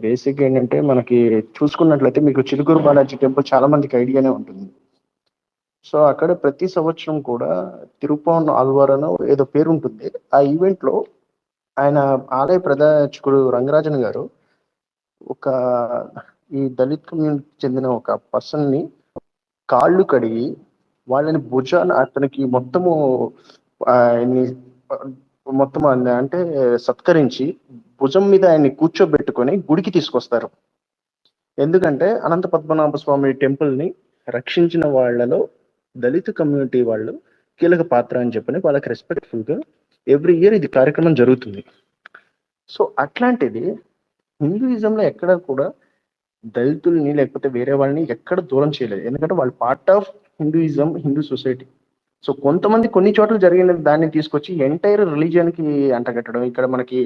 Basic ఏంటంటే మనకి చూసుకున్నట్లయితే మీకు చిలుకూరు బాలాజీ టెంపుల్ చాలా మందికి ఐడియానే ఉంటుంది. సో అక్కడ ప్రతి సంవత్సరం కూడా తిరుపవన్ ఆల్వార్ అని ఏదో పేరు ఉంటుంది. ఆ ఈవెంట్ లో ఆయన ఆలయ ప్రధార్చకుడు రంగరాజన్ గారు ఒక ఈ దళిత్ కమ్యూనిటీకి చెందిన ఒక పర్సన్ ని కాళ్ళు కడిగి వాళ్ళని భుజాన అతనికి మొత్తము ఆయన్ని మొత్తం అంటే సత్కరించి భుజం మీద ఆయన్ని కూర్చోబెట్టుకొని గుడికి తీసుకొస్తారు. ఎందుకంటే అనంత పద్మనాభ స్వామి టెంపుల్ ని రక్షించిన వాళ్ళలో దళిత కమ్యూనిటీ వాళ్ళు కీలక పాత్ర అని చెప్పని వాళ్ళకి రెస్పెక్ట్ఫుల్ గా ఎవ్రీ ఇయర్ ఇది కార్యక్రమం జరుగుతుంది. సో అట్లాంటిది హిందూయిజంలో ఎక్కడ కూడా దళితుల్ని లేకపోతే వేరే వాళ్ళని ఎక్కడ దూరం చేయలేదు. ఎందుకంటే వాళ్ళు part of Hinduism, Hindu society. So కొంతమంది కొన్ని చోట్ల జరిగిన దాన్ని తీసుకొచ్చి ఎంటైర్ రిలీజియన్ కి అంటగట్టడం. ఇక్కడ మనకి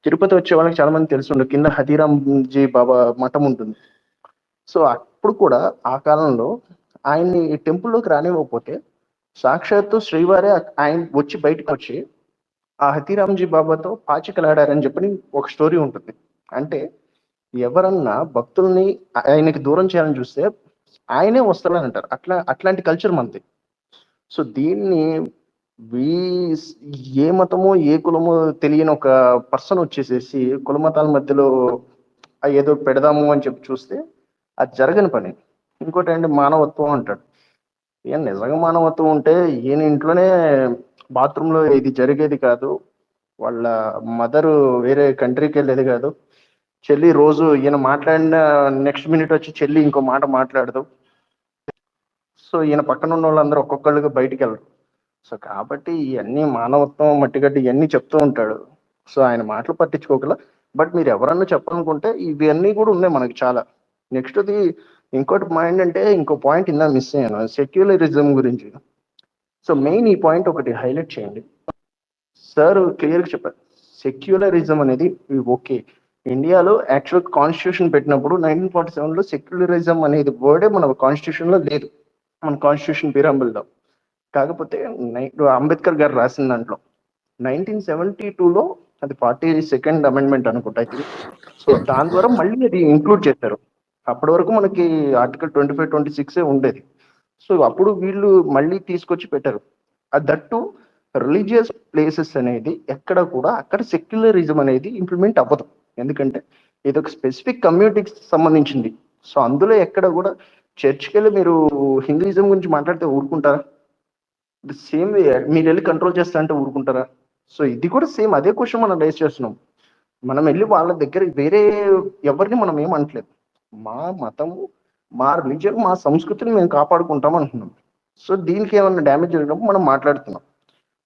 తిరుపతి వచ్చే వాళ్ళకి చాలా మంది తెలుసు, కింద హతీరాంజీ బాబా మఠం ఉంటుంది. సో అప్పుడు కూడా ఆ కాలంలో ఆయన్ని టెంపుల్లోకి రానివ్వకపోతే సాక్షాత్తు శ్రీవారే ఆయన వచ్చి బయటకు వచ్చి ఆ హతీరాంజీ బాబాతో పాచికలాడారని చెప్పని ఒక స్టోరీ ఉంటుంది. అంటే ఎవరన్నా భక్తుల్ని ఆయనకి దూరం చేయాలని చూస్తే ఆయనే వస్తారని అంటారు. అట్లాంటి కల్చర్ మనది. సో దీన్ని ఏ మతమో ఏ కులమో తెలియని ఒక పర్సన్ వచ్చేసేసి కుల మతాల మధ్యలో ఏదో పెడదాము అని చెప్పి చూస్తే అది జరగని పని. ఇంకోటి అంటే మానవత్వం అంటాడు. ఏం నిజంగా మానవత్వం ఉంటే ఈయన ఇంట్లోనే బాత్రూంలో ఇది జరిగేది కాదు, వాళ్ళ మదరు వేరే కంట్రీకి వెళ్ళేది కాదు, చెల్లి రోజు ఈయన మాట్లాడిన నెక్స్ట్ మినిట్ వచ్చి చెల్లి ఇంకో మాట మాట్లాడదు. సో ఈయన పక్కన ఉన్న వాళ్ళందరూ ఒక్కొక్కళ్ళుగా బయటికి వెళ్ళరు. సో కాబట్టి ఇవన్నీ మానవత్వం మట్టిగడ్డి ఇవన్నీ చెప్తూ ఉంటాడు. సో ఆయన మాటలు పట్టించుకోగల. బట్ మీరు ఎవరన్నా చెప్పాలనుకుంటే ఇవన్నీ కూడా ఉన్నాయి మనకి చాలా. నెక్స్ట్ అది ఇంకోటి పాయింట్ అంటే ఇంకో పాయింట్ ఇందా మిస్ అయ్యాను, సెక్యులరిజం గురించి. సో మెయిన్ ఈ పాయింట్ ఒకటి హైలైట్ చేయండి. సార్ క్లియర్గా చెప్పారు, సెక్యులరిజం అనేది ఓకే. ఇండియాలో యాక్చువల్ కాన్స్టిట్యూషన్ పెట్టినప్పుడు 1947లో సెక్యులరిజం అనేది వర్డే మన కాన్స్టిట్యూషన్ లో లేదు, మన కాన్స్టిట్యూషన్ పిరాంబుల్లో. కాకపోతే అంబేద్కర్ గారు రాసిన దాంట్లో 1972లో అది 42nd అమెండ్మెంట్ అనుకుంటా. సో దాని ద్వారా మళ్ళీ అది ఇంక్లూడ్ చేశారు. అప్పటి వరకు మనకి ఆర్టికల్ 25, 26 ఉండేది. సో అప్పుడు వీళ్ళు మళ్ళీ తీసుకొచ్చి పెట్టారు. దట్టు రిలీజియస్ ప్లేసెస్ అనేది ఎక్కడ కూడా అక్కడ సెక్యులరిజం అనేది ఇంప్లిమెంట్ అవ్వదు. ఎందుకంటే ఇది ఒక స్పెసిఫిక్ కమ్యూనిటీకి సంబంధించింది. సో అందులో ఎక్కడ కూడా చర్చ్కి వెళ్ళి మీరు హిందూయిజం గురించి మాట్లాడితే ఊరుకుంటారా? సేమ్ వే మీరు వెళ్ళి కంట్రోల్ చేస్తా అంటే ఊరుకుంటారా? సో ఇది కూడా సేమ్ అదే క్వశ్చన్ మనం రైజ్ చేస్తున్నాం. మనం వెళ్ళి వాళ్ళ దగ్గర వేరే ఎవరిని మనం ఏం అనట్లేదు. మా మతము, మా రిలీజియన్, మా సంస్కృతిని మేము కాపాడుకుంటాం అంటున్నాం. సో దీనికి ఏమన్నా డ్యామేజ్ జరిగినప్పుడు మనం మాట్లాడుతున్నాం.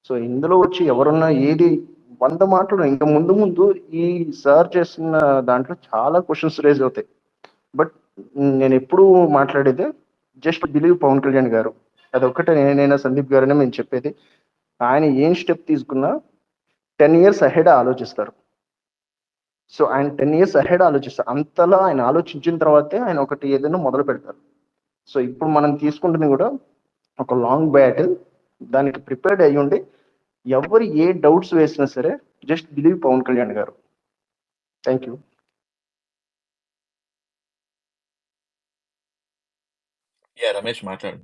సో ఇందులో వచ్చి ఎవరున్నా ఏది 100 మాటలు ఇంకా ముందు ముందు ఈ సార్ చేస్తున్న దాంట్లో చాలా క్వశ్చన్స్ రేజ్ అవుతాయి. బట్ నేను ఎప్పుడు మాట్లాడేది జస్ట్ బిలీవ్ పవన్ కళ్యాణ్ గారు. అదొక్కటే నేనైనా సందీప్ గారనే మేము చెప్పేది. ఆయన ఏం స్టెప్ తీసుకున్నా 10 years అహెడ్ ఆలోచిస్తారు. సో ఆయన 10 years అహెడ్ ఆలోచిస్తారు. అంతలా ఆయన ఆలోచించిన తర్వాతే ఆయన ఒకటి ఏదైనా మొదలు పెడతారు. సో ఇప్పుడు మనం తీసుకుంటుంది కూడా ఒక లాంగ్ బ్యాటిల్. దానికి ప్రిపేర్డ్ అయ్యి ఉండి ఎవరు ఏ డౌట్స్ వేసినా సరే జస్ట్ బిలీవ్ పవన్ కళ్యాణ్ గారు. Thank you. రమేష్ మాట్లాడు.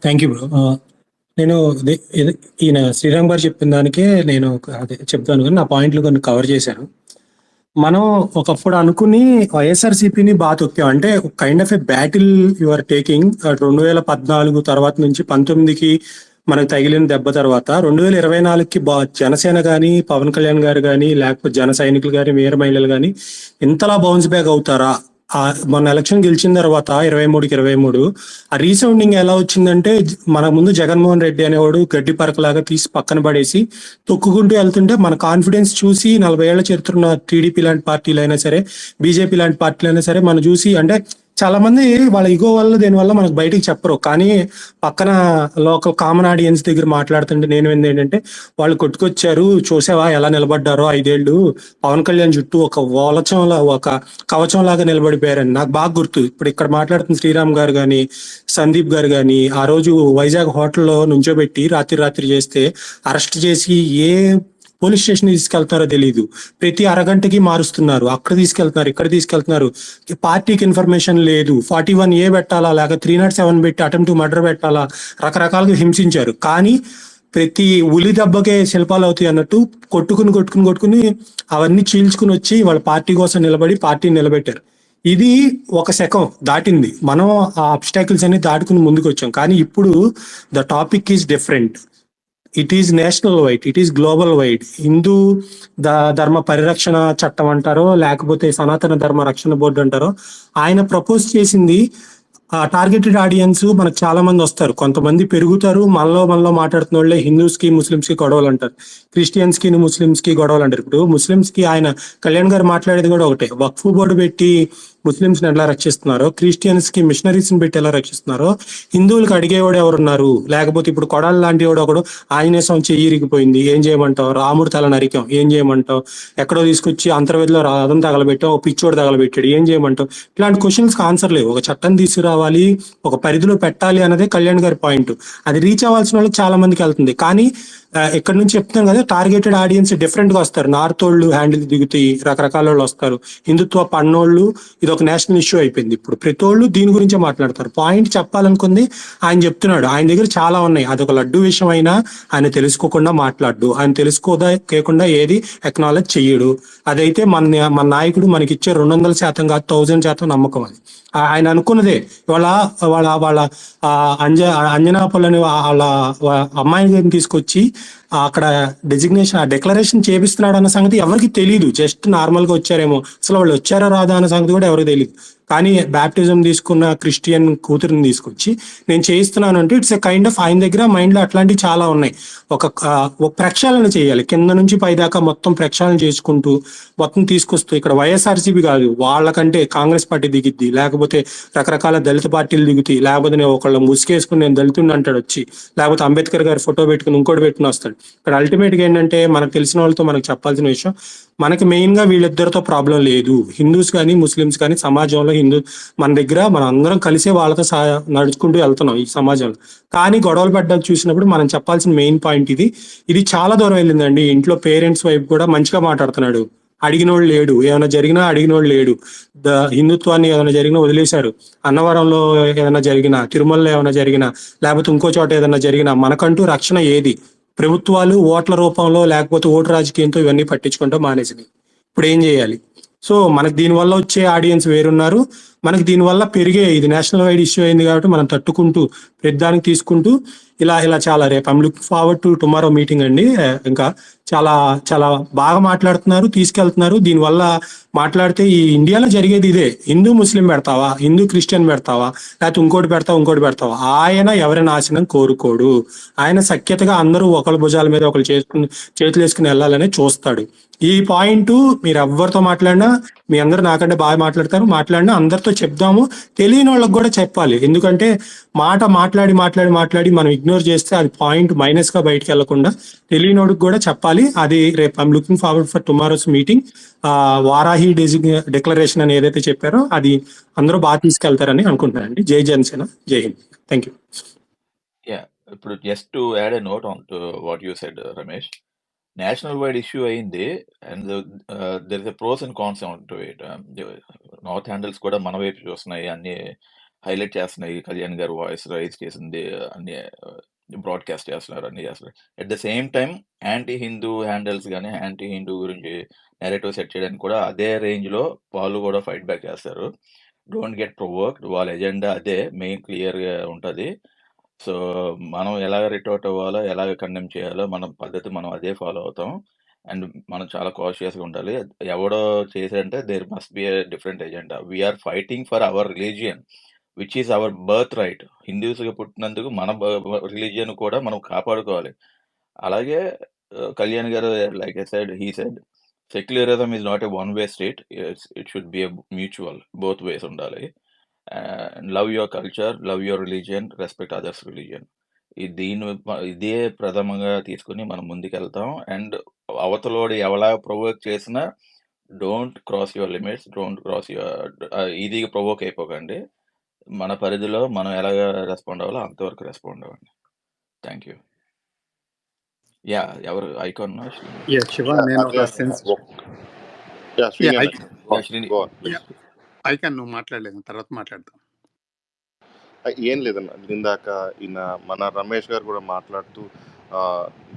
Thank you bro. నేను ఈయన శ్రీరామ్ గారు చెప్పిన దానికే నేను అదే చెప్తాను, కానీ నా పాయింట్లు కొన్ని కవర్ చేశాను. మనం ఒకప్పుడు అనుకుని వైఎస్ఆర్సీపీని బాగా తొక్కాం. అంటే kind of A battle your taking. 2014 తర్వాత నుంచి 19కి మనకు తగిలిన దెబ్బ తర్వాత 2024కి జనసేన కానీ, పవన్ కళ్యాణ్ గారు కానీ, లేకపోతే జన సైనికులు కానీ, వీర మహిళలు కానీ ఇంతలా బౌన్స్ బ్యాక్ అవుతారా? మొన్న ఎలక్షన్ గెలిచిన తర్వాత 23కి 23 ఆ రీసౌండింగ్ ఎలా వచ్చిందంటే, మన ముందు జగన్మోహన్ రెడ్డి అనేవాడు గడ్డి పరకలాగా తీసి పక్కన పడేసి తొక్కుకుంటూ వెళ్తుంటే మన కాన్ఫిడెన్స్ చూసి 40 ఏళ్ల చరిత్ర ఉన్న టీడీపీ లాంటి పార్టీలు అయినా సరే, బీజేపీ లాంటి పార్టీలు అయినా సరే మనం చూసి, అంటే చాలా మంది వాళ్ళ ఇగో వల్ల దేనివల్ల మనకు బయటికి చెప్పరు, కానీ పక్కన లోకల్ కామన్ ఆడియన్స్ దగ్గర మాట్లాడుతుంటే నేను ఏంటంటే, వాళ్ళు కొట్టుకొచ్చారు చూసావా ఎలా నిలబడ్డారో 5 ఏళ్ళు పవన్ కళ్యాణ్ చుట్టూ ఒక ఒక కవచం లాగా నిలబడిపోయారని నాకు బాగా గుర్తు. ఇప్పుడు ఇక్కడ మాట్లాడుతున్న శ్రీరామ్ గారు కానీ, సందీప్ గారు కానీ ఆ రోజు వైజాగ్ హోటల్లో నుంచోబెట్టి రాత్రి చేస్తే అరెస్ట్ చేసి ఏ పోలీస్ స్టేషన్ తీసుకెళ్తారో తెలియదు. ప్రతి అరగంటకి మారుస్తున్నారు, అక్కడ తీసుకెళ్తున్నారు, ఇక్కడ తీసుకెళ్తున్నారు. పార్టీకి ఇన్ఫర్మేషన్ లేదు. 41A పెట్టాలా, లేక 307 పెట్టి అటెంప్ట్ టు మర్డర్ పెట్టాలా, రకరకాలుగా హింసించారు. కానీ ప్రతి ఉలి దెబ్బకే శిల్పాలు అవుతాయి అన్నట్టు కొట్టుకుని అవన్నీ చీల్చుకుని వచ్చి వాళ్ళ పార్టీ కోసం నిలబడి పార్టీని నిలబెట్టారు. ఇది ఒక శకం దాటింది. మనం ఆ అబ్స్టాకిల్స్ అన్ని దాటుకుని ముందుకు వచ్చాం. కానీ ఇప్పుడు the topic is different. It is national wide, it is global wide. Hindu ధర్మ పరిరక్షణ చట్టం అంటారో, లేకపోతే సనాతన ధర్మ రక్షణ బోర్డు అంటారో, ఆయన ప్రపోజ్ చేసింది టార్గెటెడ్ ఆడియన్స్ మనకు చాలా మంది వస్తారు. కొంతమంది పెరుగుతారు, మనలో మాట్లాడుతున్న వాళ్ళే హిందూస్ కి ముస్లిమ్స్ కి గొడవలు అంటారు, క్రిస్టియన్స్ కి ముస్లిమ్స్ కి గొడవలు అంటారు. ఇప్పుడు ముస్లిమ్స్ కి ఆయన కళ్యాణ్ గారు మాట్లాడేది కూడా ఒకటే. వక్ఫ్ బోర్డు పెట్టి ముస్లిమ్స్ ని ఎలా రక్షిస్తున్నారో, క్రిస్టియన్స్ కి మిషనరీస్ ని పెట్టి ఎలా రక్షిస్తున్నారో, హిందువులకు అడిగేవాడు ఎవరున్నారు? లేకపోతే ఇప్పుడు కొడాలి లాంటి వాడు ఒకడు ఆంజనేయం చెయ్యి ఇరిగిపోయింది, ఏం చేయమంటావు? రాముడు తల నరికాం, ఏం చేయమంటావు? ఎక్కడో తీసుకొచ్చి అంతర్వేదిలో రథం తగలబెట్టాం, ఒక పిచ్చోడు తగలబెట్టాడు, ఏం చేయమంటావు? ఇట్లాంటి క్వశ్చన్స్ కి ఆన్సర్ లేవు. ఒక చట్టం తీసుకురావాలి, ఒక పరిధిలో పెట్టాలి అన్నదే కళ్యాణ్ గారి పాయింట్. అది రీచ్ అవ్వాల్సిన వాళ్ళకి చాలా మందికి వెళ్తుంది. కానీ ఇక్కడ నుంచి చెప్తున్నాం కదా, టార్గెటెడ్ ఆడియన్స్ డిఫరెంట్ గా వస్తారు. నార్త్ వాళ్ళు హ్యాండిల్ దిగుతాయి, రకరకాల వాళ్ళు వస్తారు. హిందుత్వ పన్నోళ్ళు ఇది ఒక నేషనల్ ఇష్యూ అయిపోయింది. ఇప్పుడు ప్రతి వాళ్ళు దీని గురించే మాట్లాడతారు. పాయింట్ చెప్పాలనుకుంది ఆయన చెప్తున్నాడు. ఆయన దగ్గర చాలా ఉన్నాయి. అదొక లడ్డు విషయం అయినా ఆయన తెలుసుకోకుండా మాట్లాడు, ఆయన తెలుసుకోకుండా ఏది ఎక్నాలెడ్జ్ చెయ్యడు. అదైతే మన నాయకుడు మనకిచ్చే 200% కాదు, 1000% నమ్మకం. అది ఆయన అనుకున్నదే. వాళ్ళ అంజనాపల్లని వాళ్ళ అమ్మాయిని తీసుకొచ్చి అక్కడ డిక్లరేషన్ చేపిస్తున్నాడు అన్న సంగతి ఎవరికి తెలియదు. జస్ట్ నార్మల్ గా వచ్చారేమో, అసలు వాళ్ళు వచ్చారా రాదా అన్న సంగతి కూడా ఎవరికి తెలియదు. కానీ బ్యాప్టిజం తీసుకున్న క్రిస్టియన్ కూతురుని తీసుకొచ్చి నేను చేయిస్తున్నాను అంటే ఇట్స్ ఎ కైండ్ ఆఫ్, ఆయన దగ్గర మైండ్ లో అట్లాంటివి చాలా ఉన్నాయి. ఒక ప్రక్షాళన చేయాలి, కింద నుంచి పై దాకా మొత్తం ప్రక్షాళన చేసుకుంటూ మొత్తం తీసుకొస్తూ. ఇక్కడ వైఎస్ఆర్సీపీ కాదు, వాళ్ళకంటే కాంగ్రెస్ పార్టీ దిగిద్ది, లేకపోతే రకరకాల దళిత పార్టీలు దిగుతాయి, లేకపోతే నేను ఒకళ్ళ ముసుకేసుకుని నేను దళితుడిని అంటాడు వచ్చి, లేకపోతే అంబేద్కర్ గారి ఫోటో పెట్టుకుని ఇంకోటి పెట్టుకుని వస్తాడు. ఇక్కడ అల్టిమేట్ గా ఏంటంటే, మనకు తెలిసిన వాళ్ళతో మనకు చెప్పాల్సిన విషయం, మనకి మెయిన్ గా వీళ్ళిద్దరితో ప్రాబ్లం లేదు. హిందూస్ కానీ ముస్లిమ్స్ కానీ సమాజంలో మన దగ్గర మనం అందరం కలిసే వాళ్ళతో నడుచుకుంటూ వెళ్తున్నాం ఈ సమాజంలో. కానీ గొడవలు పడ్డం చూసినప్పుడు మనం చెప్పాల్సిన మెయిన్ పాయింట్ ఇది చాలా దూరం వెళ్ళిందండి. ఇంట్లో పేరెంట్స్ వైపు కూడా మంచిగా మాట్లాడుతున్నాడు, అడిగినోళ్ళు లేడు, ఏమైనా జరిగినా అడిగినోళ్ళు లేడు. హిందుత్వాన్ని ఏమైనా జరిగినా వదిలేశారు. అన్నవరంలో ఏదైనా జరిగినా, తిరుమలలో ఏమైనా జరిగినా, లేకపోతే ఇంకో చోట ఏదైనా జరిగినా మనకంటూ రక్షణ ఏది? ప్రభుత్వాలు ఓట్ల రూపంలో లేకపోతే ఓటు రాజకీయంతో ఇవన్నీ పట్టించుకుంటూ మానేసినాయి. ఇప్పుడు ఏం చేయాలి? సో మనకు దీనివల్ల వచ్చే ఆడియన్స్ వేరున్నారు, మనకి దీనివల్ల పెరిగే, ఇది నేషనల్ వైడ్ ఇష్యూ అయింది కాబట్టి మనం తట్టుకుంటూ ప్రతిదానికి తీసుకుంటూ ఇలా చాలా. రేపు I'm looking forward to tomorrow meeting అండి. ఇంకా చాలా చాలా బాగా మాట్లాడుతున్నారు, తీసుకెళ్తున్నారు. దీనివల్ల మాట్లాడితే ఈ ఇండియాలో జరిగేది ఇదే. హిందూ ముస్లిం పెడతావా, హిందూ క్రిస్టియన్ పెడతావా, లేకపోతే ఇంకోటి పెడతావా? ఆయన ఎవరి నాశనం కోరుకోడు. ఆయన సఖ్యతగా అందరూ ఒకళ్ళ భుజాల మీద ఒకళ్ళు చేతులు వేసుకుని వెళ్ళాలని చూస్తాడు. ఈ పాయింట్ మీరు ఎవరితో మాట్లాడినా, మీ అందరూ నాకంటే బాగా మాట్లాడినా అందరితో చెప్దాము. తెలియని వాళ్ళకి కూడా చెప్పాలి. ఎందుకంటే మాట్లాడి మనం ఇగ్నోర్ చేస్తే అది పాయింట్ మైనస్ గా బయటకు వెళ్లకుండా తెలియనోడికి కూడా చెప్పాలి. అది రేపు I'm looking forward for tomorrow's meeting. Varahi declaration అని ఏదైతే చెప్పారో అది అందరూ బాగా తీసుకెళ్తారని అనుకుంటున్నానండి. జై జనసేన, జై హింద్. Thank you. ఇప్పుడు just to add a note on to what you said Ramesh, national wide issue అయింది and there is a pros and cons to it. North handles కూడా మన వైపు చూస్తున్నాయి, అన్ని హైలైట్ చేస్తున్నాయి, కళ్యాణ్ గారు వాయిస్ రైజ్ చేసింది అన్ని బ్రాడ్కాస్ట్ చేస్తున్నారు, అన్ని చేస్తున్నారు. At the same time anti Hindu handles కానీ యాంటీ హిందూ గురించి నెరేటివ్ సెట్ చేయడానికి కూడా అదే రేంజ్ లో వాళ్ళు కూడా ఫైట్ బ్యాక్ చేస్తారు. డోంట్ గెట్ ప్రొవోక్డ్, వాళ్ళ ఎజెండా అదే మెయిన్ క్లియర్ గా ఉంటది. సో మనం ఎలాగ రిటోర్ట్ అవ్వాలో, ఎలాగ కండెమ్ చేయాలో మన పద్ధతి మనం అదే ఫాలో అవుతాం. అండ్ మనం చాలా కాషియస్ గా ఉండాలి. ఎవడో చేశారంటే there must be a different agenda. We're fighting for our religion which is our birth right. Hindus గా పుట్టినందుకు మన రిలీజియన్ కూడా మనం కాపాడుకోవాలి. అలాగే కళ్యాణ్ గారు like I said, he said secularism is not a one way street, it should be a mutual, both ways ఉండాలి. Love your culture, love your religion, respect others religion. ఇదే ప్రథమంగా తీసుకుని మనం ముందుకెళ్తాం. అండ్ అవతలోడు ఎవలా ప్రొవోక్ చేసినా don't cross your limits, don't cross your ఈజీగా ప్రొవోక్ అయిపోకండి. మన పరిధిలో మనం ఎలాగ రెస్పాండ్ అవ్వాలో అంతవరకు రెస్పాండ్ అవ్వండి. Thank you. యా ఎవరు ఐకాన్ శివ నేను అదే ఒక సెన్స్ శ్రీని అన్న yeah Srini go please. Icon నువ్వు మాట్లాడలేదు, తర్వాత మాట్లాడతాం. ఏం లేదన్న, ఇందాక ఈయన మన రమేష్ గారు కూడా మాట్లాడుతూ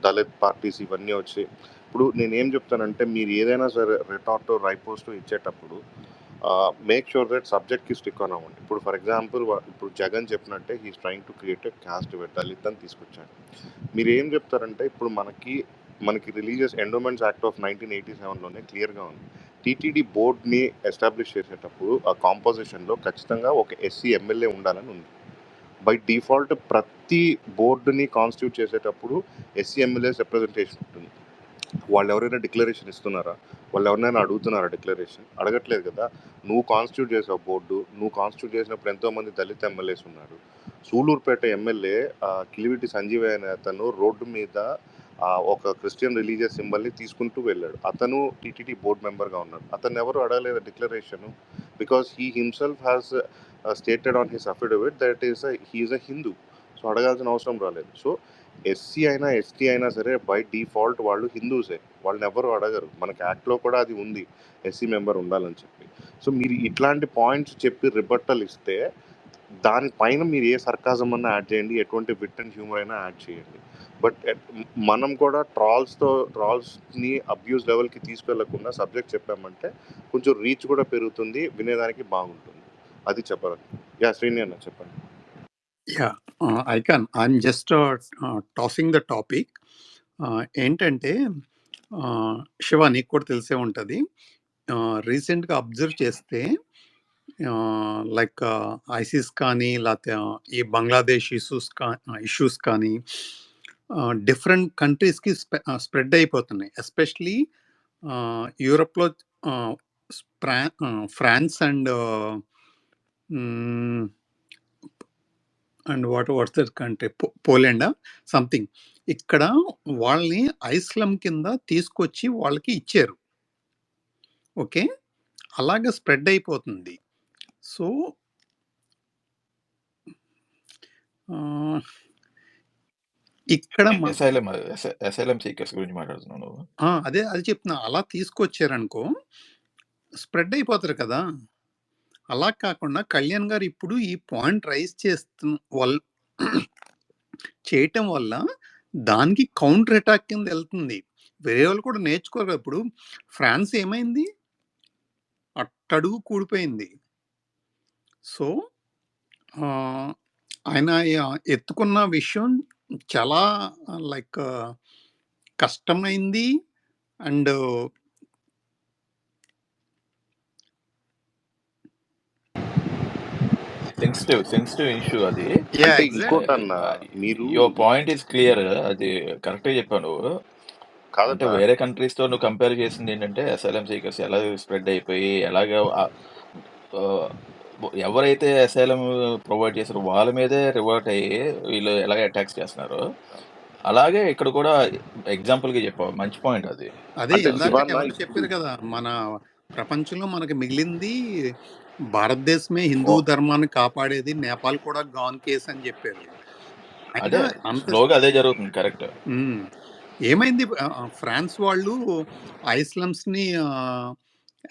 దళిత్ పార్టీస్ ఇవన్నీ వచ్చి, ఇప్పుడు నేనేం చెప్తానంటే మీరు ఏదైనా సరే రిటార్ట్ రైపోస్ట్ ఇచ్చేటప్పుడు మేక్ షూర్ దట్ సబ్జెక్ట్కి స్టిక్ ఆన్ అవ్వండి. ఇప్పుడు ఫర్ ఎగ్జాంపుల్ ఇప్పుడు జగన్ చెప్పినట్టే he's trying to create a caste Dalit అని తీసుకొచ్చాడు. మీరు ఏం చెప్తారంటే ఇప్పుడు మనకి రిలీజియస్ ఎండోమెంట్స్ యాక్ట్ ఆఫ్ 1987లోనే క్లియర్గా ఉంది. టీటీడీ బోర్డ్ని ఎస్టాబ్లిష్ చేసేటప్పుడు ఆ కాంపోజిషన్లో ఖచ్చితంగా ఒక ఎస్సీ ఎమ్మెల్యే ఉండాలని ఉంది. బై డిఫాల్ట్ ప్రతి బోర్డుని కాన్స్టిట్యూట్ చేసేటప్పుడు ఎస్సీ ఎమ్మెల్యేస్ రిప్రజెంటేషన్ ఉంటుంది. వాళ్ళు ఎవరైనా డిక్లరేషన్ ఇస్తున్నారా? వాళ్ళు ఎవరైనా అడుగుతున్నారా డిక్లరేషన్? అడగట్లేదు కదా. నువ్వు కాన్స్టిట్యూట్ చేసావు బోర్డు, నువ్వు కాన్స్టిట్యూట్ చేసినప్పుడు ఎంతోమంది దళిత ఎమ్మెల్యేస్ ఉన్నారు. సూలూరుపేట ఎమ్మెల్యే కిలివిటి సంజీవయ్య అనే అతను రోడ్డు మీద ఒక క్రిస్టియన్ రిలీజియస్ సింబల్ని తీసుకుంటూ వెళ్ళాడు. అతను టీటీడీ బోర్డు మెంబర్గా ఉన్నాడు. అతను ఎవరు అడగలేదు declaration, because he himself has stated on his affidavit that he is a Hindu. So అడగాల్సిన అవసరం రాలేదు. సో ఎస్సీ అయినా ఎస్టీ అయినా సరే బై డిఫాల్ట్ వాళ్ళు హిందూసే, వాళ్ళని ఎవరు అడగరు. మనకి యాక్ట్లో కూడా అది ఉంది, ఎస్సీ మెంబర్ ఉండాలని చెప్పి. సో మీరు ఇట్లాంటి పాయింట్స్ చెప్పి రిబట్టలు ఇస్తే దానిపైన మీరు ఏ సర్కాజం అన్నా యాడ్ చేయండి, ఎటువంటి విట్ అండ్ హ్యూమర్ అయినా యాడ్ చేయండి. బట్ మనం కూడా ట్రాల్స్ని అబ్యూస్ లెవెల్కి తీసుకెళ్లకుండా సబ్జెక్ట్ చెప్పామంటే కొంచెం రీచ్ కూడా పెరుగుతుంది, వినేదానికి బాగుంటుంది. అది చెప్పాలి. శ్రీని అన్న చెప్పండి. Icon I'm just tossing the topic. ఏంటంటే శివ నీకు కూడా తెలిసే ఉంటుంది, రీసెంట్గా అబ్జర్వ్ చేస్తే లైక్ ఐసిస్ కానీ లేకపోతే ఈ బంగ్లాదేశ్ ఇష్యూస్ కానీ డిఫరెంట్ కంట్రీస్కి స్ప్రెడ్ అయిపోతున్నాయి. ఎస్పెషలీ యూరోప్లో France and what's that country, Poland something. ఇక్కడ వాళ్ళని ఐస్లాం కింద తీసుకొచ్చి వాళ్ళకి ఇచ్చారు. ఓకే, అలాగే స్ప్రెడ్ అయిపోతుంది. సో ఇక్కడ అసైలం సీకర్స్ గురించి మాట్లాడుతున్నాను. అదే అది చెప్తున్నా, అలా తీసుకొచ్చారనుకో స్ప్రెడ్ అయిపోతారు కదా. అలా కాకుండా కళ్యాణ్ గారు ఇప్పుడు ఈ పాయింట్ రైజ్ చేయటం వల్ల దానికి కౌంటర్ అటాక్ కింద వెళ్తుంది. వేరే వాళ్ళు కూడా నేర్చుకోరు. ఇప్పుడు ఫ్రాన్స్ ఏమైంది, అట్టడుగు కూడిపోయింది. సో ఆయన ఎత్తుకున్న విషయం చాలా లైక్ కష్టమైంది అండ్ సెన్సిటివ్ ఇష్యూ అది. యువర్ పాయింట్ ఇస్ క్లియర్, అది కరెక్ట్ గా చెప్పాను. అంటే వేరే కంట్రీస్ తో నువ్వు కంపేర్ చేసింది ఏంటంటే అసైలం సీకర్స్ ఎలా స్ప్రెడ్ అయిపోయి ఎలాగ ఎవరైతే అసైలం ప్రొవైడ్ చేశారో వాళ్ళ మీదే రివర్ట్ అయ్యి వీళ్ళు ఎలాగ అటాక్స్ చేస్తున్నారు. అలాగే ఇక్కడ కూడా ఎగ్జాంపుల్ గా చెప్పావు, మంచి పాయింట్ అది. అదే ఇందాక ఎవరు చెప్పారు కదా, మన ప్రపంచంలో మనకి మిగిలింది భారతదేశమే హిందూ ధర్మాన్ని కాపాడేది, నేపాల్ కూడా గాన్ కేస్ అని చెప్పారు. అదే స్లోగా అదే జరుగుతుంది. కరెక్ట్. ఏమైంది, ఫ్రాన్స్ వాళ్ళు ఐస్లామ్స్ ని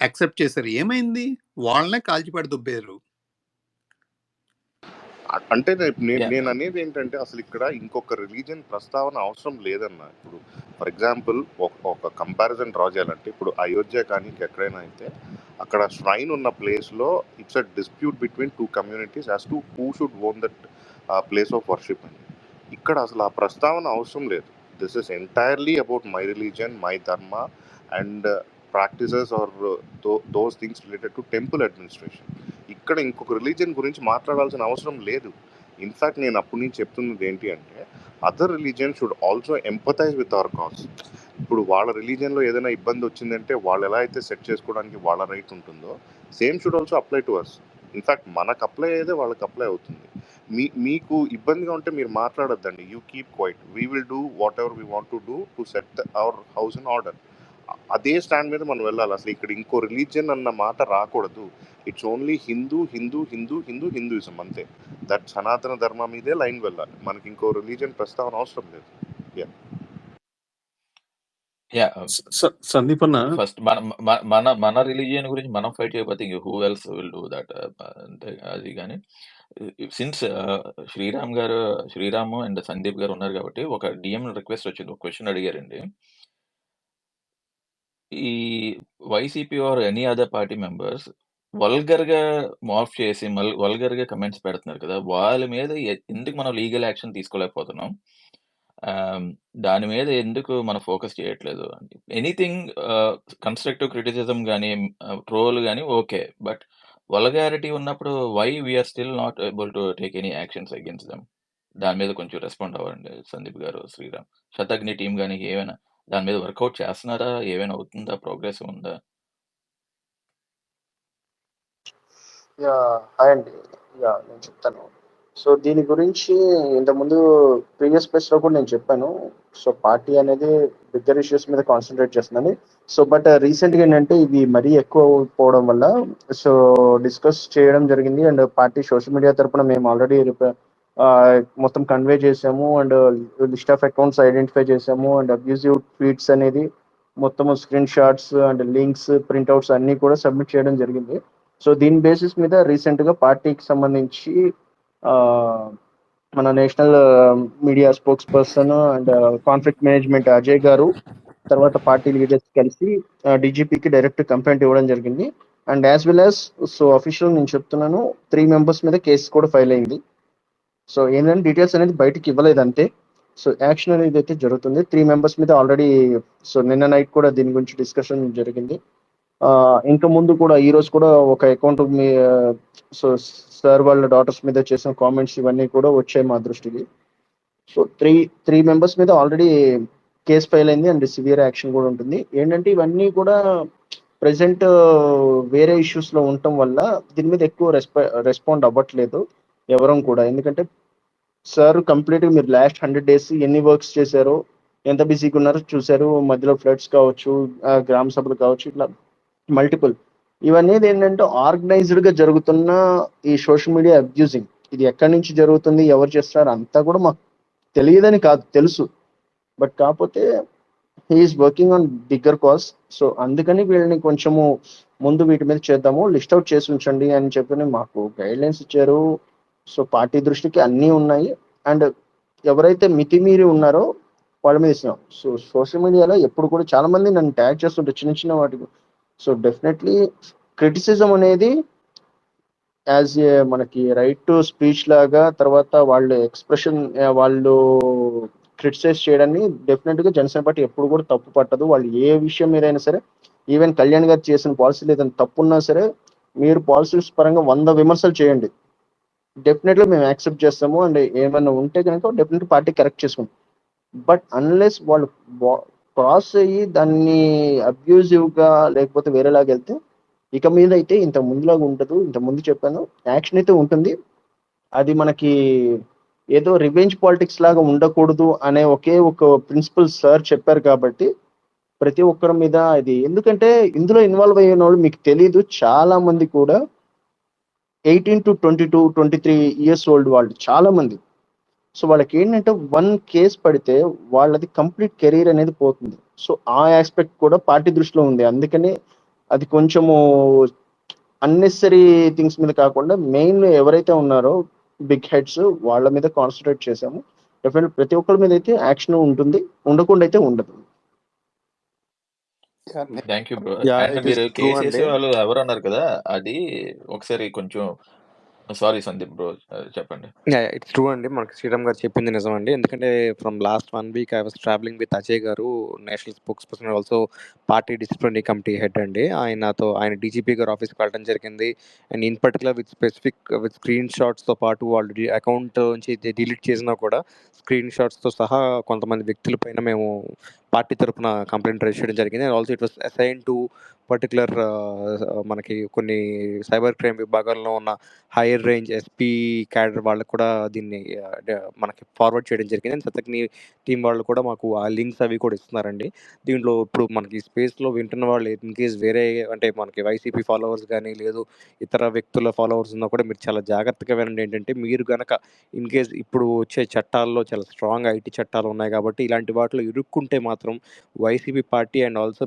యాక్సెప్ట్ చేశారు, ఏమైంది, వాళ్ళనే కాల్చిపడి దుబ్బారు. అంటే నేను అనేది ఏంటంటే అసలు ఇక్కడ ఇంకొక రిలీజియన్ ప్రస్తావన అవసరం లేదన్న. ఇప్పుడు ఫర్ ఎగ్జాంపుల్ ఒక కంపారిజన్ డ్రా చేయాలంటే ఇప్పుడు అయోధ్య కానీ ఎక్కడైనా అయితే అక్కడ ష్రైన్ ఉన్న ప్లేస్లో it's a dispute between two communities as to who should own that place of worship అని. ఇక్కడ అసలు ఆ ప్రస్తావన అవసరం లేదు. This is entirely about my religion, my dharma and practices are those things related to temple administration. ఇక్కడ ఇంకొక religion గురించి మాట్లాడాల్సిన అవసరం లేదు. ఇన్ఫ్యాక్ట్ నేను అప్పటి నుంచి చెప్తున్నది ఏంటి అంటే other religion should also empathise with our cause. ఇప్పుడు వాళ్ళ రిలీజియన్లో ఏదైనా ఇబ్బంది వచ్చిందంటే వాళ్ళు ఎలా అయితే సెట్ చేసుకోవడానికి వాళ్ళ రైట్ ఉంటుందో same should also apply to us. In fact మనకు అప్లై అయ్యేదే వాళ్ళకి అప్లై అవుతుంది. మీకు ఇబ్బందిగా ఉంటే మీరు మాట్లాడొద్దండి, you keep quiet, we will do whatever we want to do to set our house in order. అదే స్టాండ్ మీద మనం వెళ్ళాలి. అసలు ఇక్కడ ఇంకో రిలీజియన్ అన్న మాట రాకూడదు. It's only Hindu Hindu Hindu Hindu Hinduism అంతే. దట్ సనాతన ధర్మం మీదే లైన్ వెళ్ళాలి. మనకి ఇంకో రిలీజియన్ ప్రస్తావన అవసరం లేదు. యా సందీప్ అన్న ఫస్ట్ మన రిలీజియన్ గురించి మనం ఫైట్ చేయకపోతే ఇంక who else will do that అంటే అది. కానీ సిన్స్ శ్రీరామ్ అండ్ సందీప్ గారు ఉన్నారు కాబట్టి ఒక డిఎం రిక్వెస్ట్ వచ్చింది, ఒక క్వశ్చన్ అడిగారండి. ఈ YCP or any other party members vulgar గా మార్ఫ్ చేసి వల్గర్ గా కమెంట్స్ పెడుతున్నారు కదా, వాళ్ళ మీద ఎందుకు మనం లీగల్ యాక్షన్ తీసుకోలేకపోతున్నాం? దాని మీద ఎందుకు మనం ఫోకస్ చేయట్లేదు? ఎనీథింగ్ కన్స్ట్రక్టివ్ క్రిటిసిజం కానీ ట్రోల్ కానీ ఓకే, బట్ వల్గారిటీ ఉన్నప్పుడు why we're still not able to take any actions against them? దాని మీద కొంచెం రెస్పాండ్ అవ్వండి సందీప్ గారు, శ్రీరామ్. శతగ్ని టీం కానీ ఏమైనా దాని మీద వర్కౌట్ చేస్తున్నారా? ఏమైనా అవుతుందా? ప్రోగ్రెస్ ఉందా? హాయ్ అండి. నేను చెప్తాను. సో దీని గురించి ఇంతకుముందు ప్రీవియస్ ప్లేస్ లో కూడా నేను చెప్పాను. సో పార్టీ అనేది బిగ్గర్ ఇష్యూస్ మీద కాన్సన్ట్రేట్ చేస్తుందని. సో బట్ రీసెంట్ గా ఏంటంటే ఇవి మరీ ఎక్కువ పోవడం వల్ల సో డిస్కస్ చేయడం జరిగింది. అండ్ పార్టీ సోషల్ మీడియా తరపున మేము ఆల్రెడీ మొత్తం కన్వే చేసాము. And list of accounts identify చేసాము. అండ్ అబ్యూజివ్ ట్వీట్స్ అనేది మొత్తం screen shots and links printouts అన్ని కూడా సబ్మిట్ చేయడం జరిగింది. సో దీని బేసిస్ మీద రీసెంట్ గా పార్టీకి సంబంధించి మన national media spokes person and conflict management Ajay గారు, తర్వాత పార్టీ లీడర్స్ కలిసి డీజీపీకి డైరెక్ట్ కంప్లైంట్ ఇవ్వడం జరిగింది. And as well as so official నేను చెప్తున్నాను, 3 మెంబర్స్ మీద కేసు కూడా ఫైల్ అయింది. సో ఏంటంటే డీటెయిల్స్ అనేది బయటకి ఇవ్వలేదు అంతే. సో యాక్షన్ అనేది అయితే జరుగుతుంది. 3 మెంబర్స్ మీద ఆల్రెడీ సో నిన్న నైట్ కూడా దీని గురించి డిస్కషన్ జరిగింది. ఇంకా ముందు కూడా ఈ రోజు కూడా ఒక అకౌంట్ సో సార్ వాళ్ళ డాటర్స్ మీద చేసిన కామెంట్స్ ఇవన్నీ కూడా వచ్చాయి మా దృష్టికి. సో త్రీ మెంబర్స్ మీద ఆల్రెడీ కేసు ఫైల్ అయింది అండ్ సివియర్ యాక్షన్ కూడా ఉంటుంది. ఏంటంటే ఇవన్నీ కూడా ప్రెసెంట్ వేరే ఇష్యూస్ లో ఉండటం వల్ల దీని మీద ఎక్కువ రెస్పాండ్ అవ్వట్లేదు ఎవరం కూడా. ఎందుకంటే సార్ కంప్లీట్ మీరు లాస్ట్ 100 days ఎన్ని వర్క్స్ చేశారో, ఎంత బిజీగా ఉన్నారో చూశారు. మధ్యలో ఫ్లడ్స్ కావచ్చు, గ్రామ సభలు కావచ్చు, ఇట్లా మల్టిపుల్ ఇవన్నీ ఏంటంటే ఆర్గనైజ్డ్ గా జరుగుతున్న ఈ సోషల్ మీడియా అబ్యూజింగ్. ఇది ఎక్కడి నుంచి జరుగుతుంది, ఎవరు చేస్తారు అంతా కూడా మాకు తెలియదని కాదు, తెలుసు. బట్ కాకపోతే he is working on bigger cause. So అందుకని వీళ్ళని కొంచెము ముందు వీటి మీద చేద్దాము, లిస్ట్ అవుట్ చేసి ఉంచండి అని చెప్పి మాకు గైడ్ లైన్స్ ఇచ్చారు. సో పార్టీ దృష్టికి అన్నీ ఉన్నాయి. అండ్ ఎవరైతే మితిమీరి ఉన్నారో వాళ్ళ మీద ఇస్తున్నాం. సో సోషల్ మీడియాలో ఎప్పుడు కూడా చాలా మంది నన్ను ట్యాగ్ చేస్తుంటారు చిన్న చిన్న వాటికి. సో డెఫినెట్లీ క్రిటిసిజం అనేది యాజ్ ఏ మనకి రైట్ టు స్పీచ్ లాగా, తర్వాత వాళ్ళు ఎక్స్ప్రెషన్ వాళ్ళు క్రిటిసైజ్ చేయడాన్ని డెఫినెట్ గా జనసేన పార్టీ ఎప్పుడు కూడా తప్పు పట్టదు. వాళ్ళు ఏ విషయం మీరైనా సరే, ఈవెన్ కళ్యాణ్ గారు చేసిన పాలసీలు ఏదైనా తప్పున్నా సరే, మీరు పాలసీస్ పరంగా 100 విమర్శలు చేయండి, డెఫినెట్ గా మేము యాక్సెప్ట్ చేస్తాము. అండ్ ఏమైనా ఉంటే కనుక డెఫినెట్ పార్టీ కరెక్ట్ చేసుకుంటాం. బట్ అన్లెస్ వాళ్ళు క్రాస్ అయ్యి దాన్ని అబ్యూజివ్ గా లేకపోతే వేరేలాగా వెళ్తే ఇక మీద అయితే ఇంత ముందులాగా ఉండదు. ఇంత ముందు చెప్పాను, యాక్షన్ అయితే ఉంటుంది. అది మనకి ఏదో రివెంజ్ పాలిటిక్స్ లాగా ఉండకూడదు అనే ఒకే ఒక ప్రిన్సిపల్ సార్ చెప్పారు కాబట్టి ప్రతి ఒక్కరి మీద ఇది. ఎందుకంటే ఇందులో ఇన్వాల్వ్ అయిన వాళ్ళు మీకు తెలీదు, చాలా మంది కూడా 18 to 22, 23 years ఓల్డ్ వాళ్ళు చాలా మంది. సో వాళ్ళకి ఏంటంటే 1 కేసు పడితే వాళ్ళది కంప్లీట్ కెరీర్ అనేది పోతుంది. సో ఆ ఆస్పెక్ట్ కూడా పార్టీ దృష్టిలో ఉంది. అందుకని అది కొంచెము అన్నెసరీ థింగ్స్ మీద కాకుండా మెయిన్ ఎవరైతే ఉన్నారో బిగ్ హెడ్స్ వాళ్ళ మీద కాన్సన్ట్రేట్ చేసాము. డెఫినెట్ ప్రతి ఒక్కరి మీద అయితే యాక్షన్ ఉంటుంది, ఉండకుండా అయితే ఉండదు. Thank you bro. Yeah, and it is మీరు true కేసు అండి. వేసే వాళ్ళు ఎవరు అన్నారు కదా, అది ఒకసారి కొంచెం సారీ సందీప్ బ్రో చెప్పండి. ఇట్స్ ట్రూ అండి. మనకి శ్రీరామ్ గారు చెప్పింది నిజం అండి. ఎందుకంటే from last 1 week I was travelling with Ajay గారు, national spokesperson, also party disciplinary committee head అండి. ఆయన డీజీపీ గారు ఆఫీస్కి వెళ్ళడం జరిగింది. And in particular with screen షాట్స్తో పాటు వాళ్ళు అకౌంట్ నుంచి డిలీట్ చేసినా కూడా స్క్రీన్ షాట్స్తో సహా కొంతమంది వ్యక్తుల పైన మేము పార్టీ తరఫున కంప్లైంట్ రైజ్ చేయడం జరిగింది. And also it was assign to particular మనకి కొన్ని సైబర్ క్రైమ్ విభాగాల్లో ఉన్న హైయర్ రేంజ్ ఎస్పీ క్యాడర్ వాళ్ళకు కూడా దీన్ని మనకి ఫార్వర్డ్ చేయడం జరిగింది. అండ్ శతగ్ని టీం వాళ్ళు కూడా మాకు ఆ లింక్స్ అవి కూడా ఇస్తున్నారండి. దీంట్లో ఇప్పుడు మనకి స్పేస్లో వింటున్న వాళ్ళు ఇన్ కేస్ వేరే అంటే మనకి వైసీపీ ఫాలోవర్స్ కానీ లేదు ఇతర వ్యక్తుల ఫాలోవర్స్ ఉన్నా కూడా మీరు చాలా జాగ్రత్తగా వినండి. ఏంటంటే మీరు కనుక ఇన్ కేస్ ఇప్పుడు వచ్చే చట్టాల్లో చాలా స్ట్రాంగ్ ఐటీ చట్టాలు ఉన్నాయి కాబట్టి ఇలాంటి వాటిలో ఇరుక్కుంటే మాత్రం మాత్రం వైసీపీ పార్టీ అండ్ ఆల్సో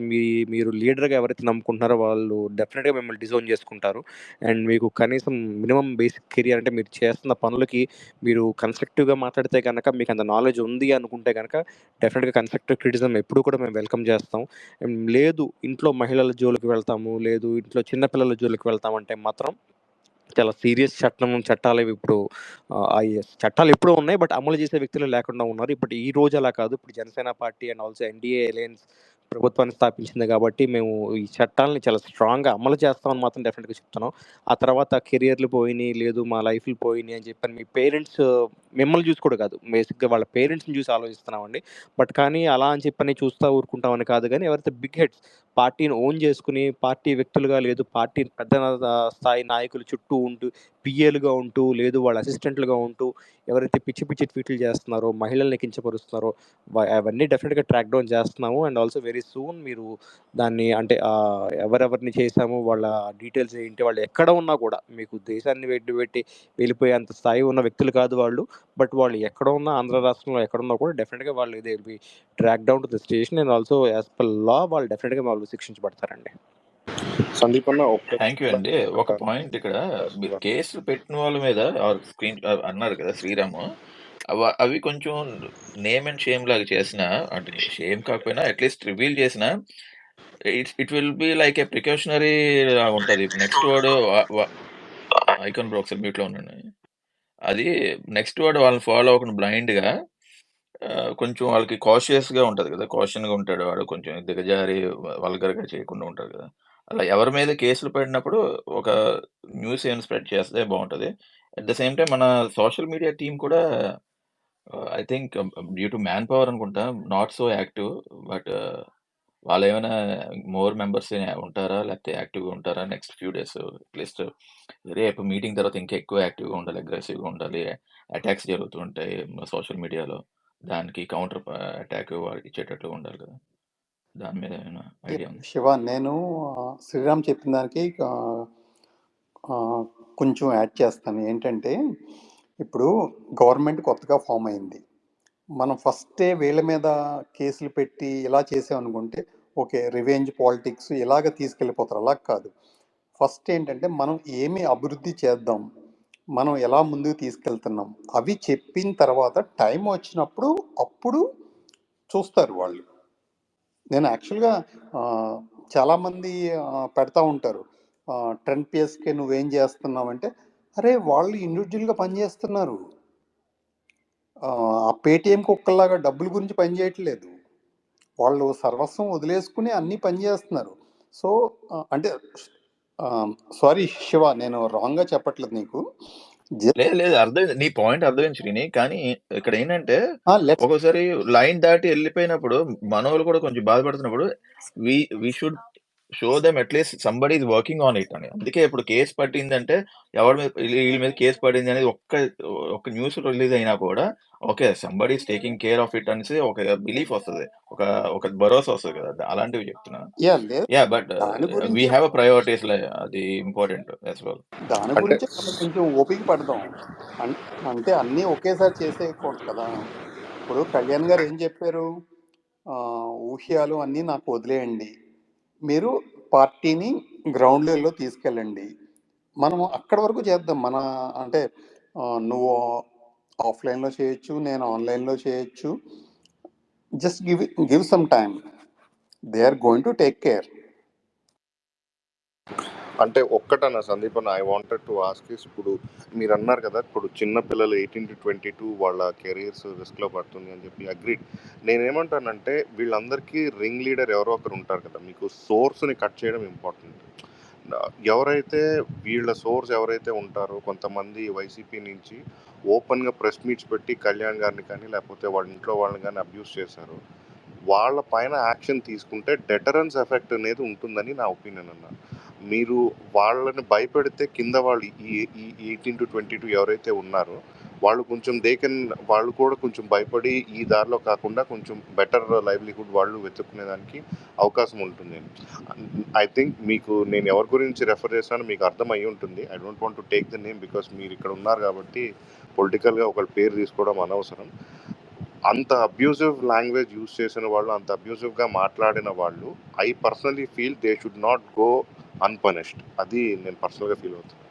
మీరు లీడర్గా ఎవరైతే నమ్ముకుంటున్నారో వాళ్ళు డెఫినెట్గా మిమ్మల్ని డిజోన్ చేసుకుంటారు. అండ్ మీకు కనీసం మినిమం బేసిక్ కెరియర్ అంటే మీరు చేస్తున్న పనులకి మీరు కన్స్ట్రక్టివ్గా మాట్లాడితే కనుక, మీకు అంత నాలెడ్జ్ ఉంది అనుకుంటే కనుక డెఫినెట్గా కన్స్ట్రక్టివ్ క్రిటిసిజం ఎప్పుడు కూడా మేము వెల్కమ్ చేస్తాం. లేదు ఇంట్లో మహిళల జోలికి వెళ్తాము, లేదు ఇంట్లో చిన్నపిల్లల జోలికి వెళ్తామంటే మాత్రం చాలా సీరియస్ చట్టాలు ఇవి ఇప్పుడు చట్టాలు ఎప్పుడూ ఉన్నాయి, బట్ అమలు చేసే వ్యక్తులు లేకుండా ఉన్నారు. ఇప్పుడు ఈ రోజు అలా కాదు. ఇప్పుడు Janasena party and also NDA alliance ప్రభుత్వాన్ని స్థాపించింది కాబట్టి మేము ఈ చట్టాలని చాలా స్ట్రాంగ్గా అమలు చేస్తామని మాత్రం డెఫినెట్గా చెప్తున్నాం. ఆ తర్వాత కెరియర్లు పోయినాయి, లేదు మా లైఫ్లు పోయినాయి అని చెప్పని మీ పేరెంట్స్ మిమ్మల్ని చూసి కూడా కాదు, బేసిక్గా వాళ్ళ పేరెంట్స్ని చూసి ఆలోచిస్తున్నామండి. బట్ కానీ అలా అని చెప్పని చూస్తూ ఊరుకుంటామని కాదు, కానీ ఎవరైతే బిగ్ హెడ్స్ పార్టీని ఓన్ చేసుకుని పార్టీ వ్యక్తులుగా, లేదు పార్టీ పెద్ద స్థాయి నాయకులు చుట్టూ ఉంటూ పిఏలుగా ఉంటూ, లేదు వాళ్ళ అసిస్టెంట్లుగా ఉంటూ ఎవరైతే పిచ్చి పిచ్చి ట్వీట్లు చేస్తున్నారో, మహిళల్ని కించపరుస్తున్నారో అవన్నీ డెఫినెట్గా ట్రాక్ డౌన్ చేస్తున్నాము. అండ్ ఆల్సో వెరీ సూన్ మీరు దాన్ని అంటే ఎవరెవరిని చేశాము, వాళ్ళ డీటెయిల్స్ ఏంటి, వాళ్ళు ఎక్కడ ఉన్నా కూడా మీకు దేశాన్ని పెట్టి వెళ్ళిపోయేంత స్థాయి ఉన్న వ్యక్తులు కాదు వాళ్ళు. బట్ వాళ్ళు ఎక్కడ ఉన్నా, ఆంధ్ర రాష్ట్రంలో ఎక్కడున్నా కూడా డెఫినెట్గా వాళ్ళు they will be track down to the station and also as per law వాళ్ళు డెఫినెట్గా వాళ్ళు శిక్షించబడతారండి. సందీప్ అన్న ఒక్క థ్యాంక్ యూ అండి. ఒక పాయింట్ ఇక్కడ, మీరు కేసులు పెట్టిన వాళ్ళ మీద స్క్రీన్ అన్నారు కదా శ్రీరాము, అవి కొంచెం నేమ్ అండ్ షేమ్ లాగా చేసిన, అంటే షేమ్ కాకపోయినా అట్లీస్ట్ రివీల్ చేసిన, it will be like A precautionary ఉంటుంది. నెక్స్ట్ వర్డ్ ఐకాన్ బ్రో ఒకసారి మ్యూట్లో ఉండండి. అది నెక్స్ట్ వర్డ్ వాళ్ళని ఫాలో అవ్వకుండా బ్లైండ్గా కొంచెం వాళ్ళకి కాషియస్గా ఉంటుంది కదా, కాషన్గా ఉంటాడు వాడు, కొంచెం దిగజారి వల్గర్గా చేయకుండా ఉంటారు కదా. అలా ఎవరి మీద కేసులు పడినప్పుడు ఒక న్యూస్ ఏమైనా స్ప్రెడ్ చేస్తే బాగుంటుంది. అట్ ద సేమ్ టైం మన సోషల్ మీడియా టీం కూడా I think due to man power అనుకుంటా నాట్ సో యాక్టివ్, బట్ వాళ్ళు ఏమైనా మోర్ మెంబర్స్ ఉంటారా, లేకపోతే యాక్టివ్గా ఉంటారా నెక్స్ట్ ఫ్యూ డేస్ అట్లీస్ట్. రేపు మీటింగ్ తర్వాత ఇంకా ఎక్కువ యాక్టివ్గా ఉండాలి, అగ్రెసివ్గా ఉండాలి. అటాక్స్ జరుగుతూ ఉంటాయి సోషల్ మీడియాలో, దానికి కౌంటర్ అటాక్ ఇచ్చేటట్లు ఉండాలి కదా. దాని మీద ఏమైనా ఐడియా ఉంది? శివ, నేను శ్రీరామ్ చెప్పిన దానికి కొంచెం యాడ్ చేస్తాను. ఏంటంటే ఇప్పుడు గవర్నమెంట్ కొత్తగా ఫామ్ అయింది. మనం ఫస్టే వీళ్ళ మీద కేసులు పెట్టి ఇలా చేసామనుకుంటే ఓకే, రివెంజ్ పాలిటిక్స్ ఇలాగ తీసుకెళ్ళిపోతారు. అలా కాదు. ఫస్ట్ ఏంటంటే మనం ఏమి అభివృద్ధి చేద్దాం, మనం ఎలా ముందుకు తీసుకెళ్తున్నాం అవి చెప్పిన తర్వాత టైం వచ్చినప్పుడు అప్పుడు చూస్తారు వాళ్ళు. నేను యాక్చువల్గా చాలామంది పెడతా ఉంటారు, 10 PSK నువ్వేం చేస్తున్నావంటే, అరే వాళ్ళు ఇండివిజువల్గా పనిచేస్తున్నారు, ఆ పేటీఎం కుక్కల్లాగా డబ్బుల గురించి పనిచేయట్లేదు, వాళ్ళు సర్వస్వం వదిలేసుకుని అన్నీ పనిచేస్తున్నారు. సో అంటే సారీ శివ, నేను రాంగ్గా చెప్పట్లేదు నీకు. లేదు లేదు, అర్థమైంది నీ పాయింట్, అర్థమైంది శ్రీని. కానీ ఇక్కడ ఏంటంటే లెట్స్ ఒక్కోసారి లైన్ దాటి వెళ్ళిపోయినప్పుడు మనోళ్ళు కూడా కొంచెం బాధపడుతున్నప్పుడు we should show them at least somebody is working on it అని. అందుకే ఇప్పుడు కేసు పట్టిందంటే ఎవరి మీద, వీళ్ళ మీద కేసు పడింది అనేది ఒక్క న్యూస్ రిలీజ్ అయినా కూడా okay somebody is taking care of it అనేసి ఒక బిలీఫ్ వస్తుంది, ఒక భరోసా వస్తుంది కదా. అలాంటివి చెప్తున్నా. లేదు యా, బట్ దాని వీ గురించి హ్యావ్ అ ప్రయారిటీస్, అది ఇంపార్టెంట్ యాజ్ వెల్. దాని అంటే గురించి మనం కొంచెం ఓపిక పడదాం. అంటే అన్నీ ఒకేసారి చేసేయకూడదు కదా. ఇప్పుడు కళ్యాణ్ గారు ఏం చెప్పారు, ఊహ్యాలు అన్నీ నాకు వదిలేయండి, మీరు పార్టీని గ్రౌండ్ లెవెల్లో తీసుకెళ్ళండి, మనం అక్కడి వరకు చేద్దాం. మన అంటే నువ్వు ఆఫ్లైన్లో చేయొచ్చు, నేను ఆన్లైన్లో చేయొచ్చు. Just give some time, they are going to take care. అంటే ఒక్కటన్నా సందీప్ అన్న, I wanted to ask is, ఇప్పుడు మీరు అన్నారు కదా ఇప్పుడు చిన్న పిల్లలు 18 to 22 వాళ్ళ కెరీర్స్ రిస్క్లో పడుతుంది అని చెప్పి అగ్రీడ్. నేనేమంటానంటే వీళ్ళందరికీ రింగ్ లీడర్ ఎవరో ఒకరు ఉంటారు కదా, మీకు సోర్స్ని కట్ చేయడం ఇంపార్టెంట్. ఎవరైతే వీళ్ళ సోర్స్ ఎవరైతే ఉంటారో, కొంతమంది వైసీపీ నుంచి ఓపెన్గా ప్రెస్ మీట్స్ పెట్టి కళ్యాణ్ గారిని కానీ లేకపోతే వాళ్ళ ఇంట్లో వాళ్ళని కానీ అబ్యూస్ చేశారు, వాళ్ళ పైన యాక్షన్ తీసుకుంటే డెటరెన్స్ ఎఫెక్ట్ అనేది ఉంటుందని నా ఒపీనియన్ అన్న. మీరు వాళ్ళని భయపెడితే కింద వాళ్ళు ఈ 18 to 22 ఎవరైతే ఉన్నారో వాళ్ళు కొంచెం వాళ్ళు కూడా కొంచెం భయపడి ఈ దారిలో కాకుండా కొంచెం బెటర్ లైవ్లీహుడ్ వాళ్ళు వెతుక్కునేదానికి అవకాశం ఉంటుంది. ఐ థింక్ మీకు నేను ఎవరి గురించి రెఫర్ చేస్తానో మీకు అర్థం అయ్యి ఉంటుంది. I don't want to take the name because మీరు ఇక్కడ ఉన్నారు కాబట్టి పొలిటికల్గా ఒకళ్ళ పేరు తీసుకోవడం అనవసరం. అంత అబ్యూజివ్ లాంగ్వేజ్ యూజ్ చేసిన వాళ్ళు, అంత అబ్యూజివ్గా మాట్లాడిన వాళ్ళు, I personally feel they should not go అన్పనిష్డ్. అది నేను పర్సనల్గా ఫీల్ అవుతున్నాను.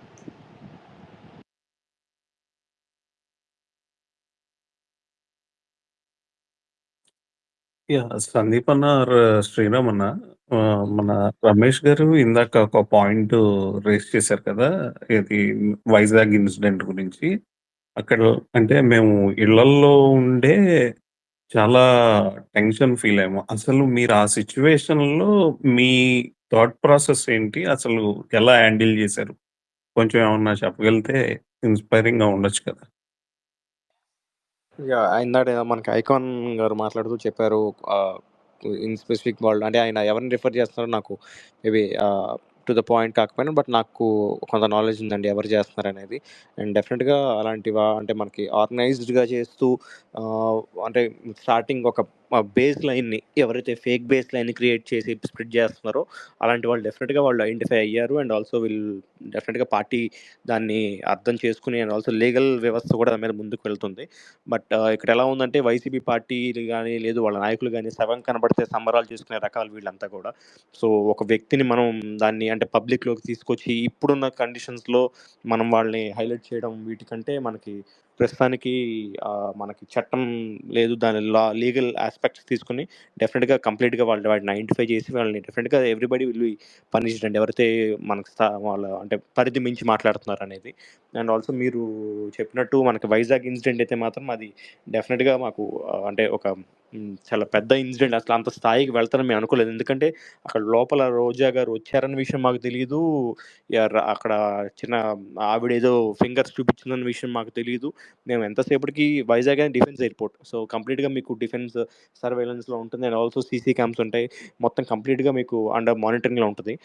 సందీప్ అన్న శ్రీరామ్ అన్న, మన రమేష్ గారు ఇందాక ఒక పాయింట్ రేస్ చేశారు కదా, ఇది వైజాగ్ ఇన్సిడెంట్ గురించి. అక్కడ అంటే మేము ఇళ్లల్లో ఉండే చాలా టెన్షన్ ఫీల్ అయ్యాము. అసలు మీరు ఆ సిచ్యువేషన్ లో మీ థాట్ ప్రాసెస్ ఏంటి, అసలు ఎలా హ్యాండిల్ చేశారు? కొంచెం ఏమన్నా చెప్పగలిగితే ఇన్స్పైరింగ్ గా ఉండొచ్చు కదా. ఇందాక మనకి ఐకాన్ గారు మాట్లాడుతూ చెప్పారు ఇన్ స్పెసిఫిక్ వాళ్ళు, అంటే ఆయన ఎవరిని రిఫర్ చేస్తున్నారో నాకు మేబీ టు ద పాయింట్ కాకపోయినా, బట్ నాకు కొంత నాలెడ్జ్ ఉందండి ఎవరు చేస్తున్నారు అనేది. అండ్ డెఫినెట్గా అలాంటివా అంటే మనకి ఆర్గనైజ్డ్గా చేస్తూ అంటే స్టార్టింగ్ ఒక బేస్ లైన్ని, ఎవరైతే ఫేక్ బేస్ లైన్ని క్రియేట్ చేసి స్ప్రెడ్ చేస్తున్నారో అలాంటి వాళ్ళు డెఫినెట్గా వాళ్ళు ఐడెంటిఫై అయ్యారు. అండ్ ఆల్సో వీళ్ళు డెఫినెట్గా పార్టీ దాన్ని అర్థం చేసుకుని, అండ్ ఆల్సో లీగల్ వ్యవస్థ కూడా దాని మీద ముందుకు వెళ్తుంది. బట్ ఇక్కడ ఎలా ఉందంటే వైసీపీ పార్టీలు కానీ లేదు వాళ్ళ నాయకులు కానీ శవం కనబడితే సంబరాలు చేసుకునే రకాలు వీళ్ళంతా కూడా. సో ఒక వ్యక్తిని మనం దాన్ని అంటే పబ్లిక్లోకి తీసుకొచ్చి ఇప్పుడున్న కండిషన్స్లో మనం వాళ్ళని హైలైట్ చేయడం వీటికంటే మనకి ప్రస్తుతానికి మనకి చట్టం లేదు, దాని లీగల్ ఆస్పెక్ట్స్ తీసుకుని డెఫినెట్గా కంప్లీట్గా వాటిని ఐడెంటిఫై చేసి వాళ్ళని డెఫినెట్గా ఎవ్రీబడి విల్ బి పనిష్డ్ అండి, ఎవరైతే మనకు వాళ్ళ అంటే పరిధి మించి మాట్లాడుతున్నారు అనేది. అండ్ ఆల్సో మీరు చెప్పినట్టు మనకి వైజాగ్ ఇన్సిడెంట్ అయితే మాత్రం అది డెఫినెట్గా మాకు అంటే ఒక చాలా పెద్ద ఇన్సిడెంట్. అసలు అంత స్థాయికి వెళ్తారని మేము అనుకోలేదు, ఎందుకంటే అక్కడ లోపల రోజా గారు వచ్చారన్న విషయం మాకు తెలియదు. అక్కడ చిన్న ఆవిడేదో ఫింగర్స్ చూపించిందన్న విషయం మాకు తెలియదు. మేము ఎంతసేపటికి వైజాగ్ అని డిఫెన్స్ ఎయిర్పోర్ట్, సో కంప్లీట్గా మీకు డిఫెన్స్ సర్వేలెన్స్లో ఉంటుంది. అండ్ ఆల్సో సీసీ క్యామ్స్ ఉంటాయి, మొత్తం కంప్లీట్గా మీకు అండర్ మానిటరింగ్లో ఉంటుంది.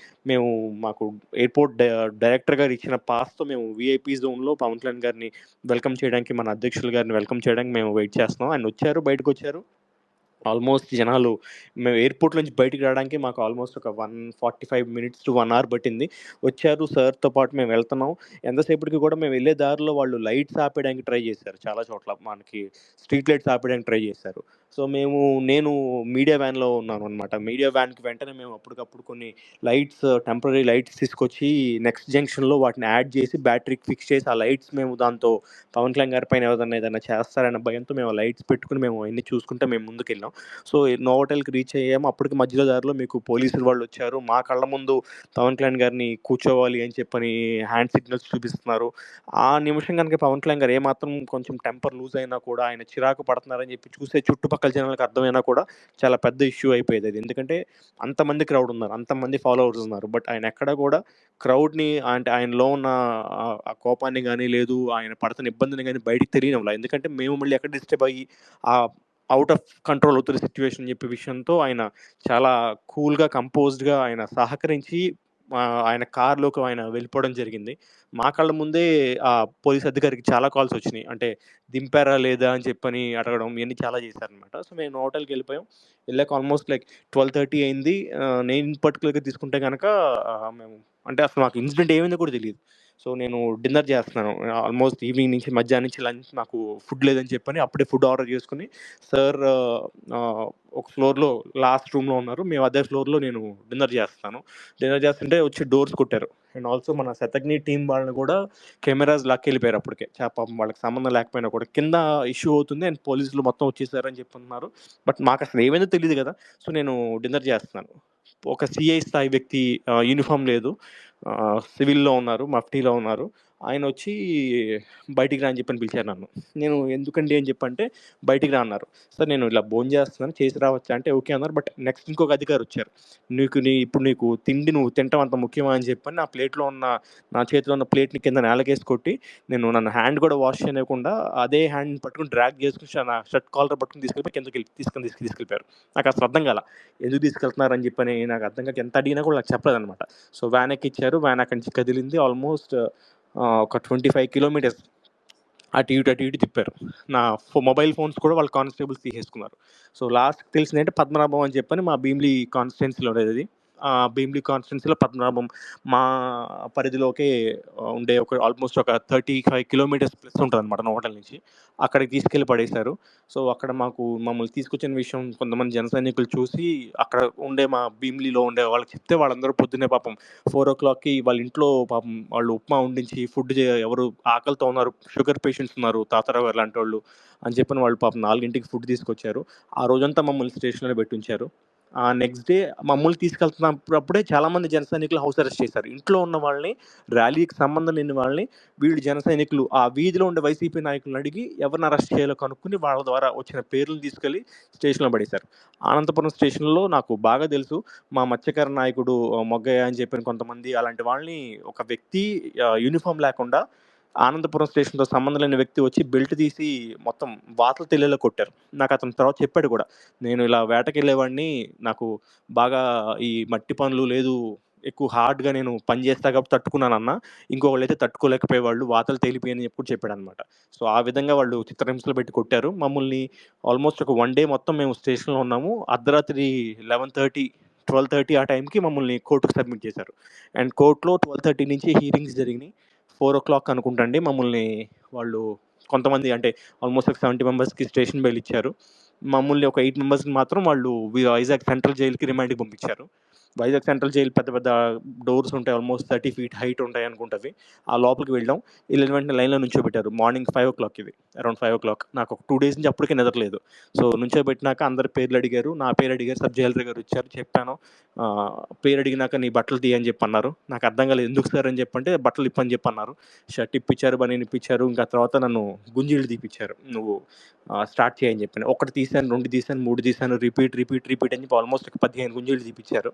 మాకు ఎయిర్పోర్ట్ డైరెక్టర్ గారు ఇచ్చిన పాస్తో మేము విఐపీ జోన్లో పవన్ కళ్యాణ్ గారిని వెల్కమ్ చేయడానికి, మన అధ్యక్షులు గారిని వెల్కమ్ చేయడానికి మేము వెయిట్ చేస్తున్నాం. ఆయన వచ్చారు, బయటకు వచ్చారు. ఆల్మోస్ట్ జనాలు మేము ఎయిర్పోర్ట్ నుంచి బయటికి రావడానికి మాకు ఆల్మోస్ట్ ఒక 145 minutes to 1 hour పట్టింది. వచ్చారు సార్తో పాటు మేము వెళ్తున్నాం. ఎంతసేపటికి కూడా మేము వెళ్ళే దారిలో వాళ్ళు లైట్స్ ఆపేయడానికి ట్రై చేశారు, చాలా చోట్ల మనకి స్ట్రీట్ లైట్స్ ఆపేయడానికి ట్రై చేశారు. సో నేను మీడియా వ్యాన్లో ఉన్నాను అనమాట. మీడియా వ్యాన్కి వెంటనే మేము అప్పటికప్పుడు కొన్ని లైట్స్, టెంపరీ లైట్స్ తీసుకొచ్చి నెక్స్ట్ జంక్షన్లో వాటిని యాడ్ చేసి బ్యాటరీకి ఫిక్స్ చేసి ఆ లైట్స్ మేము దాంతో పవన్ కళ్యాణ్ గారి పైన ఏదైనా చేస్తారన్న భయంతో మేము లైట్స్ పెట్టుకుని మేము అన్ని చూసుకుంటే మేము ముందుకు వెళ్ళాం. సో నోవోటెల్కి రీచ్ అయ్యాము. అప్పటికి మధ్యలో దారిలో మీకు పోలీసులు వాళ్ళు వచ్చారు, మా కళ్ళ ముందు పవన్ కళ్యాణ్ గారిని కూర్చోవాలి అని చెప్పని హ్యాండ్ సిగ్నల్స్ చూపిస్తున్నారు. ఆ నిమిషం కనుక పవన్ కళ్యాణ్ గారు ఏమాత్రం కొంచెం టెంపర్ లూజ్ అయినా కూడా, ఆయన చిరాకు పడుతున్నారని చెప్పి చూసే చుట్టుపక్కల జనాలకు అర్థమైనా కూడా చాలా పెద్ద ఇష్యూ అయిపోయేది అది. ఎందుకంటే అంతమంది క్రౌడ్ ఉన్నారు, అంతమంది ఫాలోవర్స్ ఉన్నారు, బట్ ఆయన ఎక్కడ కూడా క్రౌడ్ని అంటే ఆయనలో ఉన్న ఆ కోపాన్ని కానీ లేదు ఆయన పడుతున్న ఇబ్బందిని కానీ బయటికి తెలియనివ్వాలి. ఎందుకంటే మేము మళ్ళీ ఎక్కడ డిస్టర్బ్ అయ్యి ఆ అవుట్ ఆఫ్ కంట్రోల్ అవుతున్న సిచ్యువేషన్ చెప్పే విషయంతో ఆయన చాలా కూల్గా, కంపోజ్డ్గా ఆయన సహకరించి ఆయన కార్లోకి ఆయన వెళ్ళిపోవడం జరిగింది. మా కళ్ళ ముందే ఆ పోలీస్ అధికారికి చాలా కాల్స్ వచ్చినాయి, అంటే దింపారా లేదా అని చెప్పని అడగడం, ఇవన్నీ చాలా చేశారనమాట. సో మేము హోటల్కి వెళ్ళిపోయాం. వెళ్ళాక ఆల్మోస్ట్ లైక్ 12:30 అయింది. నేను పర్టికులర్గా తీసుకుంటే కనుక మేము అంటే అసలు మాకు ఇన్సిడెంట్ ఏమైందో కూడా తెలియదు. సో నేను డిన్నర్ చేస్తున్నాను, ఆల్మోస్ట్ ఈవినింగ్ నుంచి మధ్యాహ్నం నుంచి లంచ్ నాకు ఫుడ్ లేదని చెప్పని అప్పుడే ఫుడ్ ఆర్డర్ చేసుకుని సార్ ఒక ఫ్లోర్లో లాస్ట్ రూమ్లో ఉన్నారు, మేము అదే ఫ్లోర్లో నేను డిన్నర్ చేస్తుంటే వచ్చి డోర్స్ కొట్టారు. అండ్ ఆల్సో మన శతగ్ని టీం వాళ్ళని కూడా కెమెరాస్ లాక్కెళ్ళిపోయారు అప్పటికే, పాపం వాళ్ళకి సంబంధం లేకపోయినా కూడా. కింద ఇష్యూ అవుతుంది అండ్ పోలీసులు మొత్తం వచ్చేసారని చెప్తున్నారు, బట్ మాకు అసలు ఏమైందో తెలియదు కదా. సో నేను డిన్నర్ చేస్తున్నాను. ఒక సిఐ స్థాయి వ్యక్తి, యూనిఫామ్ లేదు, సివిల్లో ఉన్నారు, మఫ్టీలో ఉన్నారు, ఆయన వచ్చి బయటికి రా అని చెప్పని పిలిచారు నన్ను. నేను ఎందుకండి అని చెప్పంటే బయటికి రా అన్నారు. సార్ నేను ఇలా భోజనం చేస్తున్నాను, చేసి రావచ్చా అంటే ఓకే అన్నారు. బట్ నెక్స్ట్ ఇంకొక అధికారి వచ్చారు, ఇప్పుడు నీకు తిండి నువ్వు తింటాం అంత ముఖ్యమా అని చెప్పని నా ప్లేట్లో ఉన్న, నా చేతిలో ఉన్న ప్లేట్ని కింద నేలకేసి కొట్టి నన్ను హ్యాండ్ కూడా వాష్ చేయకుండా అదే హ్యాండ్ పట్టుకుని డ్రాగ్ చేసుకుని నా షర్ట్ కాలర్ పట్టుకుని తీసుకెళ్ళిపోయి కిందకి తీసుకెళ్ళిపోయారు. నాకు అసలు అర్థం కాల, ఎందుకు తీసుకెళ్తున్నారు అని చెప్పని నాకు అర్థం కాక ఎంత అడిగినా కూడా నాకు చెప్పలేదు అనమాట. సో వ్యాన్ ఎక్కిచ్చారు, వ్యాన్ అక్కడి నుంచి కదిలింది. ఆల్మోస్ట్ ఒక 25 kilometers అటు ఇటు తిప్పారు. నా మొబైల్ ఫోన్స్ కూడా వాళ్ళ కానిస్టేబుల్స్ తీసేసుకున్నారు. సో లాస్ట్ తెలిసింది అంటే పద్మనాభం అని చెప్పని మా భీమిలీ కాన్స్టిట్యున్సీలో ఉండేది. భీమిలి కాన్స్టిట్యున్సీలో పద్మనాభం మా పరిధిలోకే ఉండే ఆల్మోస్ట్ ఒక 35 కిలోమీటర్స్ ప్లస్ ఉంటుంది అనమాట నా హోటల్ నుంచి. అక్కడికి తీసుకెళ్ళి పడేశారు. సో అక్కడ మమ్మల్ని తీసుకొచ్చిన విషయం కొంతమంది జన సైనికులు చూసి అక్కడ ఉండే మా భీమిలిలో ఉండే వాళ్ళకి చెప్తే వాళ్ళందరూ పొద్దున్నే పాపం 4:00కి వాళ్ళ ఇంట్లో పాపం వాళ్ళు ఉప్మా వండించి ఫుడ్ ఎవరు ఆకలితో ఉన్నారు, షుగర్ పేషెంట్స్ ఉన్నారు, తాతారావు గారు లాంటి వాళ్ళు అని చెప్పిన వాళ్ళు పాపం 4ంటికి ఫుడ్ తీసుకొచ్చారు. ఆ రోజంతా మమ్మల్ని స్టేషన్లో పెట్టించారు. నెక్స్ట్ డే మమ్మల్ని తీసుకెళ్తున్నప్పుడే చాలామంది జన సైనికులు హౌస్ అరెస్ట్ చేశారు. ఇంట్లో ఉన్న వాళ్ళని, ర్యాలీకి సంబంధం లేని వాళ్ళని వీళ్ళు జన సైనికులు ఆ వీధిలో ఉండే వైసీపీ నాయకులను అడిగి ఎవరిని అరెస్ట్ చేయాలో కనుక్కుని వాళ్ళ ద్వారా వచ్చిన పేర్లను తీసుకెళ్ళి స్టేషన్లో పడేశారు. అనంతపురం స్టేషన్లో నాకు బాగా తెలుసు, మా మత్స్యకార నాయకుడు మొగ్గయ్య అని చెప్పిన కొంతమంది అలాంటి వాళ్ళని ఒక వ్యక్తి యూనిఫామ్ లేకుండా ఆనందపురం స్టేషన్తో సంబంధం లేని వ్యక్తి వచ్చి బెల్ట్ తీసి మొత్తం వాతలు తెలియలా కొట్టారు. నాకు అతను తర్వాత చెప్పాడు కూడా, నేను ఇలా వేటకి వెళ్ళేవాడిని, నాకు బాగా ఈ మట్టి పనులు లేదు, ఎక్కువ హార్డ్గా నేను పని చేస్తా కాబట్టి తట్టుకున్నానన్న, ఇంకొకళ్ళు అయితే తట్టుకోలేకపోయేవాళ్ళు, వాతలు తేలిపోయని చెప్పి చెప్పాడు అనమాట. సో ఆ విధంగా వాళ్ళు చిత్రహింసలు పెట్టి కొట్టారు మమ్మల్ని. ఆల్మోస్ట్ ఒక 1 డే మొత్తం మేము స్టేషన్లో ఉన్నాము. అర్ధరాత్రి 11:30 12:30 ఆ టైంకి మమ్మల్ని కోర్టుకు సబ్మిట్ చేశారు. అండ్ కోర్టులో 12:30 నుంచి హీరింగ్స్ జరిగినాయి. 4:00 అనుకుంటండి మమ్మల్ని వాళ్ళు కొంతమంది అంటే ఆల్మోస్ట్ ఒక 70 మెంబర్స్కి స్టేషన్ బెయిల్ ఇచ్చారు. మమ్మల్ని ఒక 8 మెంబర్స్ని మాత్రం వాళ్ళు వైజాగ్ సెంట్రల్ జైలుకి రిమాండ్కి పంపించారు. వైజాగ్ సెంట్రల్ జైలు పెద్ద పెద్ద డోర్స్ ఉంటాయి, ఆల్మోస్ట్ 30 feet హైట్ ఉంటాయి అనుకుంటుంది. ఆ లోపలికి వెళ్ళాం. వెళ్ళిన వెంటనే లైన్లో నుంచోబెట్టారు. మార్నింగ్ 5:00 ఇది, అరౌండ్ 5:00. నాకు ఒక 2 days నుంచి అప్పటికే నిద్రలేదు. సో నుంచోబెట్టినాక అందరి పేర్లు అడిగారు, నా పేరు అడిగారు, సబ్ జైలర్ గారు వచ్చారు, చెప్పాను. పేరు అడిగినాక నీ బట్టలు తీయని చెప్పి అన్నారు. నాకు అర్థం కాలేదు, ఎందుకు సార్ అని చెప్పంటే బట్టలు ఇప్పని చెప్పి అన్నారు. షర్ట్ ఇప్పించారు, బనీన్ ఇప్పించారు. ఇంకా తర్వాత నన్ను గుంజీళ్ళు తీపిచ్చారు, నువ్వు స్టార్ట్ చేయని చెప్పాను. 1 తీసాను, 2 తీసాను, 3 తీసాను, రిపీట్ అని చెప్పి ఆల్మోస్ట్ ఒక 15 గుంజీళ్ళు తీపిచ్చారు.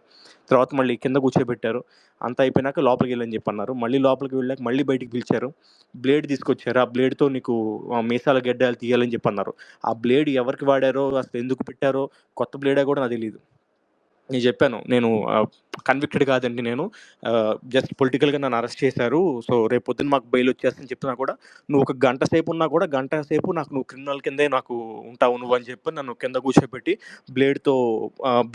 తర్వాత మళ్ళీ కింద కూర్చోబెట్టారు. అంతా అయిపోయినాక లోపలికి వెళ్ళని చెప్పి అన్నారు. మళ్ళీ లోపలికి వెళ్ళాక మళ్ళీ బయటికి పిలిచారు. బ్లేడ్ తీసుకొచ్చారు. ఆ బ్లేడ్తో నీకు మీసాల గడ్డాలు తీయాలని చెప్పి అన్నారు. ఆ బ్లేడ్ ఎవరికి వాడారో, అసలు ఎందుకు పెట్టారో, కొత్త బ్లేడా కూడా నాకు తెలియదు. నేను చెప్పాను, నేను కన్విక్టెడ్ కాదండి, నేను జస్ట్ పొలిటికల్గా నన్ను అరెస్ట్ చేశారు, సో రేపు పొద్దున్న మాకు బెయిల్ వచ్చేస్తుందని చెప్పినా కూడా, నువ్వు ఒక గంట సేపు ఉన్నా కూడా గంట సేపు నాకు నువ్వు క్రిమినల్ కిందే నాకు ఉంటావు నువ్వు అని చెప్పి నన్ను కింద కూర్చోబెట్టి బ్లేడ్తో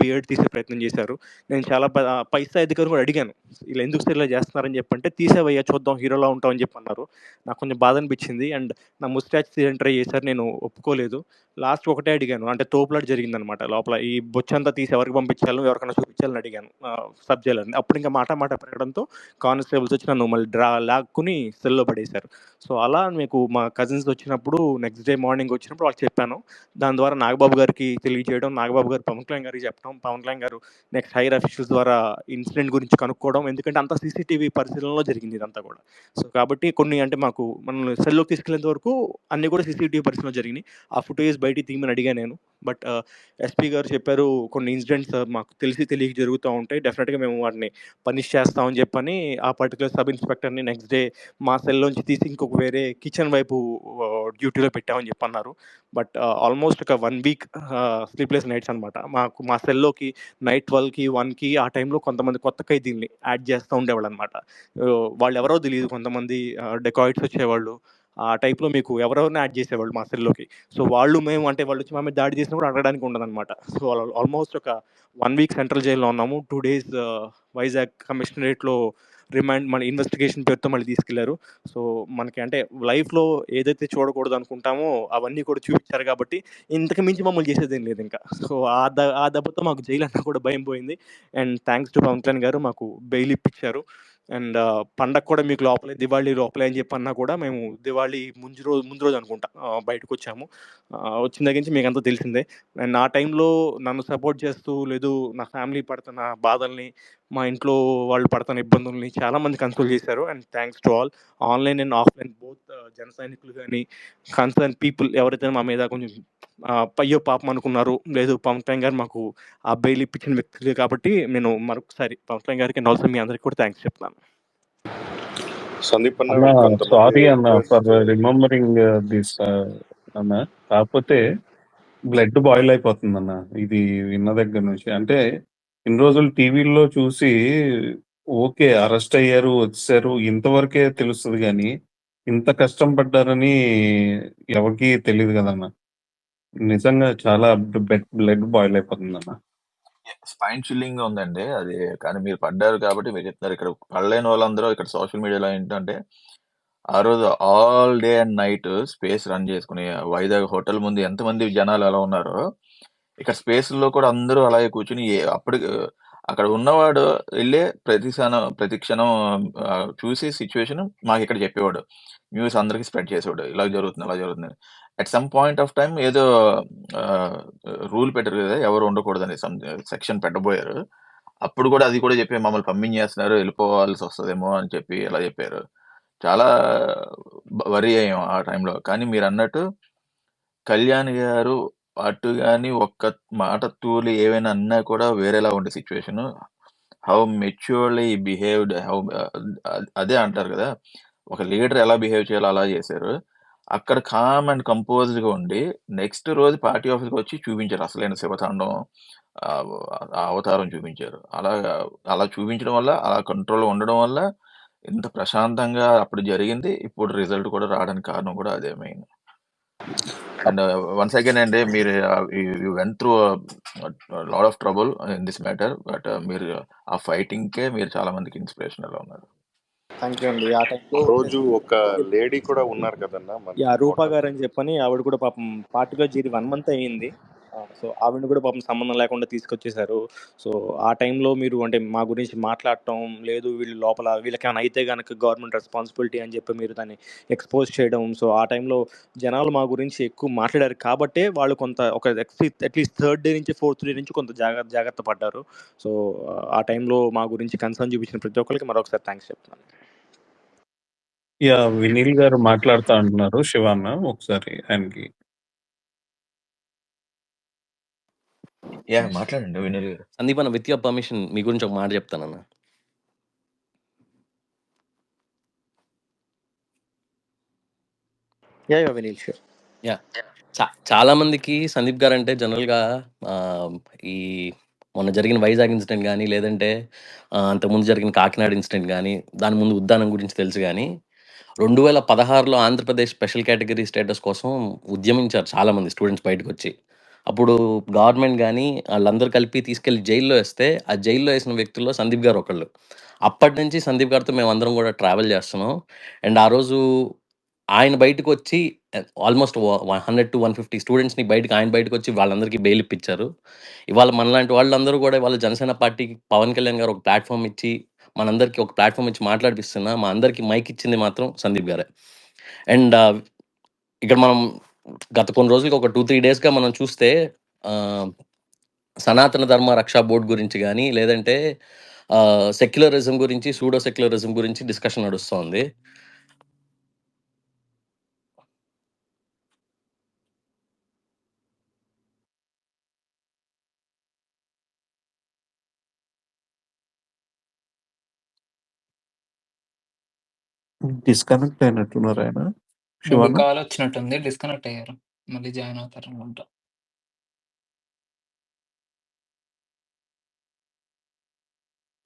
బియర్డ్ తీసే ప్రయత్నం చేశారు. నేను చాలా పై స్థాయి అధికారులు కూడా అడిగాను, ఇలా ఎందుకు ఇలా చేస్తున్నారని చెప్పంటే, తీసేవయ్యా చూద్దాం హీరోలా ఉంటామని చెప్పి అన్నారు. నాకు కొంచెం బాధ అనిపించింది. అండ్ నా ముస్టాచ్ తీయని ట్రై చేశారు, నేను ఒప్పుకోలేదు. లాస్ట్ ఒకటే అడిగాను, అంటే తోపులాట జరిగిందనమాట లోపల, ఈ బొచ్చంతా తీసి ఎవరికి పంపించాలి, ఎవరికైనా చూపించాలని అడిగాను సబ్ జైలర్ని. అప్పుడు ఇంకా మాట పెరగడంతో కానిస్టేబుల్స్ వచ్చి నన్ను మళ్ళీ లాక్కుని సెల్లో పడేశారు. సో అలా మీకు మా కజిన్స్ వచ్చినప్పుడు నెక్స్ట్ డే మార్నింగ్ వచ్చినప్పుడు వాళ్ళకి చెప్పాను. దాని ద్వారా నాగబాబు గారికి తెలియజేయడం, నాగబాబు గారు పవన్ కళ్యాణ్ గారికి చెప్పడం, పవన్ కళ్యాణ్ గారు నెక్స్ట్ హైర్ అఫీషియల్స్ ద్వారా ఇన్సిడెంట్ గురించి కనుక్కోవడం, ఎందుకంటే అంతా సీసీటీవీ పరిశీలనలో జరిగింది ఇదంతా కూడా. సో కాబట్టి కొన్ని అంటే మాకు మనల్ని సెల్లోకి తీసుకెళ్లేంత వరకు అన్నీ కూడా సీసీటీవీ పరిశీలనలో జరిగినాయి. ఆ ఫుటేజ్ బయటికి తీయమని అడిగాను నేను. బట్ ఎస్పీ గారు చెప్పారు, కొన్ని ఇన్సిడెంట్స్ మాకు తెలియక జరుగుతూ ఉంటాయి, డెఫినెట్గా మేము వాటిని పనిష్ చేస్తామని చెప్పని ఆ పర్టికులర్ సబ్ ఇన్స్పెక్టర్ని నెక్స్ట్ డే మా సెల్లోంచి తీసి ఇంకొక వేరే కిచెన్ వైపు డ్యూటీలో పెట్టామని చెప్పి అన్నారు. బట్ ఆల్మోస్ట్ ఒక 1 week స్లీప్లెస్ నైట్స్ అనమాట. మా సెల్లోకి నైట్ 12కి 1కి ఆ టైంలో కొంతమంది కొత్త ఖైదీల్ని యాడ్ చేస్తూ ఉండేవాళ్ళు అనమాట. వాళ్ళు ఎవరో తెలియదు, కొంతమంది డెకాయిట్స్ వచ్చేవాళ్ళు, ఆ టైప్లో మీకు ఎవరెవరిని యాడ్ చేసేవాళ్ళు మా సెల్లోకి. సో వాళ్ళు మేము అంటే వాళ్ళు వచ్చి మా మీద దాడి చేసినప్పుడు అడగడానికి ఉండదన్నమాట. సో ఆల్మోస్ట్ ఒక 1 week సెంట్రల్ జైల్లో ఉన్నాము. 2 days వైజాగ్ కమిషనరేట్లో రిమాండ్, మన ఇన్వెస్టిగేషన్ పేరుతో మళ్ళీ తీసుకెళ్లారు. సో మనకి అంటే లైఫ్లో ఏదైతే చూడకూడదు అనుకుంటామో అవన్నీ కూడా చూపించారు కాబట్టి ఇంతకు మించి మమ్మల్ని చేసేదేం లేదు ఇంకా. సో ఆ దెబ్బతో మాకు జైలు అన్నా కూడా భయం పోయింది. And thanks to Pawan Kalyan గారు మాకు బెయిల్ ఇప్పించారు. అండ్ పండగ కూడా మీకు లోపలే, దివాళీ లోపలే అని చెప్పి అన్నా కూడా మేము దివాళీ ముందు రోజు అనుకుంటా బయటకు వచ్చాము. వచ్చిన దగ్గర నుంచి మీకు అంతా తెలిసిందే. అండ్ నా టైంలో నన్ను సపోర్ట్ చేస్తూ, లేదు నా ఫ్యామిలీ పడుతున్న బాధల్ని, మా ఇంట్లో వాళ్ళు పడుతున్న ఇబ్బందుల్ని చాలామంది కన్సోల్ చేశారు. And thanks to all, online and offline both జన సైనికులు కానీ కన్సర్న్ పీపుల్ ఎవరైతే మా మీద కొంచెం అయ్యో పాపం అనుకున్నారు, లేదు పవన్ కళ్యాణ్ గారు మాకు ఆ బెయిల్ ఇప్పించిన వ్యక్తులే కాబట్టి నేను మరొకసారి పవన్ కళ్యాణ్ గారికి అండ్ ఆల్సో మీ అందరికీ కూడా థ్యాంక్స్ చెప్తాను. సందీప్ అన్న, అన్న కొంతమంది సారీ అన్న ఫర్ రిక్వెస్ట్ రిమెంబరింగ్ దిస్ అన్న. కాకపోతే బ్లడ్ బాయిల్ అయిపోతుంది అన్న ఇది విన్న దగ్గర నుంచి. అంటే ఇన్ని రోజులు టీవీల్లో చూసి ఓకే అరెస్ట్ అయ్యారు వచ్చారు ఇంతవరకే తెలుస్తుంది కానీ ఇంత కష్టం పడ్డారని ఎవరికి తెలియదు కదన్న. నిజంగా చాలా బ్లడ్ బాయిల్ అయిపోతుంది అన్న. స్పైన్ చిల్లింగ్ ఉందండి అది. కానీ మీరు పడ్డారు కాబట్టి మీరు చెప్తున్నారు. ఇక్కడ పడలేని వాళ్ళందరూ ఇక్కడ సోషల్ మీడియాలో ఏంటంటే ఆ రోజు all day and night space run చేసుకుని వైజాగ్ హోటల్ ముందు ఎంతమంది జనాలు ఎలా ఉన్నారో ఇక్కడ స్పేస్‌లో కూడా అందరూ అలాగే కూర్చొని అప్పటికి అక్కడ ఉన్నవాడు ఎళ్ళి ప్రతి క్షణం చూసి సిట్యుయేషన్ మాకిక్కడ చెప్పేవాడు. న్యూస్ అందరికి స్ప్రెడ్ చేసేవాడు. ఇలా జరుగుతుంది, అలా జరుగుతుంది. At some point of time ఏదో రూల్ పెట్టారు కదా! ఎవరు ఉండకూడదని సెక్షన్ పెట్టబోయారు. అప్పుడు కూడా అది కూడా చెప్పి మమ్మల్ని పంపించేస్తున్నారు. ఎళ్ళిపోవాల్సొస్తదేమో అని చెప్పి ఇలా చెప్పారు. చాలా వరీ అయ్యాం ఆ టైంలో. కానీ మీరన్నట్టు కళ్యాణ్ గారు అటు గాని ఒక్క మాట తూలి ఏవైనా అన్నా కూడా వేరేలా ఉండే సిట్యుయేషన్. హౌ మెచ్యూర్‌లీ బిహేవ్డ్ అదే అంటారు కదా! ఒక లీడర్ ఎలా బిహేవ్ చేయాలో అలా చేశారు. అక్కడ కామ్ అండ్ కంపోజ్డ్‌గా ఉండి నెక్స్ట్ రోజు పార్టీ ఆఫీస్‌కొచ్చి చూపించారు. అసలైన శివతాండవం ఆ అవతారం చూపించారు. అలా చూపించడం వల్ల, అలా కంట్రోల్‌లో ఉండడం వల్ల ఇంత ప్రశాంతంగా అప్పుడు జరిగింది. ఇప్పుడు రిజల్ట్ కూడా రావడానికి కారణం కూడా అదే మెయిన్. అండ్ వన్స్ అగైన్ అండి మీరు you went through lot of trouble in this matter. But మీరు ఆ ఫైటింగ్‌కే మీరు చాలా మందికి ఇన్స్పిరేషనల్‌గా ఉన్నారు. థ్యాంక్ యూ అండి. ఆ ఆ టైంలో రోజు ఒక లేడీ కూడా ఉన్నారు కదన్నా యా మనకి రూపా హోటల్. గారు అని చెప్పని ఆవిడ కూడా పాపం పార్టీలో చేరి 1 మంత్ అయ్యింది. సో ఆవిడని కూడా పాపం సంబంధం లేకుండా తీసుకొచ్చేసారు. సో ఆ టైంలో మీరు అంటే మా గురించి మాట్లాడటం లేదు, వీళ్ళు లోపల వీళ్ళకేమైనా అయితే కనుక గవర్నమెంట్ రెస్పాన్సిబిలిటీ అని చెప్పి మీరు దాన్ని ఎక్స్పోజ్ చేయడం. సో ఆ టైంలో జనాలు మా గురించి ఎక్కువ మాట్లాడారు కాబట్టే వాళ్ళు కొంత ఒక అట్లీస్ట్ థర్డ్ డే నుంచి ఫోర్త్ డే నుంచి కొంత జాగ్రత్త పడ్డారు. సో ఆ టైంలో మా గురించి కన్సర్న్ చూపించిన ప్రతి ఒక్కరికి మరొకసారి థ్యాంక్స్ చెప్తున్నాను. యాహ్! వినీల్ గారు మాట్లాడుతా అంటున్నారు. శివ అన్న ఒకసారి ఆయనకి. మాట్లాడండి వినయ్ గారు. సందీప్ అన్న, విత్ యువర్ పర్మిషన్ మీ గురించి ఒక మాట చెప్తానన్న. Yeah Vineel sure. యా చాలా మందికి సందీప్ గారు అంటే జనరల్గా ఈ మొన్న జరిగిన వైజాగ్ ఇన్సిడెంట్ కానీ, లేదంటే అంతకుముందు జరిగిన కాకినాడ ఇన్సిడెంట్ కానీ, దాని ముందు ఉద్దానం గురించి తెలుసు. కానీ 2016లో ఆంధ్రప్రదేశ్ స్పెషల్ కేటగిరీ స్టేటస్ కోసం ఉద్యమించారు చాలామంది స్టూడెంట్స్ బయటకు వచ్చి. అప్పుడు గవర్నమెంట్ కానీ వాళ్ళందరూ కలిపి తీసుకెళ్లి జైల్లో వేస్తే, ఆ జైల్లో వేసిన వ్యక్తుల్లో సందీప్ గారు ఒకళ్ళు. అప్పటి నుంచి సందీప్ గారితో మేము అందరం కూడా ట్రావెల్ చేస్తున్నాం. అండ్ ఆ రోజు ఆయన బయటకు వచ్చి ఆల్మోస్ట్ 100-150 స్టూడెంట్స్ని ఆయన బయటకు వచ్చి వాళ్ళందరికీ బెయిల్ ఇప్పించారు. ఇవాళ మనలాంటి వాళ్ళందరూ కూడా ఇవాళ జనసేన పార్టీకి పవన్ కళ్యాణ్ గారు ఒక ప్లాట్ఫామ్ ఇచ్చి, మనందరికీ ఒక ప్లాట్ఫామ్ ఇచ్చి మాట్లాడిపిస్తున్నా, మా అందరికీ మైక్ ఇచ్చింది మాత్రం సందీప్ గారే. అండ్ ఇక్కడ మనం గత కొన్ని రోజులకి ఒక 2-3 డేస్గా మనం చూస్తే సనాతన ధర్మ రక్షా బోర్డు గురించి కానీ, లేదంటే సెక్యులరిజం గురించి, సూడో సెక్యులరిజం గురించి డిస్కషన్ నడుస్తోంది. డిస్కనెక్ట్ అయినట్టున్నారు ఆయన. మేబీ శివన్న కాల్ వచ్చినట్టుంది, డిస్కనెక్ట్ అయ్యారు, మళ్ళీ జాయిన్ అవుతారు అనుకుంటా.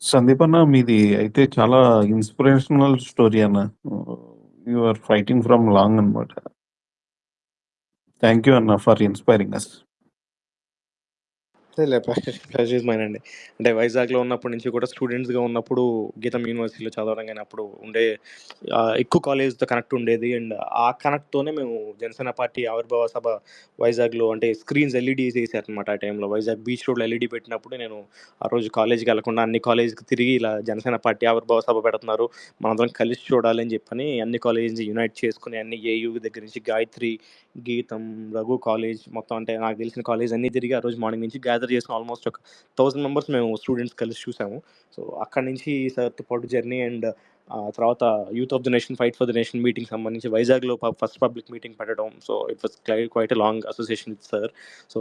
సందీప్ అన్న, మీది అయితే చాలా ఇన్స్పిరేషనల్ స్టోరీ అన్న. You are fighting from long అనమాట. థ్యాంక్ యూ అన్న for inspiring us. Pleasure mine అండి. అంటే వైజాగ్లో ఉన్నప్పటి నుంచి కూడా స్టూడెంట్స్గా ఉన్నప్పుడు గీతం యూనివర్సిటీలో చదవడం కానీ అప్పుడు ఉండే ఎక్కువ కాలేజ్తో కనెక్ట్ ఉండేది. అండ్ ఆ కనెక్ట్తోనే మేము జనసేన పార్టీ ఆవిర్భావ సభ వైజాగ్లో అంటే స్క్రీన్స్ ఎల్ఈడి వేసారనమాట. ఆ టైంలో వైజాగ్ బీచ్ రోడ్లో ఎల్ఈడి పెట్టినప్పుడు నేను ఆ రోజు కాలేజ్కి వెళ్లకుండా అన్ని కాలేజ్కి తిరిగి ఇలా జనసేన పార్టీ ఆవిర్భావ సభ పెడుతున్నారు, మనందరం కలిసి చూడాలి అని చెప్పని అన్ని కాలేజ్ యునైట్ చేసుకుని అన్ని ఏయూ దగ్గర నుంచి గాయత్రి, గీతం, రఘు కాలేజ్ మొత్తం అంటే నాకు తెలిసిన కాలేజ్ అన్నీ తిరిగి ఆ రోజు మార్నింగ్ నుంచి గ్యాదర్ చేసిన ఆల్మోస్ట్ ఒక 1000 మెంబర్స్ మేము స్టూడెంట్స్ కలిసి చూసాము. సో అక్కడి నుంచి సార్తో పాటు జర్నీ అండ్ తర్వాత youth of the nation fight for the nation meeting సంబంధించి వైజాగ్లో ఫస్ట్ పబ్లిక్ మీటింగ్ పెట్టడం. So it was quite a long association with sir. So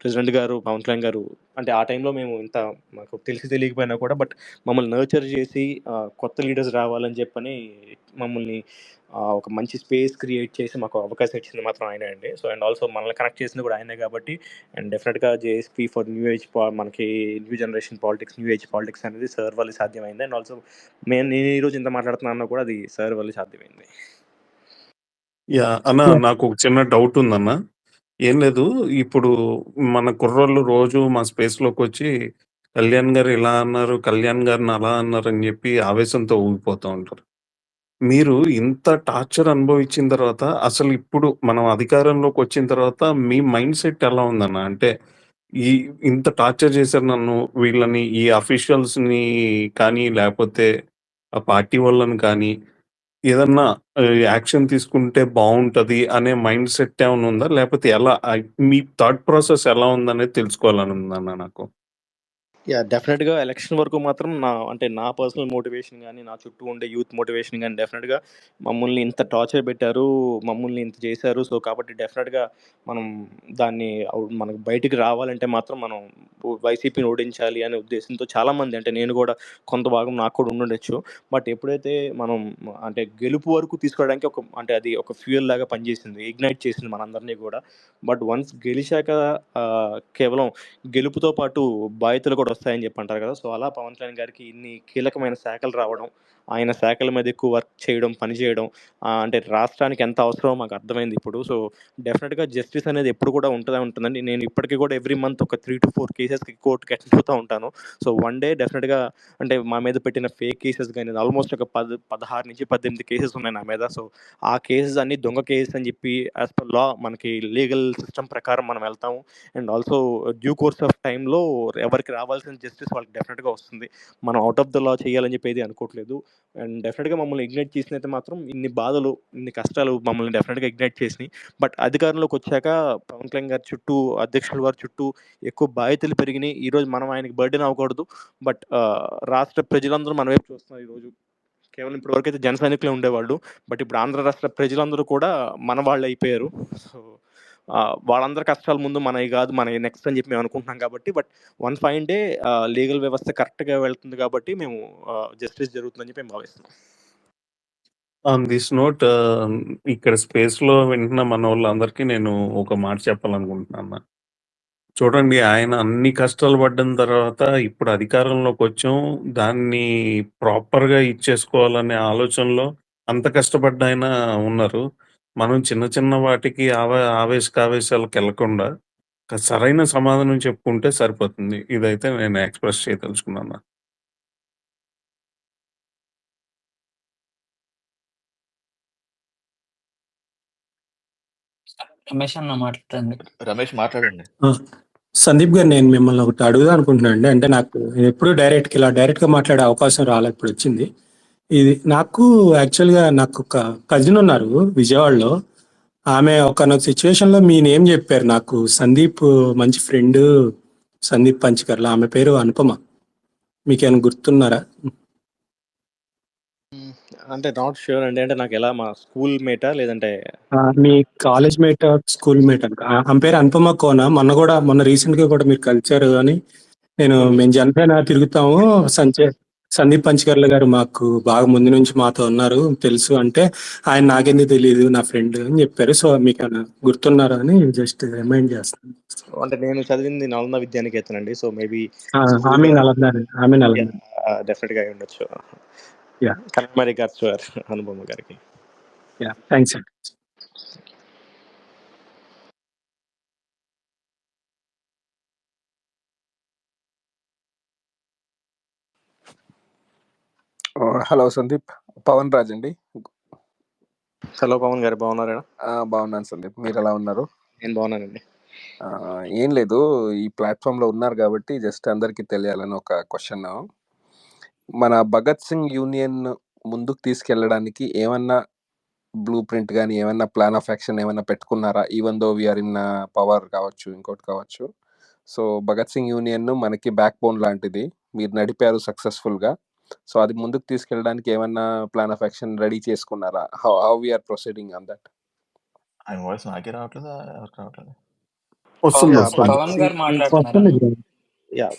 president గారు, పవన్ కళ్యాణ్ గారు అంటే ఆ టైంలో మేము ఇంత మాకు తెలియకపోయినా కూడా బట్ మమ్మల్ని నర్చర్ చేసి కొత్త లీడర్స్ రావాలని చెప్పని మమ్మల్ని ఒక మంచి స్పేస్ క్రియేట్ చేసి మాకు అవకాశం ఇచ్చింది మాత్రం ఆయనే అండి. సో అండ్ ఆల్సో మనల్ని కనెక్ట్ చేసింది కూడా ఆయనే కాబట్టి. అండ్ డెఫినెట్గా జేఎస్పీ ఫర్ న్యూ ఏజ్ మనకి new generation politics, new age politics అనేది సార్ వల్ల సాధ్యమైంది. అండ్ ఆల్సో నేను ఈరోజు ఇంత మాట్లాడుతున్నాను కూడా అది సార్ వల్ల సాధ్యమైంది. యా అన్న, నాకు ఒక చిన్న డౌట్ ఉందన్న. ఏం లేదు. ఇప్పుడు మన కుర్రోళ్ళు రోజు మా స్పేస్‌లోకొచ్చి కళ్యాణ్ గారు ఇలా అన్నారు, కళ్యాణ్ గారిని అలా అన్నారని జెప్పి ఆవేశంతో ఊగిపోతా ఉంటారు. మీరు ఇంత టార్చర్ అనుభవించిన తర్వాత అసలు ఇప్పుడు మనం అధికారంలోకొచ్చిన తర్వాత మీ మైండ్ సెట్ ఎలా ఉందన్న? అంటే ఈ ఇంత టార్చర్ చేశారు నన్ను, వీళ్ళని ఈ అఫీషియల్స్‌ని కానీ, లేపోతే ఆ పార్టీ వాళ్ళని కానీ, ఏదన్నా యాక్షన్ తీసుకుంటే బావుంటది అనే మైండ్ సెట్ ఏమన్నా ఉందా? లేపోతే ఎలా మీ థాట్ ప్రాసెస్ ఎలా ఉందనేది తెలుసుకోవాలని ఉందన్న నాకు. డెఫినెట్‌గా ఎలక్షన్ వరకు మాత్రం నా పర్సనల్ మోటివేషన్ గాని, నా చుట్టూ ఉండే యూత్ మోటివేషన్ గాని డెఫినెట్‌గా మమ్మల్ని ఇంత టార్చర్ పెట్టారు, మమ్మల్ని ఇంత చేశారు. సో, కాబట్టి డెఫినెట్‌గా మనం దాన్ని మనకు బయటికి రావాలంటే మాత్రం మనం వైసీపీని ఓడించాలి అనే ఉద్దేశంతో చాలామంది, అంటే నేను కూడా కొంత భాగం నాకు కూడా ఉండుండొచ్చు. బట్ ఎప్పుడైతే మనం అంటే గెలుపు వరకు తీసుకోవడానికి అంటే అది ఒక ఫ్యూయల్ లాగా పనిచేసింది. ఇగ్నైట్ చేసింది మనందరినీ కూడా. బట్ వన్స్ గెలిచాక కేవలం గెలుపుతో పాటు బాధ్యతలు కూడా వస్తాయని చెప్పి అంటారు కదా. సో అలా పవన్ కళ్యాణ్ గారికి ఇన్ని కీలకమైన శాఖలు రావడం, ఆయన శాఖల మీద ఎక్కువ వర్క్ చేయడం, పని చేయడం, అంటే రాష్ట్రానికి ఎంత అవసరమో మాకు అర్థమైంది ఇప్పుడు. సో డెఫినెట్గా జస్టిస్ అనేది ఎప్పుడు కూడా ఉంటుందండి. నేను ఇప్పటికీ కూడా ఎవ్రీ మంత్ ఒక 3 to 4 కేసెస్కి కోర్టుకి అటెండ్ అవుతూ ఉంటాను. సో వన్ డే డెఫినెట్గా అంటే మా మీద పెట్టిన ఫేక్ కేసెస్ కానీ ఆల్మోస్ట్ ఒక 16 నుంచి 18 కేసెస్ ఉన్నాయి నా మీద. సో ఆ కేసెస్ అన్ని దొంగ కేసెస్ అని చెప్పి యాజ్ పర్ లా మనకి లీగల్ సిస్టమ్ ప్రకారం మనం వెళ్తాము. And also due course of టైంలో ఎవరికి రావాల్సిన జస్టిస్ వాళ్ళకి డెఫినెట్గా వస్తుంది. మనం అవుట్ ఆఫ్ ద లా చేయాలని చెప్పి ఏది అనుకోవట్లేదు. అండ్ డెఫినెట్గా మమ్మల్ని ఇగ్నైట్ చేసినైతే మాత్రం ఇన్ని బాధలు, ఇన్ని కష్టాలు మమ్మల్ని డెఫినెట్గా ఇగ్నైట్ చేసినాయి. బట్ అధికారంలోకి వచ్చాక పవన్ కళ్యాణ్ గారి చుట్టూ, అధ్యక్షుల వారి చుట్టూ ఎక్కువ బాధ్యతలు పెరిగినాయి. ఈరోజు మనం ఆయనకి బర్డెన్ అవ్వకూడదు. బట్ రాష్ట్ర ప్రజలందరూ మన వైపు చూస్తున్నారు ఈరోజు. కేవలం ఇప్పటి వరకు అయితే జన సైనికులే ఉండేవాళ్ళు. బట్ ఇప్పుడు ఆంధ్ర రాష్ట్ర ప్రజలందరూ కూడా మన వాళ్ళు అయిపోయారు. సో వాళ్ళందరి కష్టాల ముందు మనవి కాదు, మనవి నెక్స్ట్ అని చెప్పి మేము అనుకుంటున్నాం కాబట్టి. But one fine day legal వ్యవస్థ కరెక్ట్గా వెళ్తుంది కాబట్టి మేము జస్టిస్ జరుగుతుందని చెప్పి మేము భావిస్తున్నాం. ఆన్ దిస్ నోట్ ఇక్కడ స్పేస్‌లో వింటున్న మనోళ్ళందరికీ నేను ఒక మాట చెప్పాలనుకుంటున్నాను. చూడండి, ఆయన అన్ని కష్టాలు పడ్డం తర్వాత ఇప్పుడు అధికారంలోకొచ్చాం. దాన్ని ప్రాపర్‌గా ఇచ్చేసుకోవాలనే ఆలోచనలో అంత కష్టపడ్డాయన ఉన్నారు. మనం చిన్న చిన్న వాటికి ఆవేశకావేశాలకెళ్ళకుండా సరైన సమాధానం చెప్పుకుంటే సరిపోతుంది. ఇదైతే నేను ఎక్స్‌ప్రెస్ చేయదలుచుకున్నాను. రమేష్ అన్న మాట్లాడండి. రమేష్ మాట్లాడండి. సందీప్ గారు, నేను మిమ్మల్ని ఒకటి అడుగుదాం అనుకుంటున్నాను అండి. అంటే నాకు ఎప్పుడు డైరెక్ట్గా మాట్లాడే అవకాశం రాలేదు, ఇప్పుడు వచ్చింది. ఇది నాకు యాక్చువల్గా నాకు ఒక కజిన్ ఉన్నారు విజయవాడలో. ఆమె ఒకనొక సిచ్యువేషన్లో మీ నేమ్ చెప్పారు నాకు. సందీప్ మంచి ఫ్రెండ్, సందీప్ పంచకర్ల. ఆమె పేరు అనుపమ. మీకేమైనా గుర్తున్నారా? అంటే నాట్ ష్యూర్ అండి. అంటే నాకు ఎలా, మా స్కూల్ మేటా లేదంటే మీ కాలేజ్ మేట్, స్కూల్ మేట్ అనుకో. ఆమె పేరు అనుపమ కోన. మొన్న రీసెంట్ గా కూడా మీరు కలిసారు. అని మేము జనపైన తిరుగుతాము. సందీప్ పంచకర్ల గారు మాకు బాగా ముందు నుంచి మాతో ఉన్నారు, తెలుసు అంటే ఆయన నాకెందుకు తెలియదు, నా ఫ్రెండ్ అని చెప్పారు. సో మీకు గుర్తున్నారా అని జస్ట్ రిమైండ్ చేస్తాను. అంటే నేను చదివింది నలంద విద్యానికేతన్ అండి. సో మేబీ ఆమె నలంద డెఫినెట్ గా అయి ఉండొచ్చు. యా, మరి గారు అనుపమ గారికి. యా, థ్యాంక్స్ అండి. హలో సందీప్, పవన్ రాజ్ అండి. హలో పవన్ గారు, బాగున్నారా? బాగున్నాను సందీప్, మీరు ఎలా ఉన్నారు? నేను బాగున్నానండి. ఏం లేదు, ఈ ప్లాట్ఫామ్లో ఉన్నారు కాబట్టి జస్ట్ అందరికీ తెలియాలని ఒక క్వశ్చన్. మన భగత్ సింగ్ యూనియన్ ముందుకు తీసుకెళ్ళడానికి ఏమన్నా బ్లూ ప్రింట్ కానీ ఏమన్నా ప్లాన్ ఆఫ్ యాక్షన్ ఏమన్నా పెట్టుకున్నారా? Even though we're in power కావచ్చు, ఇంకోటి కావచ్చు. సో భగత్ సింగ్ యూనియన్ మనకి బ్యాక్ బోన్ లాంటిది, మీరు నడిపారు సక్సెస్ఫుల్గా. సో అది ముందుకు తీసుకెళ్ళడానికి ఏమన్నా ప్లాన్ ఆఫ్ యాక్షన్ రెడీ చేసుకున్నారా? How we're proceeding on that? ఆయన వాయిస్ నాకే రావట్లేదా, ఎవరికి రావట్లేదు? వస్తుంది. పవన్ గారు మాట్లాడుతున్నారా?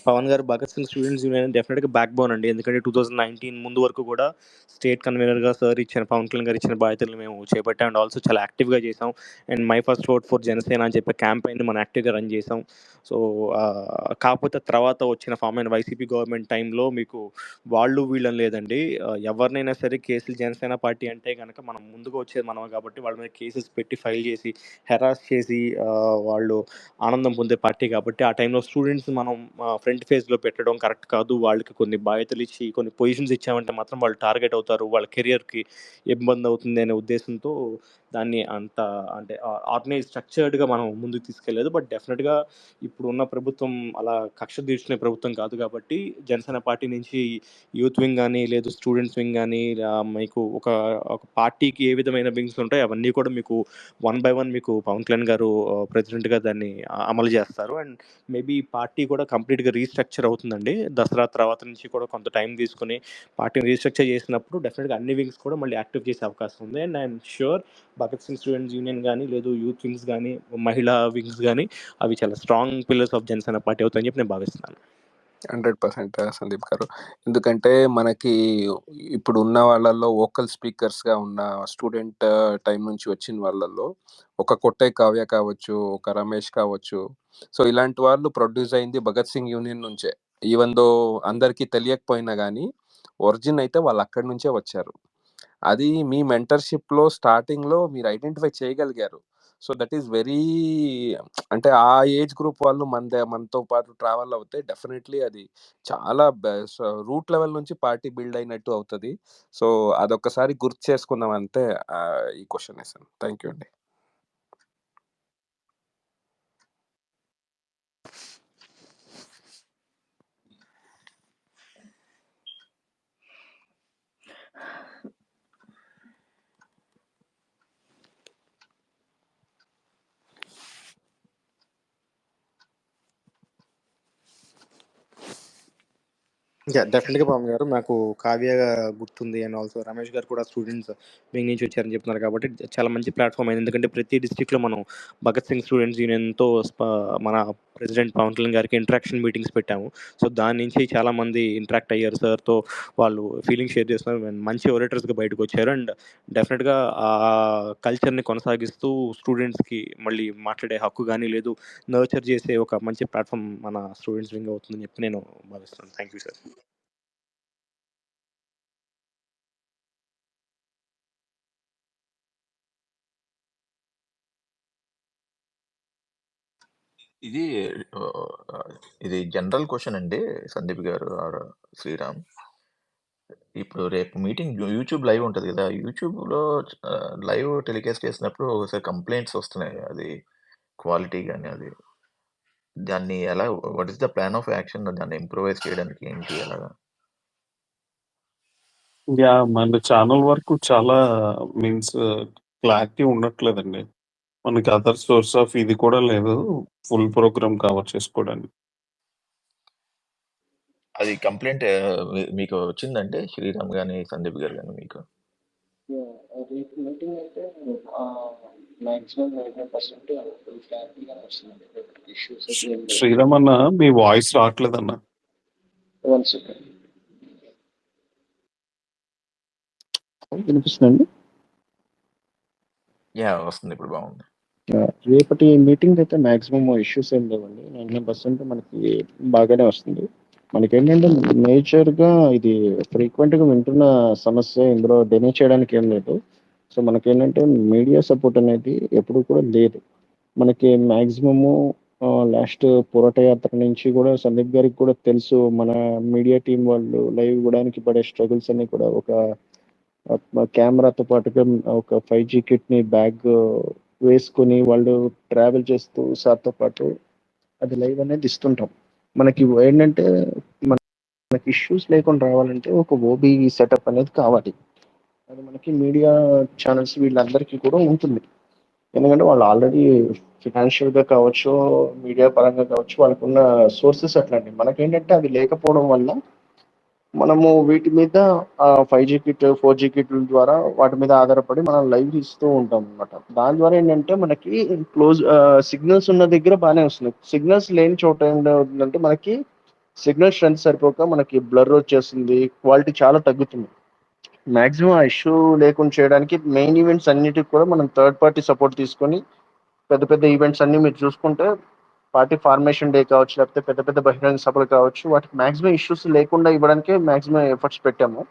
పవన్ గారు భగత్ సింగ్ స్టూడెంట్స్ యూనియన్ డెఫినెట్గా బ్యాక్ బోన్ అండి. ఎందుకంటే 2019 ముందు వరకు కూడా స్టేట్ కన్వీనర్గా సార్ ఇచ్చిన, పవన్ కళ్యాణ్ గారు ఇచ్చిన బాధ్యతలు మేము చేపట్టాం అండ్ ఆల్సో చాలా యాక్టివ్గా చేసాం. And my first vote for Janasena అని చెప్పి క్యాంపెయిన్ మనం యాక్టివ్గా రన్ చేసాం. సో కాకపోతే తర్వాత వచ్చిన ఫామ్ అయిన వైసీపీ గవర్నమెంట్ టైంలో మీకు వాళ్ళు వీళ్ళని లేదండి, ఎవరినైనా సరే కేసులు జనసేన పార్టీ అంటే కనుక మనం ముందుగా వచ్చేది మనమే కాబట్టి వాళ్ళ మీద కేసెస్ పెట్టి ఫైల్ చేసి హెరాస్ చేసి వాళ్ళు ఆనందం పొందే పార్టీ కాబట్టి ఆ టైంలో స్టూడెంట్స్ మనం ఫ్రంట్ ఫేజ్లో పెట్టడం కరెక్ట్ కాదు. వాళ్ళకి కొన్ని బాధ్యతలు ఇచ్చి కొన్ని పొజిషన్స్ ఇచ్చామంటే మాత్రం వాళ్ళు టార్గెట్ అవుతారు, వాళ్ళ కెరియర్కి ఇబ్బంది అవుతుంది అనే ఉద్దేశంతో దాన్ని అంత అంటే ఆర్గనైజ్ స్ట్రక్చర్డ్గా మనం ముందుకు తీసుకెళ్ళలేదు. బట్ డెఫినెట్గా ఇప్పుడు ఉన్న ప్రభుత్వం అలా కక్ష తీర్చుకునే ప్రభుత్వం కాదు కాబట్టి జనసేన పార్టీ నుంచి యూత్ వింగ్ కానీ లేదు స్టూడెంట్స్ వింగ్ కానీ మీకు ఒక పార్టీకి ఏ విధమైన వింగ్స్ ఉంటాయి అవన్నీ కూడా మీకు 1 by 1 మీకు పవన్ కళ్యాణ్ గారు ప్రెసిడెంట్గా దాన్ని అమలు చేస్తారు. అండ్ మేబీ పార్టీ కూడా కంప్లీట్గా రీస్ట్రక్చర్ అవుతుందండి. దసరా తర్వాత నుంచి కూడా కొంత టైం తీసుకుని పార్టీని రీస్ట్రక్చర్ చేసినప్పుడు డెఫినెట్గా అన్ని వింగ్స్ కూడా మళ్ళీ యాక్టివ్ చేసే అవకాశం ఉంది. And I'm sure Bhagat Singh students union కానీ లేదు యూత్ వింగ్స్ కానీ మహిళా వింగ్స్ కానీ అవి చాలా strong pillars of Janasena party అవుతాయని చెప్పి నేను భావిస్తున్నాను. 100% సందీప్ గారు. ఎందుకంటే మనకి ఇప్పుడు ఉన్న వాళ్ళల్లో వోకల్ స్పీకర్స్గా ఉన్న స్టూడెంట్ టైం నుంచి వచ్చిన వాళ్ళల్లో ఒక కొట్టే కావ్య కావచ్చు, ఒక రమేష్ కావచ్చు, సో ఇలాంటి వాళ్ళు ప్రొడ్యూస్ అయింది భగత్ సింగ్ యూనియన్ నుంచే. ఈవెన్ దో అందరికీ తెలియకపోయినా కానీ ఒరిజిన్ అయితే వాళ్ళు అక్కడి నుంచే వచ్చారు. అది మీ మెంటర్షిప్లో స్టార్టింగ్లో మీరు ఐడెంటిఫై చేయగలిగారు. సో దట్ ఈస్ వెరీ, అంటే ఆ ఏజ్ గ్రూప్ వాళ్ళు మనతో పాటు ట్రావెల్ అవుతే డెఫినెట్లీ అది చాలా రూట్ లెవెల్ నుంచి పార్టీ బిల్డ్ అయినట్టు అవుతుంది. సో అదొకసారి గుర్తు చేసుకుందాం అంతే ఈ క్వశ్చన్ వేసాను. థ్యాంక్ యూ అండి. డెఫినెట్గా పవన్ గారు నాకు కావ్య గుర్తుంది అండ్ ఆల్సో రమేష్ గారు కూడా స్టూడెంట్స్ వింగ్ నుంచి వచ్చారని చెప్తున్నారు కాబట్టి చాలా మంచి ప్లాట్ఫామ్ అయింది. ఎందుకంటే ప్రతి డిస్టిక్లో మనం భగత్ సింగ్ స్టూడెంట్స్ యూనియన్తో మన ప్రెసిడెంట్ పవన్ కళ్యాణ్ గారికి ఇంటరాక్షన్ మీటింగ్స్ పెట్టాము. సో దాని నుంచి చాలామంది ఇంటరాక్ట్ అయ్యారు సార్తో, వాళ్ళు ఫీలింగ్ షేర్ చేస్తున్నారు, మంచి ఓరేటర్స్గా బయటకు వచ్చారు. అండ్ డెఫినెట్గా ఆ కల్చర్ని కొనసాగిస్తూ స్టూడెంట్స్కి మళ్ళీ మాట్లాడే హక్కు కానీ లేదు నర్చర్ చేసే ఒక మంచి ప్లాట్ఫామ్ మన స్టూడెంట్స్ వింగ్ అవుతుందని చెప్పి నేను భావిస్తున్నాను. Thank you sir. ఇది జనరల్ క్వశ్చన్ అండి సందీప్ గారు ఆర్ శ్రీరామ్. ఇప్పుడు రేపు మీటింగ్ యూట్యూబ్ లైవ్ ఉంటుంది కదా, యూట్యూబ్లో లైవ్ టెలికాస్ట్ చేసినప్పుడు ఒకసారి కంప్లైంట్స్ వస్తున్నాయి, అది క్వాలిటీ కానీ అది దాన్ని ఎలా, what is the plan of action దాన్ని ఇంప్రూవైజ్ చేయడానికి ఏంటి ఎలాగా? మన ఛానల్ వరకు చాలా మీన్స్ క్లారిటీ ఉండట్లేదండి. మనకి అదర్ సోర్స్ ఆఫ్ ఇది కూడా లేదు ఫుల్ ప్రోగ్రామ్ కవర్ చేసుకోవడానికి. అది కంప్లైంట్ మీకు వచ్చిందంటే శ్రీరామ్ కానీ సందీప్ గారు కానీ మీకు? రేపు మీటింగ్ అయితే మాక్సిమం 99% క్లారిటీగా వస్తుందండి. ఇష్యూస్ అయితే ఏం లేదు. శ్రీరామ్ అన్న మీ వాయిస్ రావట్లేదన్న. 1 సెకండ్ వినిపిస్తుందండి. వస్తుంది, ఇప్పుడు బాగుంది. రేపటి మీటింగ్ అయితే మాక్సిమం ఇష్యూస్ ఏం లేవండి. 99% మనకి బాగానే వస్తుంది. మనకేంటంటే మేజర్గా ఇది ఫ్రీక్వెంట్గా వింటున్న సమస్య, ఇందులో డెనే చేయడానికి ఏం లేదు. సో మనకేంటంటే మీడియా సపోర్ట్ అనేది ఎప్పుడు కూడా లేదు. మనకి మాక్సిమము లాస్ట్ పోరాట యాత్ర నుంచి కూడా సందీప్ గారికి కూడా తెలుసు, మన మీడియా టీం వాళ్ళు లైవ్ ఇవ్వడానికి పడే స్ట్రగుల్స్ అన్ని కూడా ఒక కెమెరాతో పాటుగా ఒక 5G కిట్ని బ్యాగ్ వేసుకొని వాళ్ళు ట్రావెల్ చేస్తూ సార్తో పాటు అది లైవ్ అనేది ఇస్తుంటాం. మనకి ఏంటంటే మనకి ఇష్యూస్ లేకుండా రావాలంటే ఒక ఓబీ సెటప్ అనేది కావాలి. అది మనకి మీడియా ఛానల్స్ వీళ్ళందరికీ కూడా ఉంటుంది. ఎందుకంటే వాళ్ళు ఆల్రెడీ ఫినాన్షియల్గా కావచ్చు, మీడియా పరంగా కావచ్చు, వాళ్ళకున్న సోర్సెస్ అట్లాంటి. మనకేంటంటే అవి లేకపోవడం వల్ల మనము వీటి మీద 5G కిట్ 4G కిట్ల ద్వారా వాటి మీద ఆధారపడి మనం లైవ్ ఇస్తూ ఉంటాం అనమాట. దాని ద్వారా ఏంటంటే మనకి క్లోజ్ సిగ్నల్స్ ఉన్న దగ్గర బాగానే వస్తుంది. సిగ్నల్స్ లేని చోట ఏంటవుతుందంటే మనకి సిగ్నల్ స్ట్రెంత్ సరిపోక మనకి బ్లర్ వచ్చేస్తుంది, క్వాలిటీ చాలా తగ్గుతుంది. మాక్సిమం ఆ ఇష్యూ లేకుండా చేయడానికి మెయిన్ ఈవెంట్స్ అన్నిటికి కూడా మనం థర్డ్ పార్టీ సపోర్ట్ తీసుకొని పెద్ద పెద్ద ఈవెంట్స్ అన్ని మీరు చూసుకుంటే పార్టీ ఫార్మేషన్ డే కావచ్చు, లేకపోతే పెద్ద పెద్ద బహిరంగ సభలు కావచ్చు, వాటికి మాక్సిమం ఇష్యూస్ లేకుండా ఇవ్వడానికే మాక్సిమం ఎఫర్ట్స్ పెట్టాము.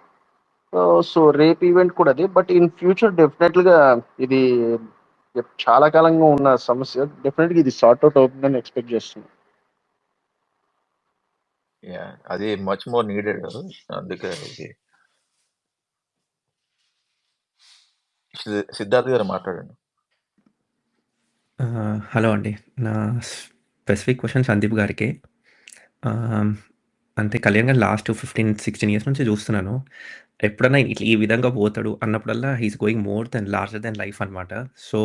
సో రేపు ఈవెంట్ కూడా అది. బట్ ఇన్ ఫ్యూచర్ డెఫినెట్గా ఇది చాలా కాలంగా ఉన్న సమస్య, డెఫినెట్గా ఇది సార్ట్ అవుట్ అవుతుందని ఎక్స్పెక్ట్ చేస్తున్నాం. అది మచ్ మోర్ నీడెడ్. అందుకే ఇది సిద్ధార్థ్ గారు మాట్లాడండి. హలో అండి. నా స్పెసిఫిక్ క్వశ్చన్ సందీప్ గారికి. అంటే కళ్యాణ్ గారు లాస్ట్ 15-16 ఇయర్స్ నుంచి చూస్తున్నాను. ఎప్పుడన్నా ఇట్లా ఈ విధంగా పోతాడు అన్నప్పుడల్లా he's going more than larger than life అనమాట. So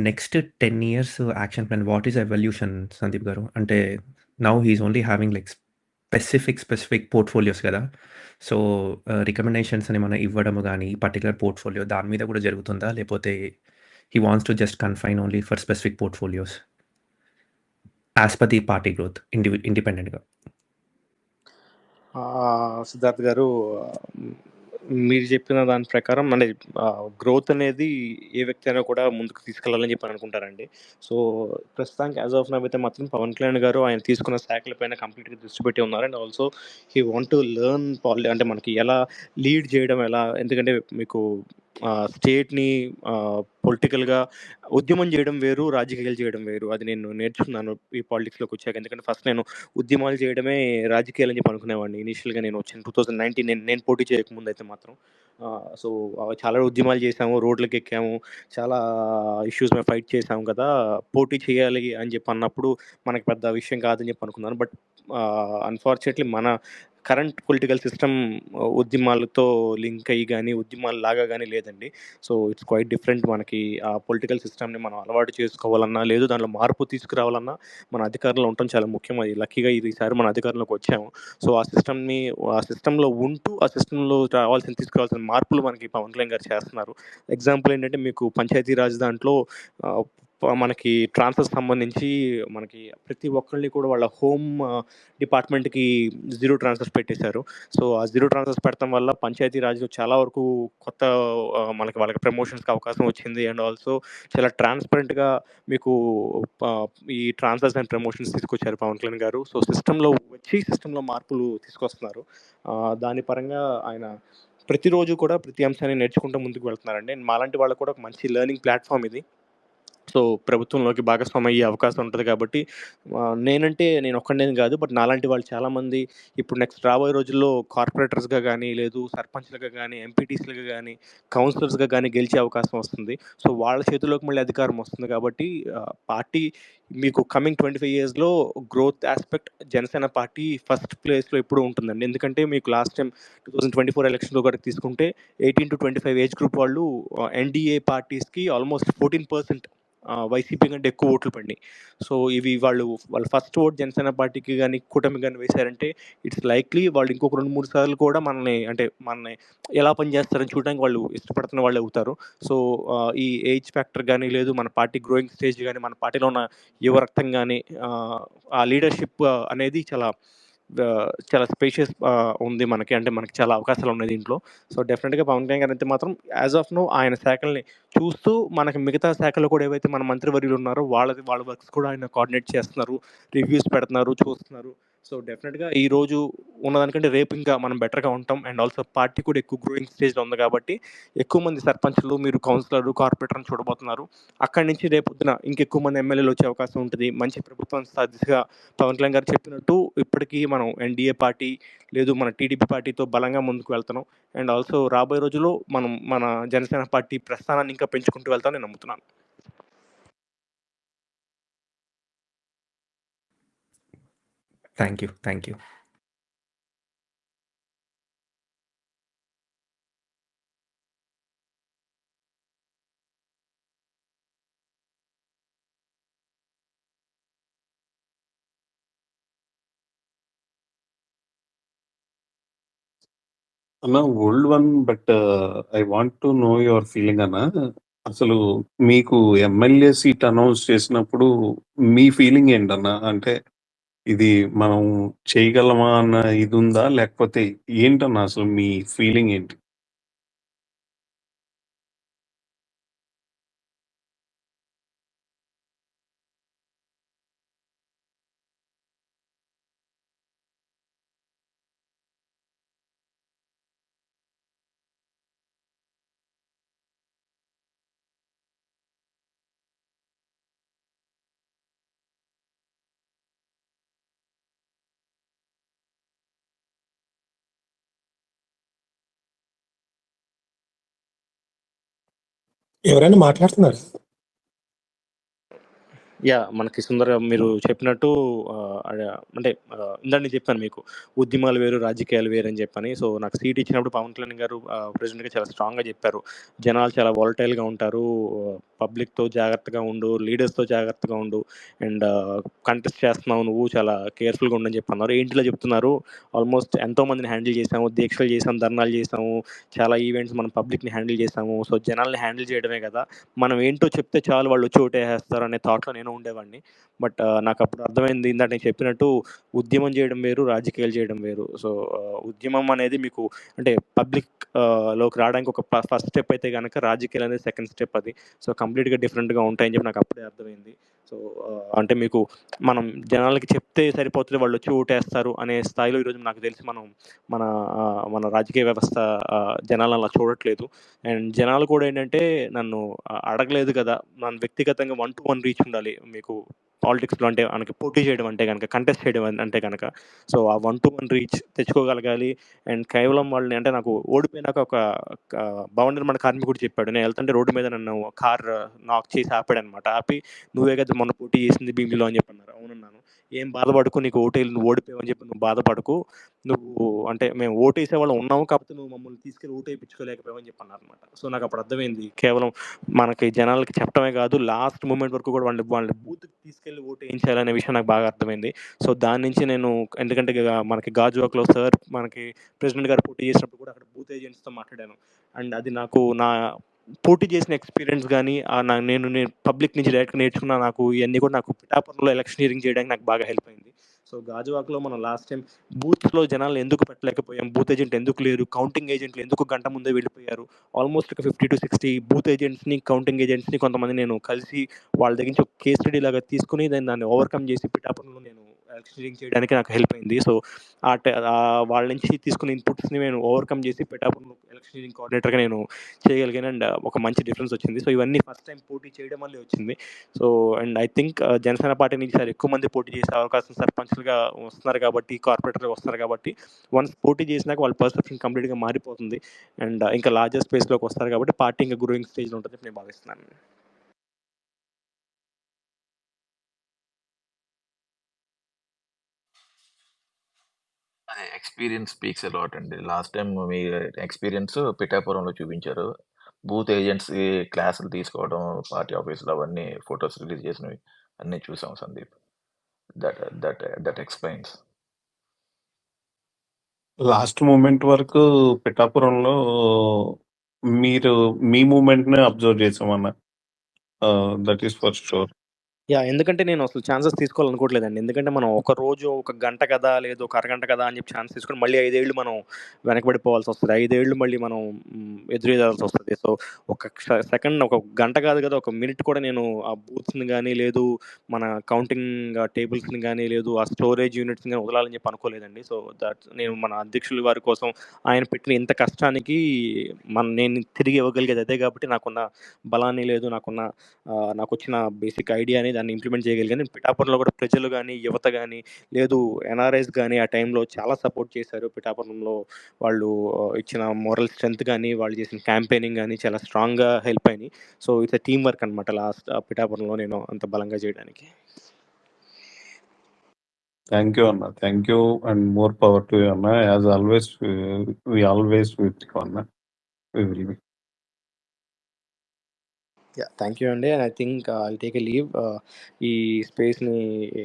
next 10 years action plan what is evolution Sandeep గారు? అంటే now he's only having like specific portfolios కదా! సో రికమెండేషన్స్ అని మనం ఇవ్వడము గానీ, పర్టిక్యులర్ పోర్ట్ఫోలియో దాని మీద కూడా జరుగుతుందా? లేపోతే he wants to just confine only for specific portfolios as per the party growth independent గా? సిద్ధార్థ్ గారు, మీరు చెప్పిన దాని ప్రకారం అంటే గ్రోత్ అనేది ఏ వ్యక్తి అయినా కూడా ముందుకు తీసుకెళ్లాలని చెప్పి అనుకుంటారండి. సో ప్రస్తుతానికి యాజ్ ఆఫ్ నౌ అయితే మాత్రం పవన్ కళ్యాణ్ గారు ఆయన తీసుకున్న శాఖల పైన కంప్లీట్గా దృష్టి పెట్టి ఉన్నారు. And also he want to learn అంటే మనకి ఎలా లీడ్ చేయడం ఎలా, ఎందుకంటే మీకు స్టేట్ని పొలిటికల్గా ఉద్యమం చేయడం వేరు, రాజకీయాలు చేయడం వేరు. అది నేను నేర్చుకున్నాను ఈ పాలిటిక్స్లోకి వచ్చాక. ఎందుకంటే ఫస్ట్ నేను ఉద్యమాలు చేయడమే రాజకీయాలు అని చెప్పి అనుకునేవాడిని ఇనీషియల్గా. నేను వచ్చిన 2019 నేను పోటీ చేయకముందు అయితే మాత్రం. సో చాలా ఉద్యమాలు చేసాము, రోడ్లకు ఎక్కాము, చాలా ఇష్యూస్ మేము ఫైట్ చేసాము కదా. పోటీ చేయాలి అని చెప్పి అన్నప్పుడు మనకి పెద్ద విషయం కాదని చెప్పి అనుకున్నాను. బట్ అన్ఫార్చునేట్లీ మన కరెంట్ పొలిటికల్ సిస్టమ్ ఉద్యమాలతో లింక్ అయ్యి కానీ ఉద్యమాలు లాగా కానీ లేదండి. So it's quite different. మనకి ఆ పొలిటికల్ సిస్టమ్ని మనం అలవాటు చేసుకోవాలన్నా, లేదు దాంట్లో మార్పు తీసుకురావాలన్నా మన అధికారంలో ఉండటం చాలా ముఖ్యం. అది లక్కీగా ఈసారి మన అధికారంలోకి వచ్చాము. సో ఆ సిస్టంలో ఉంటూ ఆ సిస్టంలో తీసుకురావాల్సిన మార్పులు మనకి పవన్ కళ్యాణ్ గారు చేస్తున్నారు. ఎగ్జాంపుల్ ఏంటంటే మీకు పంచాయతీరాజ్ దాంట్లో మనకి ట్రాన్స్ఫర్ సంబంధించి మనకి ప్రతి ఒక్కరిని కూడా వాళ్ళ హోమ్ డిపార్ట్మెంట్కి 0 ట్రాన్స్ఫర్స్ పెట్టేశారు. సో ఆ 0 ట్రాన్స్ఫర్స్ పెట్టడం వల్ల పంచాయతీరాజ్లో చాలా వరకు కొత్త మనకి వాళ్ళకి ప్రమోషన్స్కి అవకాశం వచ్చింది. అండ్ ఆల్సో చాలా ట్రాన్స్పరెంట్గా మీకు ఈ ట్రాన్స్ఫర్స్ అండ్ ప్రమోషన్స్ తీసుకొచ్చారు పవన్ కళ్యాణ్ గారు. సో సిస్టంలో మార్పులు తీసుకొస్తున్నారు. దాని పరంగా ఆయన ప్రతిరోజు కూడా ప్రతి అంశాన్ని నేర్చుకుంటూ ముందుకు వెళ్తున్నారండి. మాలాంటి వాళ్ళకు కూడా ఒక మంచి లెర్నింగ్ ప్లాట్ఫామ్ ఇది. సో ప్రభుత్వంలోకి భాగస్వామి అయ్యే అవకాశం ఉంటుంది కాబట్టి నేను ఒక్కడేని కాదు, బట్ నాలాంటి వాళ్ళు చాలామంది ఇప్పుడు నెక్స్ట్ రాబోయే రోజుల్లో కార్పొరేటర్స్గా కానీ, లేదు సర్పంచ్లుగా కానీ, ఎంపీటీస్లుగా కానీ, కౌన్సిలర్స్గా కానీ గెలిచే అవకాశం వస్తుంది. సో వాళ్ళ చేతిలోకి మళ్ళీ అధికారం వస్తుంది కాబట్టి పార్టీ మీకు కమింగ్ 25 yearsలో growth aspect Janasena party first ప్లేస్లో ఎప్పుడూ ఉంటుందండి. ఎందుకంటే మీకు లాస్ట్ టైం 2024 ఎలక్షన్లో కూడా తీసుకుంటే 18 to 25 ఏజ్ గ్రూప్ వాళ్ళు ఎన్డీఏ పార్టీస్కి ఆల్మోస్ట్ 14% వైసీపీ కంటే ఎక్కువ ఓట్లు పడినాయి. సో ఇవి వాళ్ళు ఫస్ట్ ఓట్ జనసేన పార్టీకి కానీ కూటమి కానీ వేశారంటే ఇట్స్ లైక్లీ వాళ్ళు ఇంకొక 2-3 సార్లు కూడా మనల్ని ఎలా పనిచేస్తారని చూడడానికి వాళ్ళు ఇష్టపడుతున్న వాళ్ళు అవుతారు. సో ఈ ఏజ్ ఫ్యాక్టర్ కానీ, లేదు మన పార్టీ గ్రోయింగ్ స్టేజ్ కానీ, మన పార్టీలో ఉన్న యువ రక్తం కానీ, ఆ లీడర్షిప్ అనేది చాలా స్పేషియస్ ఉంది మనకి. అంటే మనకి చాలా అవకాశాలు ఉన్నాయి దీంట్లో. సో డెఫినెట్గా పవన్ కళ్యాణ్ గారు అయితే మాత్రం యాజ్ ఆఫ్ నో ఆయన శాఖల్ని చూస్తూ మనకి మిగతా శాఖలు కూడా ఏవైతే మన మంత్రివర్యులు ఉన్నారో వాళ్ళ వర్క్స్ కూడా ఆయన కోఆర్డినేట్ చేస్తున్నారు, రివ్యూస్ పెడుతున్నారు, చూస్తున్నారు. సో డెఫినెట్గా ఈ రోజు ఉన్నదానికంటే రేపు ఇంకా మనం బెటర్గా ఉంటాం. అండ్ ఆల్సో పార్టీ కూడా ఎక్కువ గ్రోయింగ్ స్టేజ్లో ఉంది కాబట్టి ఎక్కువ మంది సర్పంచ్లు, మీరు కౌన్సిలర్లు, కార్పొరేటర్ని చూడబోతున్నారు. అక్కడి నుంచి రేపొద్దున ఇంకెక్కువ మంది ఎమ్మెల్యేలు వచ్చే అవకాశం ఉంటుంది. మంచి ప్రభుత్వం దిశగా పవన్ కళ్యాణ్ గారు చెప్పినట్టు ఇప్పటికీ మనం ఎన్డీఏ పార్టీ, లేదు మన టీడీపీ పార్టీతో బలంగా ముందుకు వెళ్తున్నాం. అండ్ ఆల్సో రాబోయే రోజుల్లో మనం మన జనసేన పార్టీ ప్రస్థానాన్ని ఇంకా పెంచుకుంటూ వెళ్తామని నేను నమ్ముతున్నాను. Thank you. అన్న old one, but I want to know your feeling అన్న. అసలు మీకు ఎమ్మెల్యే సీట్ అనౌన్స్ చేసినప్పుడు మీ ఫీలింగ్ ఏంటన్నా? అంటే ఇది మనం చేయగలమా అన్న ఇది ఉందా? లేకపోతే ఏంటన్నా అసలు మీ ఫీలింగ్ ఏంటి? ఎవరైనా మాట్లాడుతున్నారు? యా మనకి సుందర మీరు చెప్పినట్టు అంటే ఇందాక నేను చెప్పాను మీకు ఉద్యమాలు వేరు రాజకీయాలు వేరు అని చెప్పని. సో నాకు సీట్ ఇచ్చినప్పుడు పవన్ కళ్యాణ్ గారు ప్రెసిడెంట్గా చాలా స్ట్రాంగ్గా చెప్పారు, జనాలు చాలా వాలటైల్గా ఉంటారు, పబ్లిక్తో జాగ్రత్తగా ఉండు, లీడర్స్తో జాగ్రత్తగా ఉండు, అండ్ కంటెస్ట్ చేస్తున్నావు నువ్వు చాలా కేర్ఫుల్గా ఉండని చెప్పి అన్నారు. ఏంటిలో చెప్తున్నారు, ఆల్మోస్ట్ ఎంతోమందిని హ్యాండిల్ చేసాము, దీక్షలు చేసాము, ధర్నాలు చేసాము, చాలా ఈవెంట్స్ మనం పబ్లిక్ని హ్యాండిల్ చేసాము, సో జనాల్ని హ్యాండిల్ చేయడమే కదా, మనం ఏంటో చెప్తే చాలు వాళ్ళు వచ్చి ఓటేస్తారు అనే థాట్లో నేను ఉండేవాడిని. బట్ నాకు అప్పుడు అర్థమైంది, ఇందాక నేను చెప్పినట్టు ఉద్యమం చేయడం వేరు, రాజకీయాలు చేయడం వేరు. సో ఉద్యమం అనేది మీకు అంటే పబ్లిక్ లోకి రావడానికి ఒక ఫస్ట్ స్టెప్ అయితే కనుక, రాజకీయాలు అనేది సెకండ్ స్టెప్. అది సో కంప్లీట్గా డిఫరెంట్గా ఉంటాయని చెప్పి నాకు అప్పుడే అర్థమైంది. సో అంటే మీకు మనం జనాలకి చెప్తే సరిపోతుంది, వాళ్ళు వచ్చి ఓటేస్తారు అనే స్థాయిలో ఈరోజు నాకు తెలిసి మనం మన మన రాజకీయ వ్యవస్థ జనాలు అలా చూడట్లేదు. అండ్ జనాలు కూడా ఏంటంటే నన్ను అడగలేదు కదా, నన్ను వ్యక్తిగతంగా 1-to-1 రీచ్ ఉండాలి మీకు పాలిటిక్స్లో, అంటే మనకి పోటీ చేయడం అంటే కనుక, కంటెస్ట్ చేయడం అంటే కనుక, సో ఆ 1-to-1 రీచ్ తెచ్చుకోగలగాలి. అండ్ కేవలం వాళ్ళని అంటే నాకు ఓడిపోయినాక ఒక భవన నిర్మాణ కార్మికుడు చెప్పాడు, నేను వెళ్తుంటే రోడ్డు మీద నన్ను కార్ నాక్ చేసి ఆపాడనమాట. ఆపి నువ్వే కదా మొన్న పోటీ చేసింది భీమిలో అని చెప్పి అన్నారు. అవునన్నాను. ఏం బాధపడకు, నీకు ఓటేళ్ళు నువ్వు ఓడిపోయావు అని చెప్పి నువ్వు బాధపడకు, నువ్వు అంటే మేము ఓటేసే వాళ్ళు ఉన్నాము కాకపోతే నువ్వు మమ్మల్ని తీసుకెళ్ళి ఓటు వేయించుకోలేకపోయావు అని చెప్పి అన్నారు అనమాట. సో నాకు అప్పుడు అర్థమైంది, కేవలం మనకి జనాలకి చెప్పడమే కాదు, లాస్ట్ మూమెంట్ వరకు కూడా వాళ్ళ బూత్కి తీసుకెళ్ళి ఓటు వేయించాలనే విషయం నాకు బాగా అర్థమైంది. సో దాని నుంచి నేను, ఎందుకంటే మనకి గాజువాక్లో సార్ మనకి ప్రెసిడెంట్ గారు పోటీ చేసినప్పుడు కూడా అక్కడ బూత్ ఏజెంట్స్తో మాట్లాడాను. అండ్ అది నాకు నా పోటీ చేసిన ఎక్స్పీరియన్స్ కానీ నేను పబ్లిక్ నుంచి డైరెక్ట్గా నేర్చుకున్న నాకు ఇవన్నీ కూడా నాకు పిఠాపురంలో ఎలక్షనీరింగ్ చేయడానికి నాకు బాగా హెల్ప్ అయింది. సో గాజువాక్లో మనం లాస్ట్ టైం బూత్లో జనాలు ఎందుకు పెట్టలేకపోయాం, బూత్ ఏజెంట్ ఎందుకు లేరు, కౌంటింగ్ ఏజెంట్లు ఎందుకు గంట ముందే వెళ్ళిపోయారు, ఆల్మోస్ట్ ఒక 50-60 బూత్ ఏజెంట్స్ని, కౌంటింగ్ ఏజెంట్స్ని కొంతమంది నేను కలిసి వాళ్ళ దగ్గర నుంచి ఒక కేస్ స్టడీ లాగా తీసుకుని దాన్ని ఓవర్కమ్ చేసి పిఠాపురంలో నేను ఎలక్షనీరింగ్ చేయడానికి నాకు హెల్ప్ అయింది. సో వాళ్ళ నుంచి తీసుకున్న ఇన్పుట్స్ని నేను ఓవర్కమ్ చేసి పిఠాపురంలో ఎలక్షనీరింగ్ కోఆర్డినేటర్గా నేను చేయగలిగాను. అండ్ ఒక మంచి డిఫరెన్స్ వచ్చింది. సో ఇవన్నీ ఫస్ట్ టైం పోటీ చేయడం వల్లే వచ్చింది. So and I think Janasena party నుంచి సార్ ఎక్కువ మంది పోటీ చేసే అవకాశం, సర్పంచ్లుగా వస్తున్నారు కాబట్టి, కార్పొరేటర్గా వస్తున్నారు కాబట్టి, వన్స్ పోటీ చేసినాక వాళ్ళ పర్సెప్షన్ కంప్లీట్గా మారిపోతుంది. అండ్ ఇంకా లార్జర్ స్పేస్లోకి వస్తారు కాబట్టి పార్టీ ఇంకా గ్రోయింగ్ స్టేజ్లో ఉంటుంది నేను భావిస్తున్నాను. అదే ఎక్స్పీరియన్స్ స్పీక్స్ ఎ లాట్ అండి. లాస్ట్ టైం మీ ఎక్స్పీరియన్స్ పిఠాపురంలో చూపించారు. బూత్ ఏజెంట్స్ క్లాసులు తీసుకోవడం, పార్టీ ఆఫీస్లో అవన్నీ ఫొటోస్ రిలీజ్ చేసినవి అన్నీ చూసాం Sandeep. That explains. Last moment వరకు పిఠాపురంలో మీరు మీ మూమెంట్‌నే అబ్జర్వ్ చేసామన్న. That is for sure. ఎందుకంటే నేను అసలు ఛాన్సెస్ తీసుకోవాలనుకోవట్లేదండి. ఎందుకంటే మనం ఒక రోజు, ఒక గంట కదా, లేదు ఒక అరగంట కదా అని చెప్పి ఛాన్స్ తీసుకొని మళ్ళీ 5 ఏళ్ళు మనం వెనకబడిపోవాల్సి వస్తది. 5 ఏళ్ళు మళ్ళీ మనం ఎదురెదాల్సి వస్తది. సో ఒక సెకండ్, ఒక గంట కాదు కదా, ఒక మినిట్ కూడా నేను ఆ బూత్స్‌ని గానీ, లేదు మన కౌంటింగ్ టేబుల్స్‌ని గానీ, లేదు ఆ స్టోరేజ్ యూనిట్స్‌ని గానీ వదలాలని చెప్పి అనుకోలేదండి. సో నేను మన అధ్యక్షుల వారి కోసం ఆయన పెట్టిన ఇంత కష్టానికి నేను తిరిగి ఇవ్వగలిగేది అదే కాబట్టి, నాకున్న బలాన్ని, లేదు నాకొచ్చిన బేసిక్ ఐడియా అనేది దాన్ని ఇంప్లిమెంట్ చేయగలిగాను. పిఠాపురంలో కూడా ప్రజలు కానీ, యువత కానీ, లేదు ఎన్ఆర్ఐస్ కానీ ఆ టైంలో చాలా సపోర్ట్ చేశారు. పిఠాపురంలో వాళ్ళు ఇచ్చిన మోరల్ స్ట్రెంత్ కానీ, వాళ్ళు చేసిన క్యాంపెయినింగ్ కానీ చాలా స్ట్రాంగ్గా హెల్ప్ అయినాయి. సో ఇట్స్ టీమ్ వర్క్ అనమాట లాస్ట్ పిఠాపురంలో నేను అంత బలంగా చేయడానికి. థ్యాంక్ యూ అన్న. Thank you and more power to you అన్న. As always we always with you అన్న. We will be. Thank you అండి. And I think I take a leave. ఈ స్పేస్ని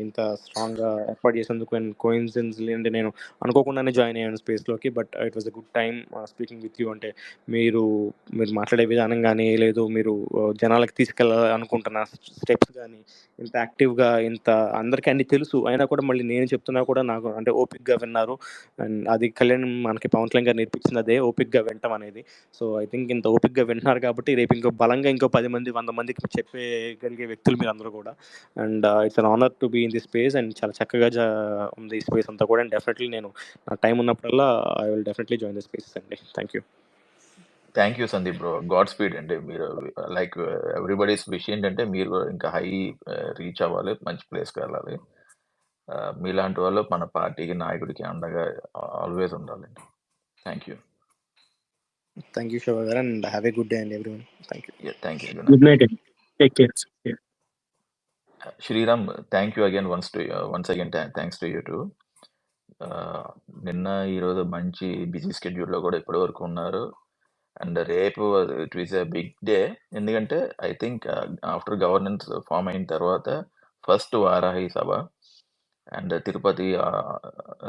ఇంత స్ట్రాంగ్గా ఏర్పాటు చేసేందుకు అండ్ కోయిన్సిడెన్స్లీ అంటే నేను అనుకోకుండానే జాయిన్ అయ్యాను స్పేస్లోకి. But it was a good time speaking with you. అంటే మీరు మాట్లాడే విధానం కానీ, లేదు మీరు జనాలకి తీసుకెళ్ళాలనుకుంటున్న స్టెప్స్ కానీ, ఇంత యాక్టివ్గా, ఇంత అందరికీ అన్ని తెలుసు అయినా కూడా మళ్ళీ నేను చెప్తున్నా కూడా నాకు అంటే ఓపిక్గా విన్నారు. అండ్ అది మనకి పవన్ కళ్యాణ్ గారు నేర్పించింది అదే, ఓపిక్గా వినటం అనేది. సో ఐ థింక్ ఇంత ఓపిక్గా వింటున్నారు కాబట్టి రేపు ఇంకో బలంగా ఇంకో 10 మంది 100 మందికి చెప్పగలిగే వ్యక్తులు మీరు అందరూ కూడా. And it's an honour to be in this space. And చాలా చక్కగా ఉంది ఈ స్పేస్ అంతా కూడా. అండ్ డెఫినెట్లీ నేను నా టైం ఉన్నప్పుడల్లా I will definitely join the space అండి. Thank you. Thank you Sandeep bro. Godspeed అండి. మీరు లైక్ ఎవ్రీబడీస్ విష్ ఏంటంటే మీరు ఇంకా హై రీచ్ అవ్వాలి, మంచి ప్లేస్కి వెళ్ళాలి. మీలాంటి వాళ్ళు మన పార్టీకి, నాయకుడికి అండగా ఆల్వేస్ ఉండాలండి. Thank you. Thank you Shiva గారు. And have a good day అండి everyone. Thank you. Thank you. Good night అండి. Take care. Sriram, thank you again once again thanks to you too. నిన్న ఈరోజు మంచి బిజీ స్కెడ్యూల్లో కూడా ఇప్పటి వరకు ఉన్నారు. అండ్ రేపు it is a big day. ఎందుకంటే I think after governance form అయిన తర్వాత first Varahi Sabha and Tirupati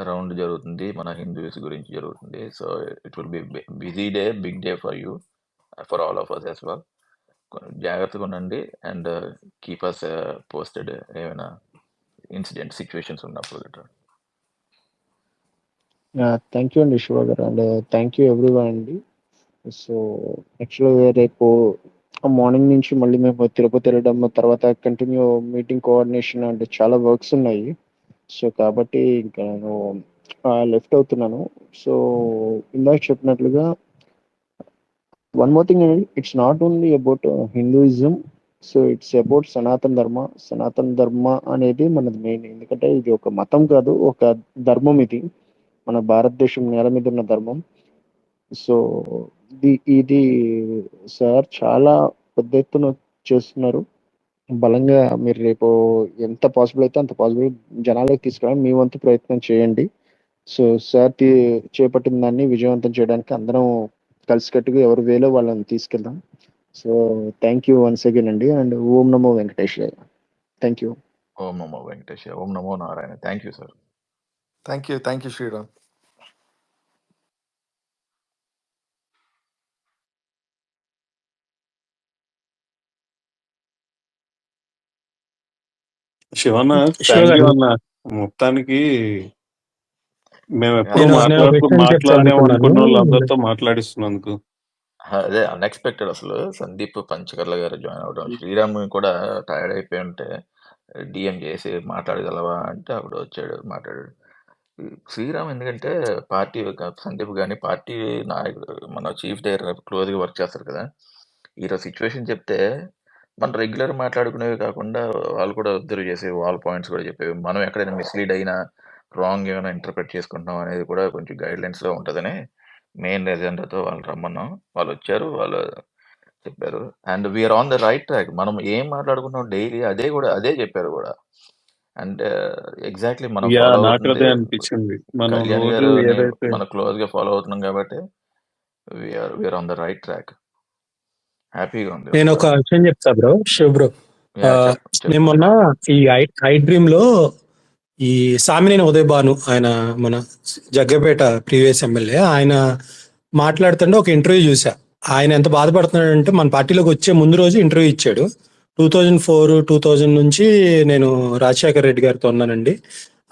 round జరుగుతుంది, మన హిందూస్ గురించి జరుగుతుంది. So it will be busy day, big day for you, for all of us as well. జాగ్రత్తగా ఉండండి అండ్ కీప్ అస్ పోస్టెడ్ ఏమైనా ఇన్సిడెంట్ సిచ్యువేషన్స్ ఉన్నప్పుడు గట్రా. థ్యాంక్ యూ అండి శివ గారు, అండ్ థ్యాంక్ యూ ఎవ్రీవన్ అండి. సో యాక్చువల్గా రేపు మార్నింగ్ నుంచి మళ్ళీ మేము తిరుపతి వెళ్ళడం, తర్వాత కంటిన్యూ మీటింగ్ కోఆర్డినేషన్ అంటే చాలా వర్క్స్ ఉన్నాయి. సో కాబట్టి ఇంకా నేను లెఫ్ట్ అవుతున్నాను. సో ఇందాక చెప్పినట్లుగా వన్ మోర్ థింగ్ అండి, it's not only about Hinduism. So it's about సనాతన ధర్మ. సనాతన ధర్మ అనేది మనది మెయిన్. ఎందుకంటే ఇది ఒక మతం కాదు, ఒక ధర్మం. ఇది మన భారతదేశం నేల మీద ఉన్న ధర్మం. సో ఇది సార్ చాలా పెద్ద ఎత్తున చేస్తున్నారు. బలంగా మీరు రేపు ఎంత పాసిబుల్ అయితే అంత పాసిబుల్ జనాలకు తీసుకురావడం మీ వంతు ప్రయత్నం చేయండి. సో సార్ చేపట్టిన దాన్ని విజయవంతం చేయడానికి అందరం కలిసికట్టుగా ఎవరి వేలో వాళ్ళని తీసుకెళ్దాం. So thank you once again అండి. అండ్ ఓం నమో వెంకటేశ్వర. Thank you. ఓం నమో వెంకటేశ్వర. ఓం నమో Narayana. Thank you sir. Thank you Sriram. Shivanna, Shiva thank you గారు, అన్న. మొత్తానికి మేము ఎప్పుడు నేను ఒక విషయం మాట్లాడేమో అనుకున్న చెప్పాలనుకున్నాను. వాళ్ళందరితో మాట్లాడిస్తున్నందుకు. అదే అన్ఎక్స్పెక్టెడ్ అసలు. సందీప్ పంచకర్ల గారు జాయిన్ అవడం, శ్రీరామ్ కూడా టైర్డ్ అయిపోయి ఉంటే డిఎం చేసి మాట్లాడగలవా అంటే అప్పుడు వచ్చాడు, మాట్లాడాడు. శ్రీరామ్ ఎందుకంటే పార్టీ సందీప్ కానీ పార్టీ నాయకుడు, మన చీఫ్ డైరెక్టర్ క్లోజ్గా వర్క్ చేస్తారు కదా. ఈరోజు సిచ్యువేషన్ చెప్తే మనం రెగ్యులర్ మాట్లాడుకునేవి కాకుండా వాళ్ళు కూడా అబ్జర్వ్ చేసే వాళ్ళ పాయింట్స్ కూడా చెప్పేవి. మనం ఎక్కడైనా మిస్లీడ్ అయినా రాంగ్ ఏమైనా ఇంటర్ప్రిట్ చేసుకుంటున్నాం అనేది కూడా కొంచెం గైడ్ లైన్స్లో ఉంటుందని మెయిన్ ఎజెండాతో వాళ్ళు రమ్మన్నాం. వాళ్ళు వచ్చారు, వాళ్ళు చెప్పారు. And we're on the right track. మనం ఏం మాట్లాడుకున్నాం డైలీ అదే చెప్పారు కూడా. అంటే ఎగ్జాక్ట్లీ మనం ఫాలో నాకు అవుతుంది. అదే అనిపించింది. మనం కళ్యాణ్ రోజు గారు ఏదైతే మనం క్లోజ్ గా ఫాలో అవుతున్నాం కాబట్టి we're on the right track. హ్యాపీగా ఉంది. నేను ఒక విషయం చెప్తా బ్రో, శివ్ బ్రో. చెప్పు. నేను మొన్న ఈ ఐ డ్రీమ్ లో ఈ సామినేని ఉదయ్ భాను, ఆయన మన జగ్గపేట ప్రీవియస్ ఎమ్మెల్యే, ఆయన మాట్లాడుతుంటే ఒక ఇంటర్వ్యూ చూసా. ఆయన ఎంత బాధపడుతున్నాడంటే మన పార్టీలోకి వచ్చే ముందు రోజు ఇంటర్వ్యూ ఇచ్చాడు. 2004-2000 నుంచి నేను రాజశేఖర్ రెడ్డి గారితో ఉన్నానండి.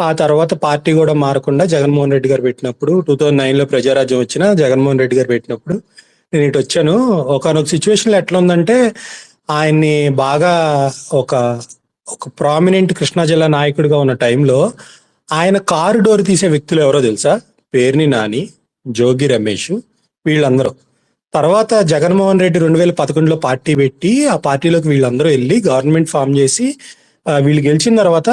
ఆ తర్వాత పార్టీ కూడా మారకుండా జగన్మోహన్ రెడ్డి గారు పెట్టినప్పుడు 2009లో ప్రజారాజ్యం వచ్చిన జగన్మోహన్ రెడ్డి గారు పెట్టినప్పుడు నేను ఇటు వచ్చాను. ఒకనొక సిచ్యువేషన్లో ఎట్లా ఉందంటే ఆయన్ని బాగా ఒక ప్రామినెంట్ కృష్ణా జిల్లా నాయకుడిగా ఉన్న టైంలో ఆయన కారు డోర్ తీసే వ్యక్తులు ఎవరో తెలుసా? పేర్ని నాని, జోగి రమేష్, వీళ్ళందరూ. తర్వాత జగన్మోహన్ రెడ్డి 2011లో పార్టీ పెట్టి ఆ పార్టీలోకి వీళ్ళందరూ వెళ్ళి గవర్నమెంట్ ఫామ్ చేసి వీళ్ళు గెలిచిన తర్వాత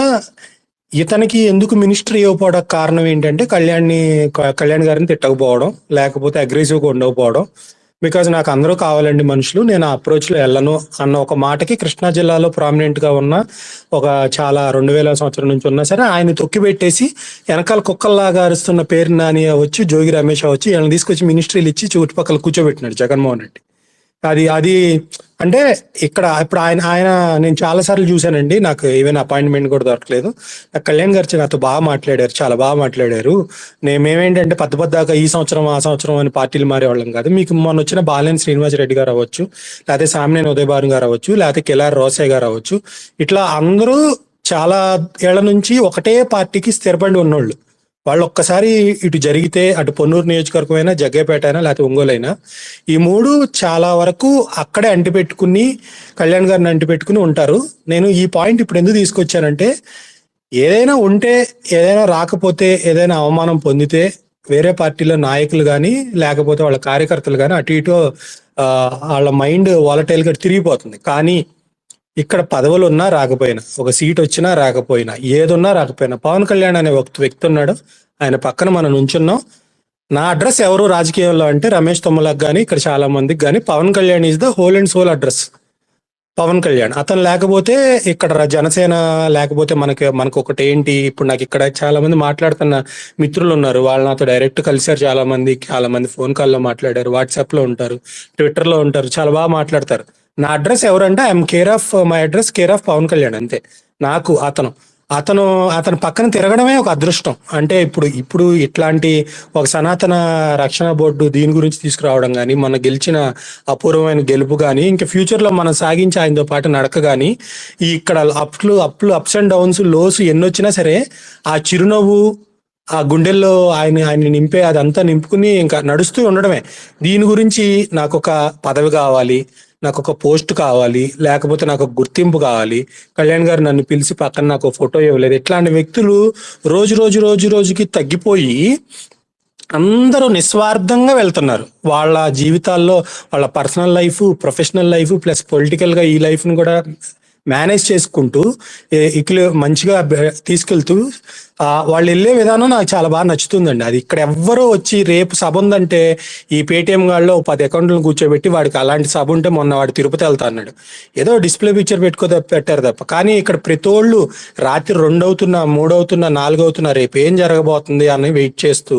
ఇతనికి ఎందుకు మినిస్ట్రీ ఇవ్వకపోవడానికి కారణం ఏంటంటే కళ్యాణ్ గారిని తిట్టకపోవడం, లేకపోతే అగ్రెసివ్గా ఉండకపోవడం. బికాజ్ నాకు అందరూ కావాలండి మనుషులు, నేను ఆ అప్రోచ్లో వెళ్ళను అన్న ఒక మాటకి కృష్ణా జిల్లాలో ప్రామినెంట్గా ఉన్న ఒక చాలా 2000 సంవత్సరం నుంచి ఉన్నా సరే ఆయన తొక్కి పెట్టేసి వెనకాల కుక్కల్లాగా అరుస్తున్న పేరు నాని వచ్చి, జోగి రమేష్ వచ్చి వీళ్ళని తీసుకొచ్చి మినిస్ట్రీలు ఇచ్చి చుట్టుపక్కల కూర్చోబెట్టినాడు జగన్మోహన్ రెడ్డి. అది అంటే ఇప్పుడు ఆయన నేను చాలా సార్లు చూశానండి. నాకు ఈవెన్ అపాయింట్మెంట్ కూడా దొరకలేదు. నాకు కళ్యాణ్ గారు నాతో బాగా మాట్లాడారు, చాలా బాగా మాట్లాడారు. మేమేంటంటే పెద్ద ఈ సంవత్సరం ఆ సంవత్సరం అని పార్టీలు మారేవాళ్ళం కాదు. మీకు మొన్న వచ్చిన బాలినేని శ్రీనివాసరెడ్డి గారు అవ్వచ్చు, లేకపోతే సామినేని ఉదయ్ భాను గారు అవ్వచ్చు, లేకపోతే కిలారి రోసయ్య గారు అవ్వచ్చు, ఇట్లా అందరూ చాలా ఏళ్ల నుంచి ఒకటే పార్టీకి స్థిరపడి ఉన్నోళ్ళు. వాళ్ళు ఒక్కసారి ఇటు జరిగితే అటు పొన్నూరు నియోజకవర్గం అయినా, జగ్గేపేట అయినా, లేకపోతే ఒంగోలు అయినా, ఈ మూడు చాలా వరకు అక్కడే అంటిపెట్టుకుని కళ్యాణ్ గారిని అంటిపెట్టుకుని ఉంటారు. నేను ఈ పాయింట్ ఇప్పుడు ఎందుకు తీసుకొచ్చానంటే, ఏదైనా ఉంటే, ఏదైనా రాకపోతే, ఏదైనా అవమానం పొందితే వేరే పార్టీలో నాయకులు కానీ లేకపోతే వాళ్ళ కార్యకర్తలు కానీ అటు ఇటు వాళ్ళ మైండ్ వాలటైల్ గా తిరిగిపోతుంది. కానీ ఇక్కడ పదవులు ఉన్నా రాకపోయినా, ఒక సీట్ వచ్చినా రాకపోయినా, ఏదున్నా రాకపోయినా, పవన్ కళ్యాణ్ అనే ఒక వ్యక్తి ఉన్నాడు. ఆయన పక్కన మనం నుంచున్నాం. నా అడ్రస్ ఎవరు రాజకీయాల్లో అంటే రమేష్ తొమ్మలకు కానీ ఇక్కడ చాలా మందికి కానీ Pawan Kalyan is the whole and soul address. Pawan Kalyan అతను లేకపోతే ఇక్కడ జనసేన లేకపోతే మనకు ఒకటి ఏంటి. ఇప్పుడు నాకు ఇక్కడ చాలా మంది మాట్లాడుతున్న మిత్రులు ఉన్నారు, వాళ్ళు నాతో డైరెక్ట్ కలిసారు. చాలా మంది ఫోన్ కాల్లో మాట్లాడారు, వాట్సాప్ లో ఉంటారు, ట్విట్టర్ లో ఉంటారు, చాలా బాగా మాట్లాడతారు. నా అడ్రస్ ఎవరంటే I'm care of my address, care of Pawan Kalyan అంతే. నాకు అతను పక్కన తిరగడమే ఒక అదృష్టం. అంటే ఇప్పుడు ఇట్లాంటి ఒక సనాతన రక్షణ బోర్డు దీని గురించి తీసుకురావడం కానీ, మన గెలిచిన అపూర్వమైన గెలుపు కానీ, ఇంకా ఫ్యూచర్ లో మనం సాగించి ఆయనతో పాటు నడక కానీ, ఇక్కడ అప్స్ అండ్ డౌన్స్, లోస్ ఎన్నొచ్చినా సరే ఆ చిరునవ్వు, ఆ గుండెల్లో ఆయన నింపే అదంతా నింపుకుని ఇంకా నడుస్తూ ఉండడమే. దీని గురించి నాకు ఒక పదవి కావాలి, నాకు ఒక పోస్ట్ కావాలి, లేకపోతే నాకు ఒక గుర్తింపు కావాలి, కళ్యాణ్ గారు నన్ను పిలిచి పక్కన నాకు ఫోటో ఇవ్వలేదు, ఇట్లాంటి వ్యక్తులు రోజుకి తగ్గిపోయి అందరూ నిస్వార్థంగా వెళ్తున్నారు. వాళ్ళ జీవితాల్లో వాళ్ళ personal life, professional life plus political గా ఈ లైఫ్ ని కూడా మేనేజ్ చేసుకుంటూ మంచిగా తీసుకెళ్తూ వాళ్ళు వెళ్ళే విధానం నాకు చాలా బాగా నచ్చుతుందండి. అది ఇక్కడ ఎవ్వరూ వచ్చి రేపు సభ ఉందంటే ఈ పేటిఎం గాడిలో 10 అకౌంట్లను కూర్చోబెట్టి వాడికి అలాంటి సభ ఉంటే మొన్న వాడు తిరుపతి వెళ్తా అన్నాడు, ఏదో డిస్ప్లే పిక్చర్ పెట్టారు తప్ప. కానీ ఇక్కడ ప్రతోళ్ళు రాత్రి 2 అవుతున్నా, 3 అవుతున్నా, 4 అవుతున్నా రేపు ఏం జరగబోతుంది అని వెయిట్ చేస్తూ,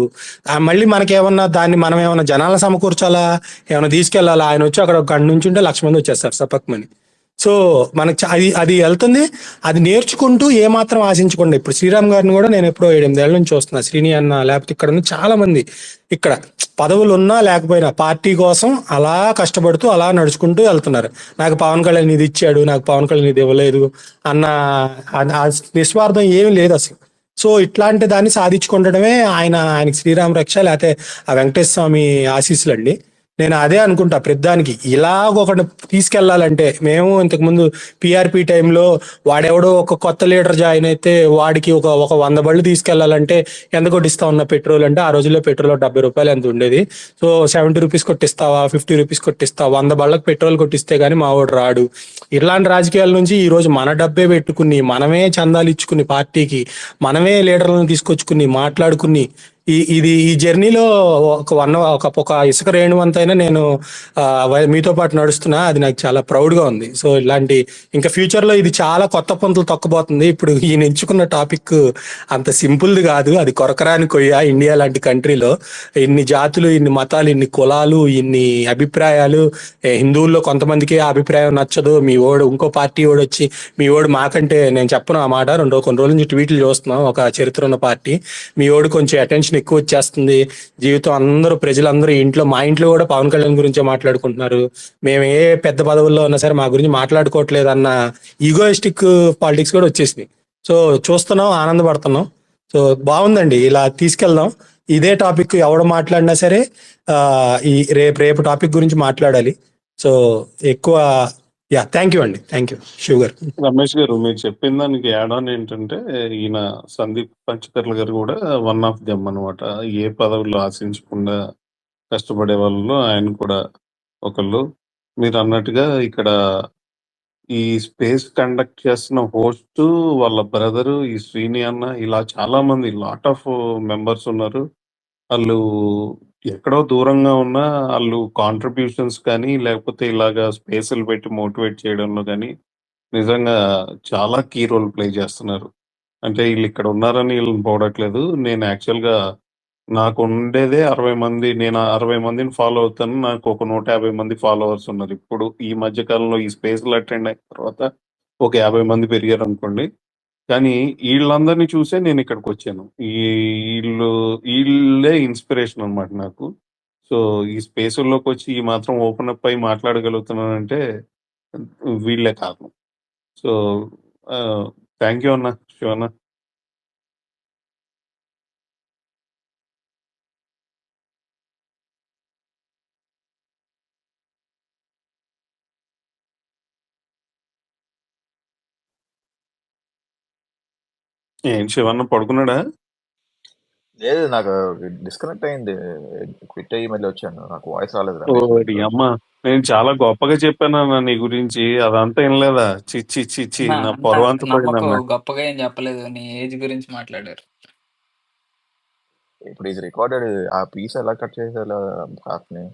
మళ్ళీ మనకేమన్నా దాన్ని మనం ఏమన్నా జనాల సమకూర్చాలా, ఏమైనా తీసుకెళ్లాలా, ఆయన వచ్చి అక్కడ ఒక గంట నుంచి ఉంటే 1,00,000 మంది వచ్చేస్తారు సపక్మని. సో మనకు అది వెళ్తుంది. అది నేర్చుకుంటూ ఏమాత్రం ఆశించకుండా, ఇప్పుడు శ్రీరామ్ గారిని కూడా నేను ఎప్పుడో 7-8 ఏళ్ళ నుంచి చూస్తున్నా, శ్రీని అన్న లేకపోతే ఇక్కడ ఉన్న చాలా మంది ఇక్కడ పదవులు ఉన్నా లేకపోయినా పార్టీ కోసం అలా కష్టపడుతూ అలా నడుచుకుంటూ వెళ్తున్నారు. నాకు పవన్ కళ్యాణ్ ఇది ఇచ్చాడు, నాకు పవన్ కళ్యాణ్ ఇది ఇవ్వలేదు అన్న నిస్వార్థం ఏమీ లేదు అసలు. సో ఇట్లాంటి దాన్ని సాధించుకుంటడమే ఆయనకి శ్రీరామ్ రక్ష లేకపోతే ఆ వెంకటేశ్వర స్వామి ఆశీస్సులు అండి. నేను అదే అనుకుంటా ప్రతిదానికి. ఇలాగొకటి తీసుకెళ్లాలంటే, మేము ఇంతకుముందు పిఆర్పి టైంలో వాడెవడో ఒక కొత్త లీడర్ జాయిన్ అయితే వాడికి ఒక 100 బళ్ళు తీసుకెళ్లాలంటే ఎంత కొట్టిస్తా ఉన్న పెట్రోల్ అంటే, ఆ రోజుల్లో పెట్రోల్ 70 రూపాయలు ఎంత ఉండేది. సో 70 రూపీస్ కొట్టిస్తావా, 50 రూపీస్ కొట్టిస్తావా, 100 బళ్ళకి పెట్రోల్ కొట్టిస్తే గానీ మా వాడు రాడు. ఇట్లాంటి రాజకీయాల నుంచి ఈ రోజు మన డబ్బే పెట్టుకుని, మనమే చందాలు ఇచ్చుకుని, పార్టీకి మనమే లీడర్లను తీసుకొచ్చుకుని మాట్లాడుకుని, ఈ జర్నీలో ఒక ఇసుక రేణువంతైనా నేను మీతో పాటు నడుస్తున్నా. అది నాకు చాలా ప్రౌడ్ గా ఉంది. సో ఇలాంటి ఇంకా ఫ్యూచర్ లో ఇది చాలా కొత్త పంతులు తొక్కబోతుంది. ఇప్పుడు ఈయన ఎంచుకున్న టాపిక్ అంత సింపుల్ది కాదు, అది కొరకరాని కొయ్య. ఇండియా లాంటి కంట్రీలో ఇన్ని జాతులు, ఇన్ని మతాలు, ఇన్ని కులాలు, ఇన్ని అభిప్రాయాలు. హిందువుల్లో కొంతమందికి ఆ అభిప్రాయం నచ్చదు, మీ ఓడు ఇంకో పార్టీ ఓడు వచ్చి మీ ఓడు మాకంటే, నేను చెప్పను ఆ మాట, కొన్ని రోజుల నుంచి ట్వీట్లు చూస్తున్నాం, ఒక చరిత్ర ఉన్న పార్టీ మీ ఓడు కొంచెం అటెన్షన్ ఎక్కువ వచ్చేస్తుంది, జీవితం ప్రజలందరూ మా ఇంట్లో కూడా పవన్ కళ్యాణ్ గురించే మాట్లాడుకుంటున్నారు, మేము ఏ పెద్ద పదవుల్లో ఉన్నా సరే మా గురించి మాట్లాడుకోవట్లేదు అన్న ఈగోయిస్టిక్ పాలిటిక్స్ కూడా వచ్చేసింది. సో చూస్తున్నాం, ఆనందపడుతున్నాం. సో బాగుందండి, ఇలా తీసుకెళ్దాం. ఇదే టాపిక్ ఎవడు మాట్లాడినా సరే రేపు టాపిక్ గురించి మాట్లాడాలి. సో ఎక్కువ థ్యాంక్ యూ అండి, థ్యాంక్ యూ శివ్ గారు. రమేష్ గారు, మీరు చెప్పిన దానికి యాడ్ ఆన్ ఏంటంటే, ఈయన సందీప్ పంచకర్ల గారు కూడా వన్ ఆఫ్ దెమ్ అనమాట. ఏ పదవులు ఆశించకుండా కష్టపడే వాళ్ళు ఆయన కూడా ఒకళ్ళు. మీరు అన్నట్టుగా ఇక్కడ ఈ స్పేస్ కండక్ట్ చేస్తున్న హోస్ట్ వాళ్ళ బ్రదరు ఈ శ్రీని అన్న, ఇలా చాలా మంది లాట్ ఆఫ్ మెంబర్స్ ఉన్నారు. వాళ్ళు ఎక్కడో దూరంగా ఉన్నా వాళ్ళు కాంట్రిబ్యూషన్స్ కానీ, లేకపోతే ఇలాగా స్పేసులు పెట్టి మోటివేట్ చేయడంలో కానీ నిజంగా చాలా కీ రోల్ ప్లే చేస్తున్నారు. అంటే వీళ్ళు ఇక్కడ ఉన్నారని వీళ్ళని పోవట్లేదు. నేను యాక్చువల్గా నాకు ఉండేదే 60 మంది. నేను 60 మందిని ఫాలో అవుతాను. నాకు ఒక 150 మంది ఫాలోవర్స్ ఉన్నారు. ఇప్పుడు ఈ మధ్య కాలంలో ఈ స్పేస్‌లో అటెండ్ అయిన తర్వాత ఒక 50 మంది పెరిగారనుకోండి. కానీ ఈళ్ళందరిని చూసే నేను ఇక్కడికొచ్చాను. ఈళ్ళే ఇన్‌స్పిరేషన్ అన్నమాట నాకు. సో, ఈ స్పేసుల్లోకొచ్చి ఈ మాత్రం ఓపెన్ అప్ అయ్యి మాట్లాడగలుగుతున్నానంటే వీళ్ళే కారణం. సో, థాంక్ యూ అన్న. శివన్న. ఏంటి శివన్న పడుకున్నాడా? లేదు, నాకు డిస్కనెక్ట్ అయింది. క్విట్ అయ్యి మళ్ళీ వచ్చాను. నాకు వాయిస్ రాలేదు రమేష్ ఓరి నుంచి. అమ్మ! నేను చాలా గొప్పగా చెప్పానన్న నీ గురించి. అదంతా ఇనలేదా? ఛీ! ఛీ! ఛీ! ఛీ! నా నా అంత పరువంతా నమ్మకు పోయిందన్న. గొప్పగా ఏం చెప్పలేదు. నీ ఏజ్ గురించి మాట్లాడారు. ఇప్పుడు ఇది రికార్డెడ్. ఆ పీస్ ఎలా కట్ చేసేలా హాఫ్ని?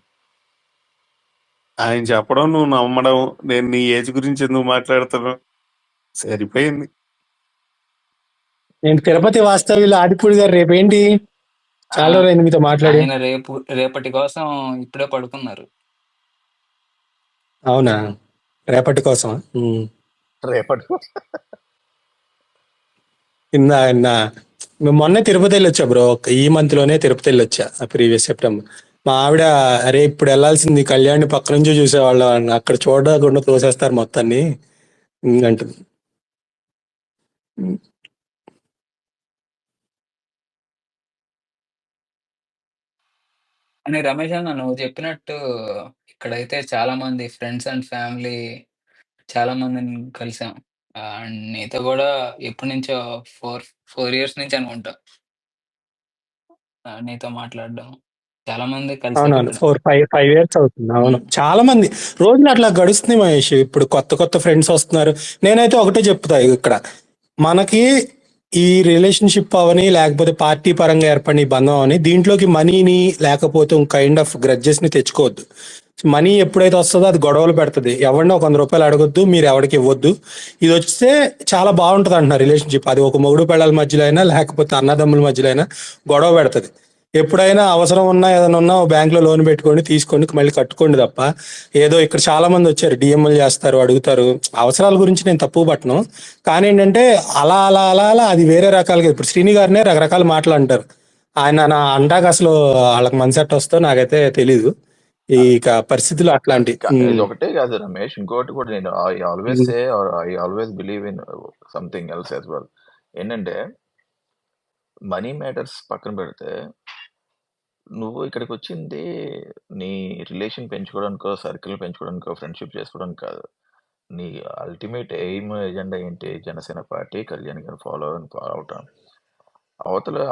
ఆయన చెప్పడం, నువ్వు నమ్మడం, నేను నీ ఏజ్ గురించి ఎందుకు మాట్లాడతాను? సరిపోయింది. నేను తిరుపతి వాస్తవ్యులు ఆదిపూడి గారు రేపేంటి ఆ, చాలా రోజులైంది మీతో మాట్లాడి. ఆయన రేపటి కోసం ఇప్పుడే పడుకున్నారు. అవునా? రేపటి కోసం రేపటి మేము మొన్నే తిరుపతి వెళ్ళి వచ్చా బ్రో. ఈ మంత్ లోనే తిరుపతి వెళ్ళి వచ్చా, ప్రీవియస్ సెప్టెంబర్. మా ఆవిడ అరే ఇప్పుడు వెళ్ళాల్సింది కళ్యాణి పక్క నుంచి చూసేవాళ్ళం, అక్కడ చూడకుండా తోసేస్తారు మొత్తాన్ని అంటుంది. అని రమేష్ అన్న నువ్వు చెప్పినట్టు ఇక్కడైతే చాలా మంది ఫ్రెండ్స్ అండ్ ఫ్యామిలీ చాలా మందిని కలిసాం. అండ్ నీతో కూడా ఎప్పటి నుంచో 4 ఇయర్స్ నుంచి అనుకుంటా నీతో మాట్లాడడం. చాలా మంది కలిసే అవునవును, వెళ్ళాం. 4-5 ఇయర్స్ అవుతుంది. అవును, చాలా మంది రోజులు అట్లా గడుస్తుంది మహేష్. ఇప్పుడు కొత్త ఫ్రెండ్స్ వస్తున్నారు. నేనైతే ఒకటే చెప్తా, ఇక్కడ మనకి ఈ రిలేషన్షిప్ అవని లేకపోతే పార్టీ పరంగా ఏర్పడిన ఈ బంధం అని దీంట్లోకి మనీని లేకపోతే కైండ్ ఆఫ్ గ్రడ్జెస్ ని తెచ్చుకోవద్దు. మనీ ఎప్పుడైతే వస్తుందో అది గొడవలు పెడుతుంది. ఎవరినో ఒక 100 రూపాయలు అడగొద్దు, మీరు ఎవరికి ఇవ్వద్దు. ఇది వస్తే చాలా బాగుంటది అంటున్నారు రిలేషన్షిప్. అది ఒక మొగుడు పెళ్ళాల మధ్యలో అయినా లేకపోతే అన్నదమ్ముల మధ్యలో అయినా గొడవ పెడుతుంది. ఎప్పుడైనా అవసరం ఉన్నా ఏదైనా ఉన్నా బ్యాంక్ లో లోన్ పెట్టుకోండి, తీసుకోండి, మళ్ళీ కట్టుకోండి తప్ప ఏదో ఇక్కడ చాలా మంది వచ్చారు డిఎంఎల్ చేస్తారు, అడుగుతారు. అవసరాల గురించి నేను తప్పు పట్టను, కానీ ఏంటంటే అలా అలా అలా అలా అది వేరే రకాలుగా. ఇప్పుడు శ్రీని గారినే రకరకాల మాటలు అంటారు. ఆయన నా అంటాక అసలు వాళ్ళకి మనసెట్ వస్తో నాకైతే తెలీదు. ఈ పరిస్థితులు అట్లాంటి. ఇది ఒకటే కాదు రమేష్, ఇంకోటి కూడా నేను I always say or I always believe in something else as well. ఏంటంటే మనీ మ్యాటర్స్ పక్కన పెడితే నువ్వు ఇక్కడికి వచ్చింది నీ రిలేషన్ పెంచుకోవడానికో, సర్కిల్ పెంచుకోవడానికో, ఫ్రెండ్షిప్ చేసుకోవడానికి కాదు. నీ అల్టిమేట్ ఎయిమ్ ఎజెండా ఏంటి? జనసేన పార్టీ, కళ్యాణ్ గారు ఫాలో అవటం.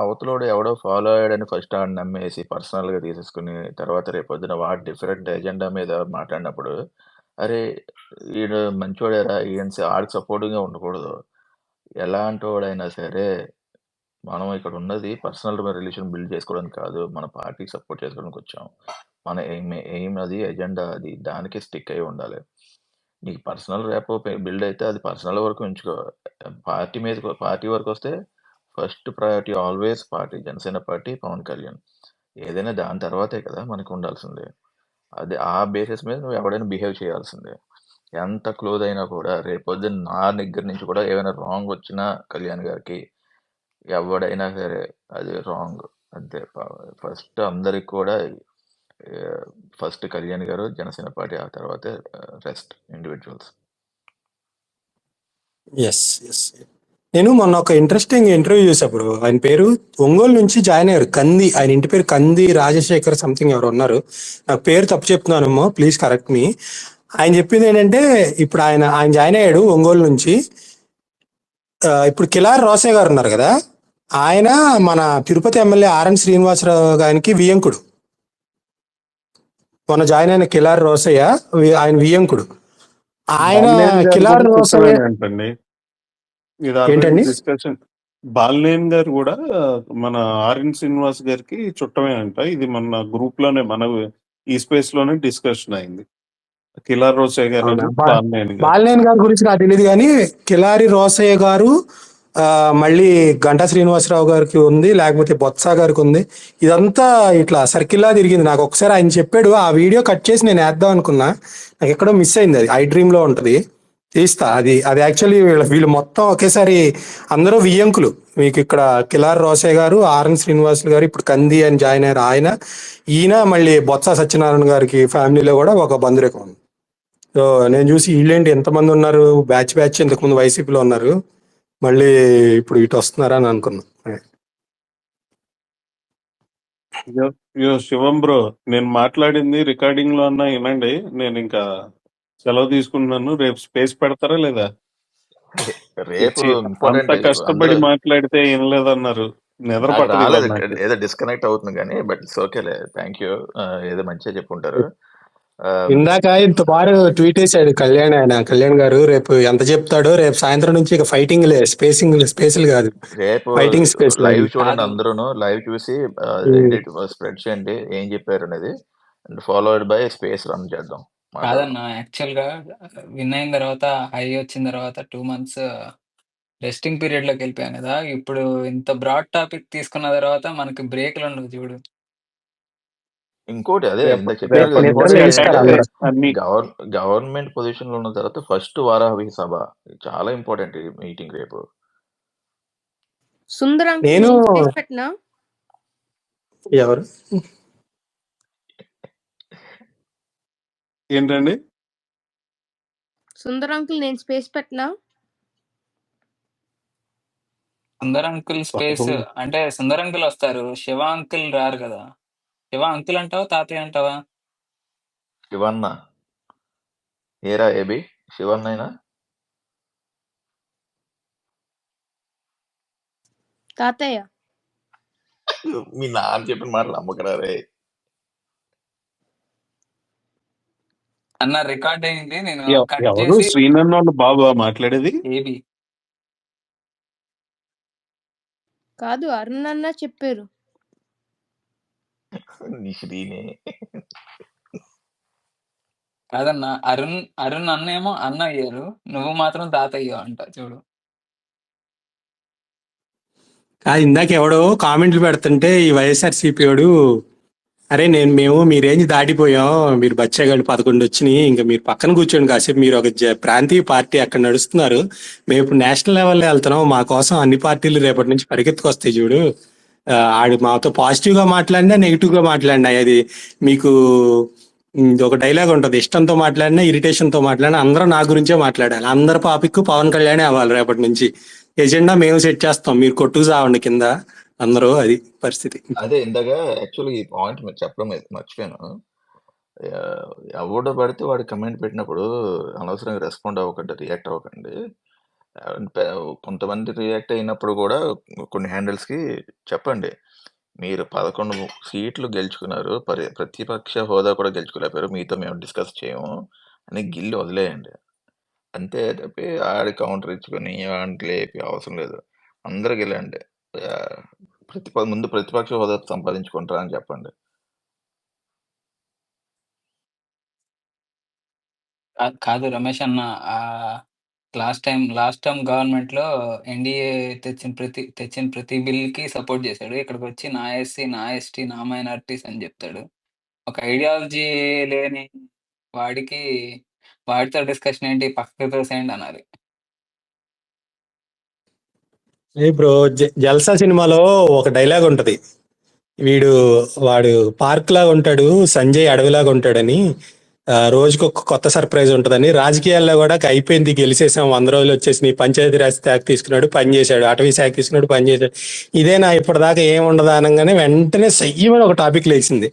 అవతలోడు ఎవడో ఫాలో అయ్యాడని ఫస్ట్ ఆడిని నమ్మేసి పర్సనల్గా తీసేసుకుని తర్వాత రేపొద్దున వాడు డిఫరెంట్ ఎజెండా మీద మాట్లాడినప్పుడు అరే ఈడు మంచోడేరా ఈయన ఆడికి సపోర్టివ్గా ఉండకూడదు. ఎలాంటి వాడైనా సరే మనం ఇక్కడ ఉన్నది పర్సనల్ రిలేషన్ బిల్డ్ చేసుకోవడానికి కాదు, మన పార్టీకి సపోర్ట్ చేసుకోవడానికి వచ్చాం. మన ఎయిమ్ అది, ఎజెండా అది, దానికి స్టిక్ అయి ఉండాలి. నీకు పర్సనల్ ర్యాపో బిల్డ్ అయితే అది పర్సనల్ వరకు ఉంచుకో. పార్టీ వరకు వస్తే first priority always party, Janasena party, Pawan Kalyan. ఏదైనా దాని తర్వాతే కదా మనకు ఉండాల్సిందే. అది ఆ బేసిస్ మీద నువ్వు ఎవడైనా బిహేవ్ చేయాల్సిందే. ఎంత క్లోజ్ అయినా కూడా రేపొద్దున నా దగ్గర నుంచి కూడా ఏమైనా రాంగ్ వచ్చినా కళ్యాణ్ గారికి ఎవడైనా సరే అది రాంగ్ అంతే. ఫస్ట్ అందరికి కూడా ఫస్ట్ కళ్యాణ్ గారు, జనసేన పార్టీ, ఆ తర్వాతే రెస్ట్ ఇండివిజువల్స్. Yes yes. నేను మొన్న ఒక ఇంట్రెస్టింగ్ ఇంటర్వ్యూ చూసాప్పుడు, ఆయన పేరు ఒంగోలు నుంచి జాయిన్ అయ్యారు, కంది, ఆయన ఇంటి పేరు కంది రాజశేఖర్ సంథింగ్ ఎవరు ఉన్నారు, నాకు పేరు తప్పు చెప్తున్నానేమో, ప్లీజ్ కరెక్ట్ మీ. ఆయన చెప్పింది ఏంటంటే ఇప్పుడు ఆయన జాయిన్ అయ్యాడు ఒంగోలు నుంచి. ఇప్పుడు కిలారి రోసయ్య గారు ఉన్నారు కదా, ఆయన మన తిరుపతి ఎమ్మెల్యే ఆర్ఎన్ శ్రీనివాసరావు గారికి వియంకుడు. మొన్న జాయిన్ అయిన కిలారి రోసయ్య ఆయన వియంకుడు. ఆయన కిలారి రోసయ్య ఏంటండి డిస్కషన్. బాలినేని గారు కూడా మన ఆర్ఎన్ శ్రీనివాస్ గారికి చుట్టమే అంట. ఇది మన గ్రూప్ లోనే, మన ఈ స్పేస్ లోనే డిస్కషన్ అయింది. కిలారి రోసయ్య గారు, బాలినేని గారి గురించి నాకు తెలియదు, కానీ కిలారి రోసయ్య గారు మళ్ళీ గంటా శ్రీనివాసరావు గారికి ఉంది, లేకపోతే బొత్స గారికి ఉంది. ఇదంతా ఇట్లా సర్కిల్లా తిరిగింది. నాకు ఒకసారి ఆయన చెప్పాడు, ఆ వీడియో కట్ చేసి నేను వేద్దాం అనుకున్నా, నాకు ఎక్కడో మిస్ అయింది. అది ఐ డ్రీమ్లో ఉంటుంది, తీస్తా. అది అది యాక్చువల్లీ వీళ్ళు మొత్తం ఒకేసారి అందరూ వియ్యంకులు. మీకు ఇక్కడ కిలార్ రోసే గారు, ఆర్ఎన్ శ్రీనివాసులు గారు, ఇప్పుడు కంది అని జాయిన్ అయ్యారు ఆయన, ఈయన మళ్ళీ బొత్స సత్యనారాయణ గారికి ఫ్యామిలీలో కూడా ఒక బంధురేఖం ఉంది. సో నేను చూసి వీళ్ళేంటి ఎంతమంది ఉన్నారు, బ్యాచ్ బ్యాచ్ ఇంతకుముందు వైసీపీలో ఉన్నారు, మళ్ళీ ఇప్పుడు ఇటు వస్తున్నారా అని అనుకున్నా. శివం బ్రో, నేను మాట్లాడింది రికార్డింగ్ లో అన్నా వినండి. నేను ఇంకా సెలవు తీసుకుంటున్నాను. రేపు స్పేస్ పెడతారా లేదా? రేపు అంత ఇంపార్టెంట్. కష్టపడి మాట్లాడితే వినలేదన్నారు. నిద్ర నాకు పట్టదు రాలేదు, ఇవాళ నాకు. ఏదో డిస్కనెక్ట్ అవుతుంది కానీ, బట్ ఇట్స్ ఓకేలే. Thank you. ఏదో మంచిగా చెప్పుంటారు. ఇందాక ఇంత బాగా ట్వీట్ వేసాడు కళ్యాణ్, ఆయన కళ్యాణ్ గారు రేపు ఎంత చెప్తాడో. రేపు సాయంత్రం నుంచి ఇక ఫైటింగ్ లే, స్పేసులు కాదు, రేపు ఫైటింగ్ స్పేస్ లైవ్ చూడండి, కాదు అందరూ లైవ్ చూసి స్ప్రెడ్ చేయండి ఏం చెప్పారు అనేది, and followed by space run చేద్దాం, మాట్లాడదాం. కాదన్న, యాక్చువల్ గా విన్ అయిన తర్వాత, హై వచ్చిన తర్వాత 2 months రెస్టింగ్ పీరియడ్ లోకి వెళ్ళిపోయాం కదా. ఇప్పుడు ఇంత బ్రాడ్ టాపిక్ తీసుకున్న తర్వాత మనకి బ్రేక్లు ఉండవు చూడు. ఇంకోటి అదే రేపు ఇందాక చెప్పారు రేపు కదా, నిద్ర ఇంకోటి లేస్తారు ఏంటంటే అందరూ. అన్ని గవర్నమెంట్ పొజిషన్ లో ఉన్న తర్వాత ఫస్ట్ వారాహి సభ చాలా ఇంపార్టెంట్ ఈ మీటింగ్ రేపు. సుందర్ అంకుల్ నేను నేను స్పేస్ పెట్టినా, ఎవరు ఏంటండి? సుందర్ అంకుల్ నేను స్పేస్ పెట్టినా. సుందర్ అంకుల్ స్పేస్ అంటే సుందర్ అంకుల్ వస్తారు, శివ అంకుల్ రారు కదా. శివ అంకుల్ అంటావా తాతయ్య అంటావా? శివన్న ఏరా ఏబి శివన్నైనా తాతయ్య మీ నాన్న చెప్పిన మాటలు నమ్మకరా రే. అన్న రికార్డ్ అయింది, నేను కట్ ఎవరు చేసి శ్రీనన్ను వాళ్ళ బాబా మాట్లాడేది? ఏబి కాదు, అరుణ్ అన్న చెప్పారు. నీ శ్రీనే కాదన్న, అరుణ్ అన్నేమో అన్న అయ్యారు, నువ్వు మాత్రం తాతయ్య అంట చూడు. ఇందాక ఎవడో కామెంట్లు పెడుతుంటే ఈ వైఎస్ఆర్సీపీ వాడు, అరే మేము మీ రేంజ్ దాటిపోయాం, మీరు బచ్చాగాళ్ళు 11 వచ్చినాయి, ఇంకా మీరు పక్కన కూర్చోండి కాసేపు, మీరు ఒక ప్రాంతీయ పార్టీ అక్కడ నడుస్తున్నారు, మేము ఇప్పుడు నేషనల్ లెవెల్లో వెళ్తున్నాం, మా కోసం అన్ని పార్టీలు రేపటి నుంచి పరిగెత్తుకొస్తాయి చూడు. ఆడు మాతో పాజిటివ్ గా మాట్లాడినా నెగిటివ్ గా మాట్లాడినా, అది మీకు ఒక డైలాగ్ ఉంటుంది, ఇష్టంతో మాట్లాడినా ఇరిటేషన్ తో మాట్లాడినా అందరూ నా గురించే మాట్లాడాలి, అందరు టాపిక్ పవన్ కళ్యాణే అవ్వాలి, రేపటి నుంచి ఎజెండా మేము సెట్ చేస్తాం, మీరు కొట్టుకు సావండి కింద అందరూ. అది పరిస్థితి. అదే ఇందాక యాక్చువల్లీ ఈ పాయింట్ మీరు చెప్పడం మర్చిపోయాను. ఎవడో పడితే వాడు కమెంట్ పెట్టినప్పుడు అనవసరంగా రెస్పాండ్ అవ్వకండి, రియాక్ట్ అవ్వకండి. కొంతమంది రియాక్ట్ అయినప్పుడు కూడా కొన్ని హ్యాండిల్స్ కి చెప్పండి, మీరు 11 సీట్లు గెలుచుకున్నారు, ప్రతిపక్ష హోదా కూడా గెలుచుకోలేకపోయారు, మీతో మేము డిస్కస్ చేయము అని గిల్లి వదిలేయండి అంతే తప్పి ఆడి కౌంటర్ ఇచ్చుకొని వాడికి లేపి అవసరం లేదు. అందరికి వెళ్ళండి, ముందు ప్రతిపక్ష హోదా సంపాదించుకుంటారా అని చెప్పండి. కాదు రమేష్ అన్న, లాస్ట్ టైం గవర్నమెంట్ లో ఎన్డీఏ తెచ్చిన ప్రతి బిల్ కి సపోర్ట్ చేశాడు. ఇక్కడికి వచ్చి నా ఎస్సీ, నా ఎస్టీ, నా మైనారిటీస్ అని చెప్తాడు. ఒక ఐడియాలజీ లేని వాడితో డిస్కషన్ ఏంటి, పక్కకు తోసేయండి అనాలి. బ్రో, జల్సా సినిమాలో ఒక డైలాగ్ ఉంటది, వాడు పార్క్ లాగా ఉంటాడు, సంజయ్ అడవిలాగా ఉంటాడని, రోజుకు ఒక కొత్త సర్ప్రైజ్ ఉంటుందని. రాజకీయాల్లో కూడా అయిపోయింది, గెలిచేసాం, 100 రోజులు వచ్చేసి పంచాయతీ రాజ్ శాఖ తీసుకున్నాడు పని చేశాడు, అటవీ శాఖ తీసుకున్నాడు పని చేశాడు, ఇదేనా ఇప్పటిదాకా ఏముండదు అనగానే వెంటనే సయ్యమని ఒక టాపిక్ లేచింది.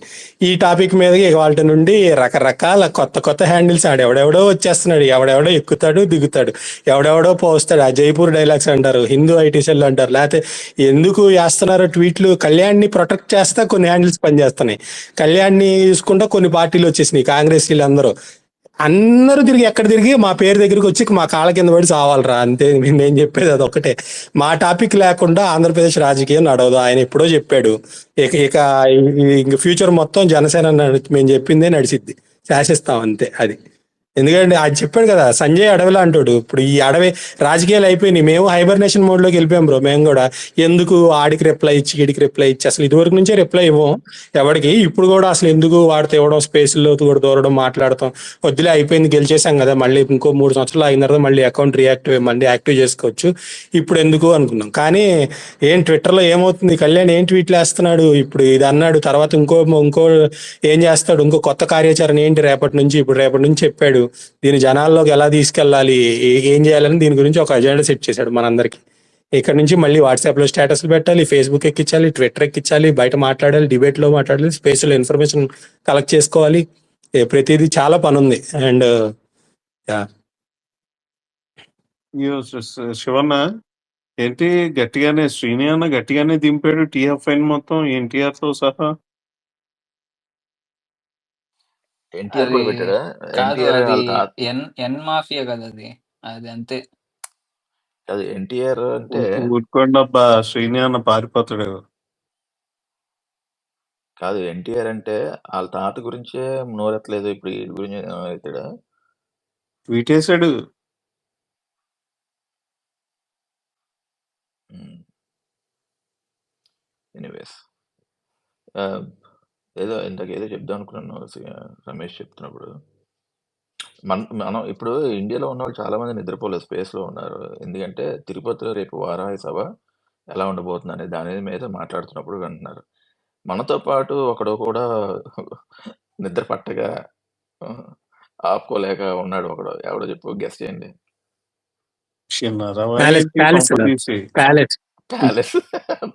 ఈ టాపిక్ మీద వాళ్ళ నుండి రకరకాల కొత్త హ్యాండిల్స్ ఎవడెవడో వచ్చేస్తున్నాడు, ఎవడెవడో ఎక్కుతాడు దిగుతాడు, ఎవడెవడో పోస్తాడు. ఆ జైపూర్ డైలాగ్స్ అంటారు, హిందూ ఐటీ సెల్ అంటారు, లేకపోతే ఎందుకు వేస్తున్నారో ట్వీట్లు. కళ్యాణ్ని ప్రొటెక్ట్ చేస్తా కొన్ని హ్యాండిల్స్ పనిచేస్తున్నాయి, కళ్యాణ్ని చూసుకుంటా కొన్ని పార్టీలు వచ్చేసినాయి, కాంగ్రెస్ అందరూ తిరిగి ఎక్కడ తిరిగి మా పేరు దగ్గరికి వచ్చి మా కాళ్ళ కింద పడి చావాలరా, అంతే నేను చెప్పేది అది ఒకటే. మా టాపిక్ లేకుండా ఆంధ్రప్రదేశ్ రాజకీయం నడవదు, ఆయన ఎప్పుడో చెప్పాడు. ఇక ఫ్యూచర్ మొత్తం జనసేన మేము చెప్పిందే నడిచిద్ది, శాసిస్తాం అంతే. అది ఎందుకంటే అది చెప్పాడు కదా, సంజయ్ అడవిలో అంటాడు. ఇప్పుడు ఈ అడవి రాజకీయాలు అయిపోయినాయి, మేము హైబర్నేషన్ మోడ్ లోకి వెళ్ళిపోయాం బ్రో. మేము కూడా ఎందుకు ఆడికి రిప్లై ఇచ్చి ఈడికి రిప్లై ఇచ్చి, అసలు ఇదివరకు నుంచే రిప్లై ఇవ్వం ఎవరికి. ఇప్పుడు కూడా అసలు ఎందుకు వాడితే ఇవ్వడం, స్పేస్లో కూడా దూరడం, మాట్లాడతాం. వద్దులే అయిపోయింది, గెలిచేసాం కదా, మళ్ళీ ఇంకో 3 సంవత్సరాలు అయిన తర్వాత మళ్ళీ అకౌంట్ మళ్ళీ యాక్టివ్ చేసుకోవచ్చు, ఇప్పుడు ఎందుకు అనుకున్నాం. కానీ ఏం ట్విట్టర్లో ఏమవుతుంది, కళ్యాణ్ ఏం ట్వీట్లు వేస్తున్నాడు, ఇప్పుడు ఇది అన్నాడు, తర్వాత ఇంకో ఏం చేస్తాడు, ఇంకో కొత్త కార్యాచరణ ఏంటి రేపటి నుంచి. ఇప్పుడు రేపటి నుంచి చెప్పాడు దీని జనాల్లోకి ఎలా తీసుకెళ్ళాలి, ఏం చేయాలని దీని గురించి ఒక అజెండా సెట్ చేశాడు మనందరికి. ఇక్కడ నుంచి మళ్ళీ వాట్సాప్ లో స్టేటస్లు పెట్టాలి, ఫేస్బుక్ ఎక్కించాలి, ట్విట్టర్ ఎక్కించాలి, బయట మాట్లాడాలి, డిబేట్ లో మాట్లాడాలి, స్పేస్ లో ఇన్ఫర్మేషన్ కలెక్ట్ చేసుకోవాలి, ప్రతిదీ చాలా పని ఉంది. అండ్ శివన్న ఏంటి గట్టిగానే శ్రీని అన్న గట్టిగానే దింపాడు టీఎఫ్ఐన్ మొత్తం ఎన్టీఆర్ తో సహా. ఎన్టీఆర్ అది కూడా పెట్టాడా? కాదు, ఎన్టీఆర్ అది వాళ్ళ తాత ఎన్ మాఫియా కదా అది. అది అంతే. అది ఎన్టీఆర్ అంటే ఊరుకోండబ్బా, శ్రీని అన్న పారిపోతాడు. కాదు, ఎన్టీఆర్ అంటే వాళ్ళ తాత గురించే నోరెత్తలేదు, ఇప్పుడు వీడి గురించి అవుతాడా? వీటేశాడు. ఎనీవేస్, ఏదో ఇంతకేదో చెప్దాం అనుకున్నాను రమేష్ చెప్తున్నప్పుడు. మనం ఇప్పుడు ఇండియాలో ఉన్న వాళ్ళు చాలా మంది నిద్రపోలేదు, స్పేస్లో ఉన్నారు. ఎందుకంటే తిరుపతిలో రేపు వారాహి సభ ఎలా ఉండబోతుంది అనే దాని మీద మాట్లాడుతున్నప్పుడు వింటున్నారు. మనతో పాటు ఒకడు కూడా నిద్ర పట్టగా ఆపుకోలేక ఉన్నాడు ఒకడు. ఎవడో చెప్పు, గెస్ట్ చేయండి.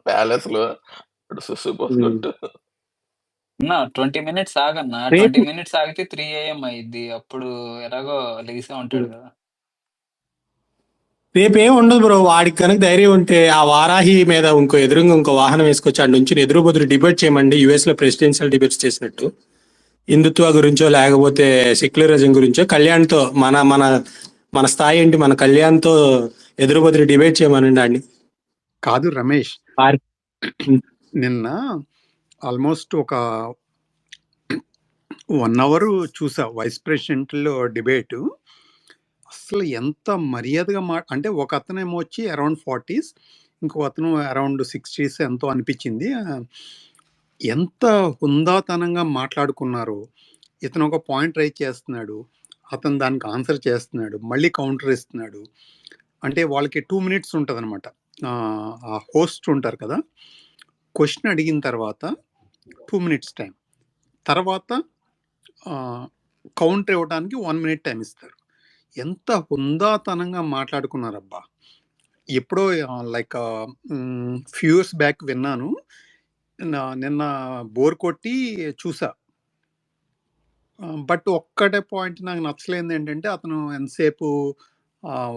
ప్యాలెస్ లో సుసు పోసుకుంటూ 20 మినిట్స్ ఆగన్నా, 20 మినిట్స్ ఆగితే 3 AM అయింది. అప్పుడు ఎలాగో లెగిసే ఉంటాడు కదా. రేపేం ఉండదు బ్రో, వాడికి కనుక ధైర్యం ఉంటే ఆ వారాహి మీద ఎదురుగా ఇంకో వాహనం వేసుకొచ్చి ఆడి నుంచి ఎదురు బదులు డిబేట్ చేయమండి, యుఎస్ లో ప్రెసిడెన్షియల్ డిబేట్స్ చేసినట్టు, హిందుత్వ గురించో లేకపోతే సెక్యులరిజం గురించో కళ్యాణ్తో మన మన మన స్థాయి ఏంటి, మన కళ్యాణ్తో ఎదురు బదులు డిబేట్ చేయమనండి ఆడిని. కాదు రమేష్, నిన్న ఆల్మోస్ట్ ఒక 1 అవర్ చూసా వైస్ ప్రెసిడెంట్లో డిబేటు. అసలు ఎంత మర్యాదగా అంటే ఒక అతనేమో వచ్చి అరౌండ్ 40s, ఇంకో అతను అరౌండ్ 60s ఎంతో అనిపించింది. ఎంత హుందాతనంగా మాట్లాడుకున్నారు. ఇతను ఒక పాయింట్ రైజ్ చేస్తున్నాడు, అతను దానికి ఆన్సర్ చేస్తున్నాడు, మళ్ళీ కౌంటర్ ఇస్తున్నాడు. అంటే వాళ్ళకి 2 minutes ఉంటుంది అనమాట. ఆ హోస్ట్ ఉంటారు కదా, క్వశ్చన్ అడిగిన తర్వాత 2 minutes టైం, తర్వాత కౌంటర్ ఇవ్వడానికి 1 minute టైం ఇస్తారు. ఎంత హుందాతనంగా మాట్లాడుకున్నారబ్బా. ఎప్పుడో లైక్ ఫ్యూ ఇయర్స్ బ్యాక్ విన్నాను, నిన్న బోర్ కొట్టి చూసా. బట్ ఒక్కటే పాయింట్ నాకు నచ్చలేదు ఏంటంటే, అతను ఎంతసేపు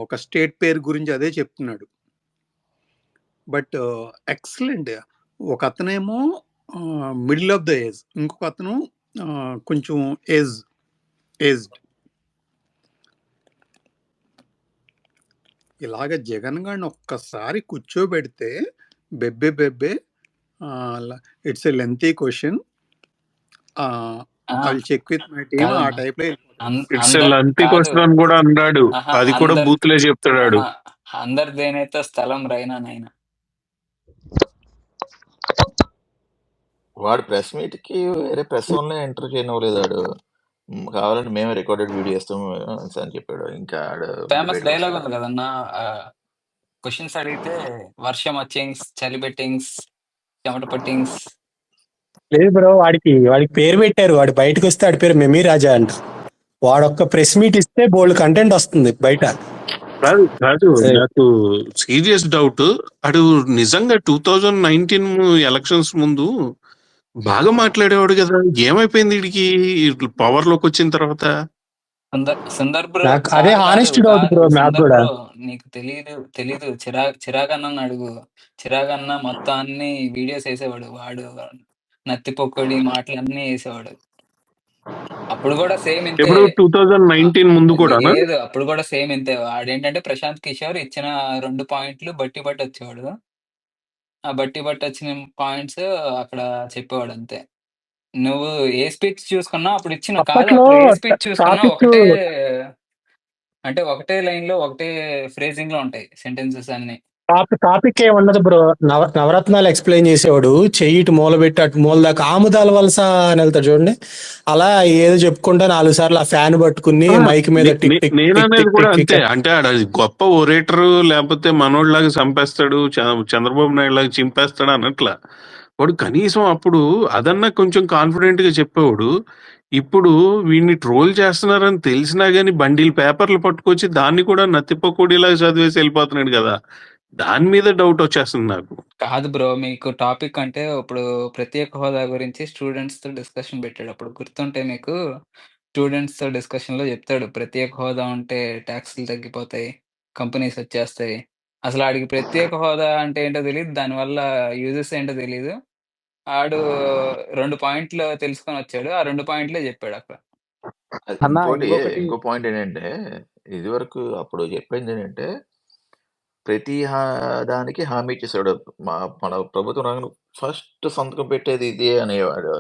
ఒక స్టేట్ పేరు గురించి అదే చెప్తున్నాడు. But excellent. ఒక అతనేమో మిడిల్ ఆఫ్ ద ఏజ్, ఇంకొక అతను కొంచెం ఏజ్డ్. ఇలాగ జగన్ గారిని ఒక్కసారి కూర్చోబెడితే బెబ్బే it's a lengthy question, I will check with my team, ఆ టైప్ లో ఇట్స్ లంతి క్వశ్చన్ అని కూడా అన్నాడు. అది కూడా బూత్లే చెప్తాడు. అందరిదేనైతే స్థలం రైనానైనా. వాడు ప్రెస్ మీట్ కి వేరే ప్రెస్ వాళ్ళనే ఎంటర్ చేయనివ్వలేదు. కావాలంటే మేమే రికార్డెడ్ వీడియో ఇస్తాం అని చెప్పాడు. ఇంకా ఫేమస్ డైలాగ్ ఉంది కదన్నా, క్వశ్చన్స్ అడిగితే వర్షం వచ్చింగ్స్, చలి బెట్టింగ్స్, చెమట పట్టింగ్స్. లేదు బ్రో, వాడికి పేరు పెట్టారు, వాడు బయటకు వస్తే ఆడి పేరు మెమీ రాజా అంట. వాడొక్క ప్రెస్ మీట్ ఇస్తే బోల్డ్ కంటెంట్ వస్తుంది బయట. కాదు, నాకు సీరియస్ డౌట్, అడు నిజంగా 2019 ఎలక్షన్స్ ముందు బాగా మాట్లాడేవాడు కదా, ఏమైపోయింది వీడికి పవర్ లోకి వచ్చిన తర్వాత? అదే హానెస్ట్ డౌట్ బ్రో నాకు కూడా. నీకు తెలీదు చిరాగన్న అడుగు. చిరాగన్న మొత్తం అన్ని వీడియోస్ వేసేవాడు, వాడు నత్తి పొక్కడి మాటలన్నీ వేసేవాడు. అప్పుడు కూడా సేమ్ ఇంతే. 2019 ముందు కూడా లేదు, అప్పుడు కూడా సేమ్ ఇంతే. వాడేంటంటే ప్రశాంత్ కిషోర్ ఇచ్చిన 2 పాయింట్లు బట్టి వచ్చేవాడు. ఆ బట్టి వచ్చిన పాయింట్స్ అక్కడ చెప్పేవాడు అంతే. నువ్వు ఏ స్పీచ్ చూసుకున్నా అప్పుడు ఇచ్చిన కాదు, ఏ స్పీచ్ చూసుకున్నా ఒకటే అంటే ఒకటే లైన్లో ఒకటే ఫ్రేజింగ్లో ఉంటాయి సెంటెన్సెస్ అన్ని. టాపిక్ ఏమన్నది బ్రో, నవరత్నాలు ఎక్స్ప్లెయిన్ చేసేవాడు చెయ్యి ఇటు మూల పెట్టి అటు మూల దాకా ఆముదాల వలస అని వెళ్తాడు చూడండి, అలా ఏదో చెప్పుకుంటా 4 సార్లు ఆ ఫ్యాన్ పట్టుకుని మైక్ మీద టిక్ టిక్ టిక్ నేననేది టిక్ కూడా టిక్ టిక్ అంతే. అంటే ఆడ గొప్ప ఒరేటర్ లేకపోతే మనోడిలాగా చంపేస్తాడు, చంద్రబాబు నాయుడు లాగా చింపేస్తాడు అన్నట్ల. వాడు కనీసం అప్పుడు అదన్నా కొంచెం కాన్ఫిడెంట్ గా చెప్పేవాడు. ఇప్పుడు వీడిని ట్రోల్ చేస్తున్నారని తెలిసినా గానీ బండిల్ పేపర్లు పట్టుకొచ్చి దాన్ని కూడా నత్తిపకోడిలాగా చదివేసి వెళ్ళిపోతున్నాడు కదా. దాని మీద డౌట్ వచ్చేస్తుంది నాకు. కాదు బ్రో, మీకు టాపిక్ అంటే ఇప్పుడు ప్రత్యేక హోదా గురించి స్టూడెంట్స్‌తో డిస్కషన్ పెట్టాడు. అప్పుడు గుర్తుంటే మీకు స్టూడెంట్స్‌తో డిస్కషన్‌లో చెప్తాడు. ప్రత్యేక హోదా ఉంటే ట్యాక్స్‌లు తగ్గిపోతాయి, కంపెనీస్ వచ్చేస్తాయి. అసలు ఆడికి ప్రత్యేక హోదా అంటే ఏంటో తెలీదు. దానివల్ల యూజెస్ ఏంటో తెలీదు. ఆడు 2 పాయింట్లు తెలుసుకొని వచ్చాడు. ఆ 2 పాయింట్లే చెప్పాడు అక్కడ. అది అన్న ఇంకొకటి ఇంకో పాయింట్ ఏంటంటే, ఇదివరకు అప్పుడు చెప్పింది ఏంటంటే, ప్రతి దానికి హామీ ఇచ్చేసాడు. మన ప్రభుత్వం రాగానే ఫస్ట్ సంతకం పెట్టేది ఇదే అనేవాడు.